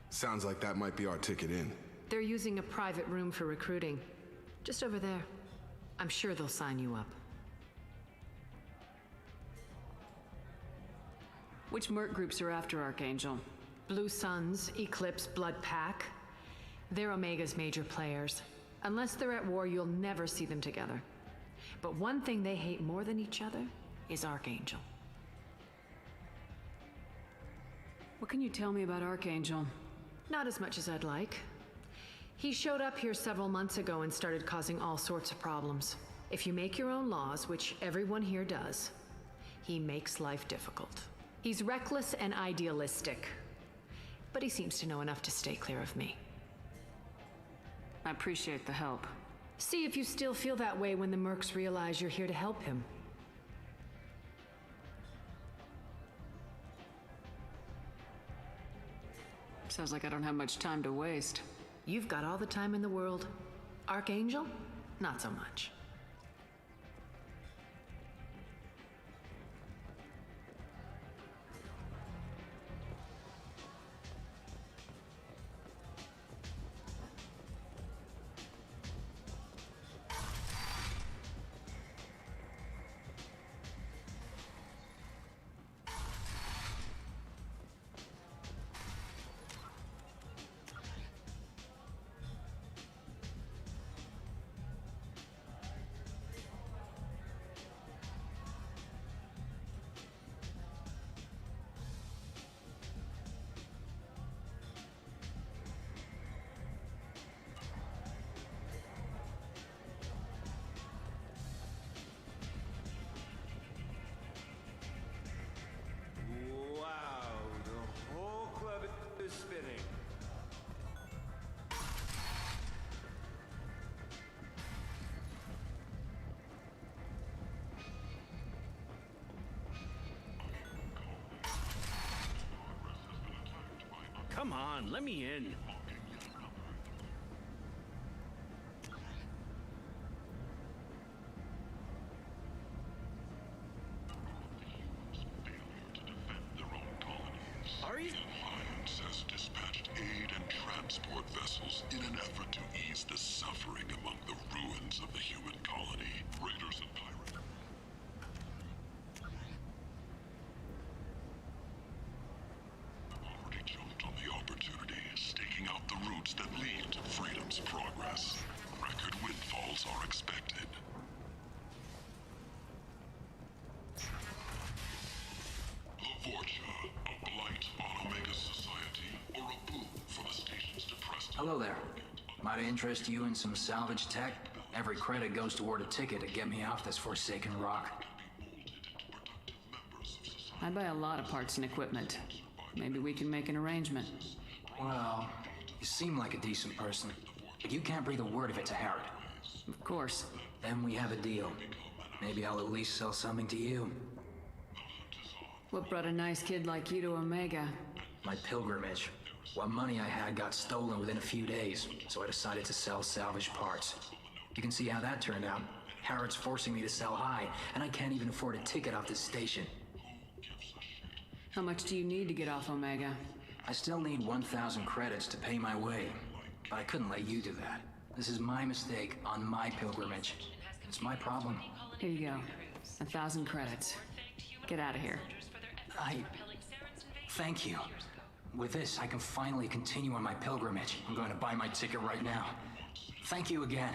Sounds like that might be our ticket in. They're using a private room for recruiting. Just over there. I'm sure they'll sign you up. Which merc groups are after Archangel? Blue Suns, Eclipse, Blood Pack. They're Omega's major players. Unless they're at war, you'll never see them together. But one thing they hate more than each other is Archangel. What can you tell me about Archangel? Not as much as I'd like. He showed up here several months ago and started causing all sorts of problems. If you make your own laws, which everyone here does, he makes life difficult. He's reckless and idealistic, but he seems to know enough to stay clear of me. I appreciate the help. See if you still feel that way when the mercs realize you're here to help him. Sounds like I don't have much time to waste. You've got all the time in the world. Archangel? Not so much. Come on, let me in. Are you? The Alliance has dispatched aid and transport vessels in an effort to ease the suffering among the ruins of the human colony. Raiders and pirates. Already jumped on the opportunity, staking out the routes that lead to freedom's progress. Record windfalls are expected. The Vorcha, a blight on Omega's society, or a boon for the station's depressed. Hello there. Might I interest you in some salvage tech? Every credit goes toward a ticket to get me off this forsaken rock. I buy a lot of parts and equipment. Maybe we can make an arrangement. Well, you seem like a decent person, but you can't breathe a word of it to Harrod. Of course. Then we have a deal. Maybe I'll at least sell something to you. What brought a nice kid like you to Omega? My pilgrimage. What money I had got stolen within a few days, so I decided to sell salvage parts. You can see how that turned out. Harrod's forcing me to sell high, and I can't even afford a ticket off this station. How much do you need to get off Omega? I still need 1,000 credits to pay my way, but I couldn't let you do that. This is my mistake on my pilgrimage. It's my problem. Here you go. 1,000 credits. Get out of here. Thank you. With this, I can finally continue on my pilgrimage. I'm going to buy my ticket right now. Thank you again.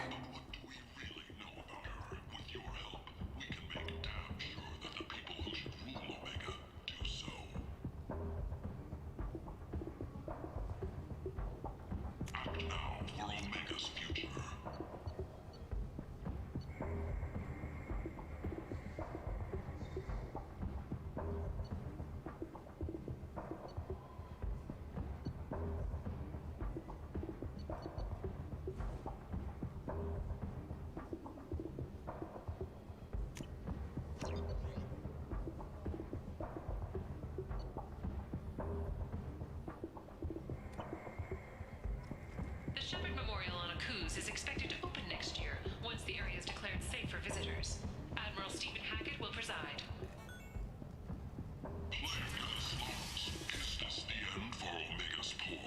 The Shepherd Memorial on Akuz is expected to open next year, once the area is declared safe for visitors. Admiral Stephen Hackett will preside. Is this the end for Omega's poor?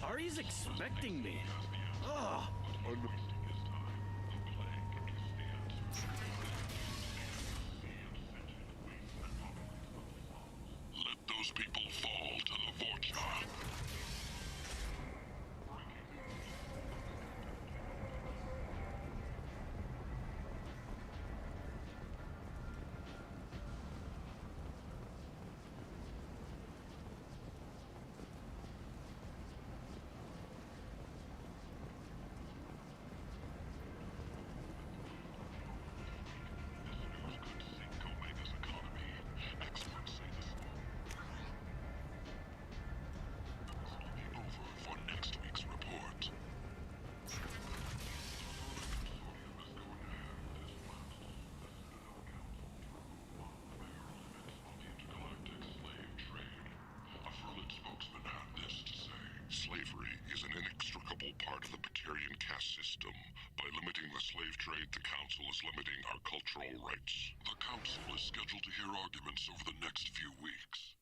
Ari's expecting me. Ugh. Let those people fall to the Vorcha. For next week's report. A Verlin spokesman had this to say. Slavery is an inextricable part of the Batarian caste system. By limiting the slave trade, the Council is limiting our cultural rights. The Council is scheduled to hear arguments over the next few weeks.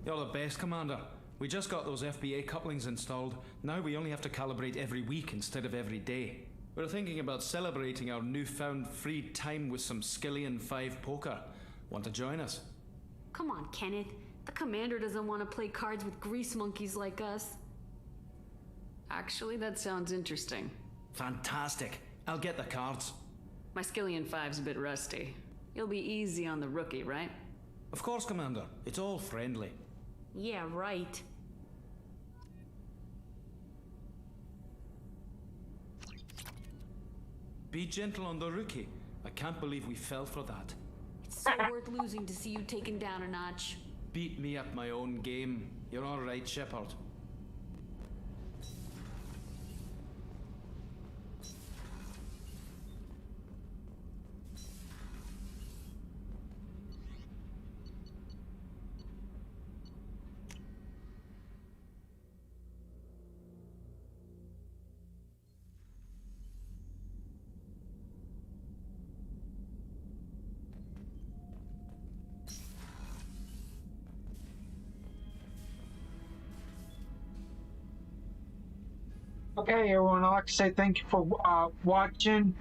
You're the best, Commander. We just got those FBA couplings installed. Now we only have to calibrate every week instead of every day. We're thinking about celebrating our newfound free time with some Skillion 5 poker. Want to join us? Come on, Kenneth. The commander doesn't want to play cards with grease monkeys like us. Actually, that sounds interesting. Fantastic. I'll get the cards. My Skillion 5's a bit rusty. You'll be easy on the rookie, right? Of course, Commander. It's all friendly. Yeah, right. Be gentle on the rookie. I can't believe we fell for that. It's so worth losing to see you taken down a notch. Beat me at my own game. You're all right, Shepard. Okay, everyone, I'd like to say thank you for watching,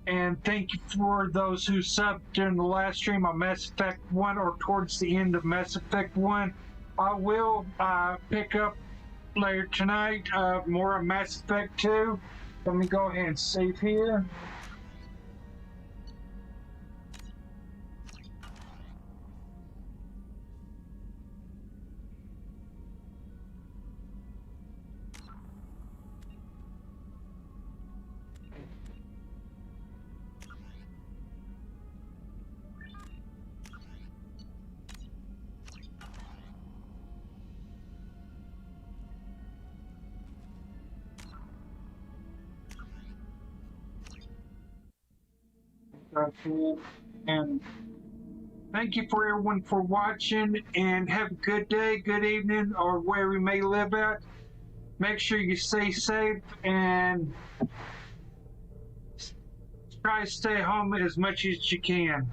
and thank you for those who subbed during the last stream on Mass Effect 1 or towards the end of Mass Effect 1. I will pick up later tonight more on Mass Effect 2. Let me go ahead and save here. And thank you for everyone for watching, and have a good day, good evening, or wherever you may live at. Make sure you stay safe and try to stay home as much as you can.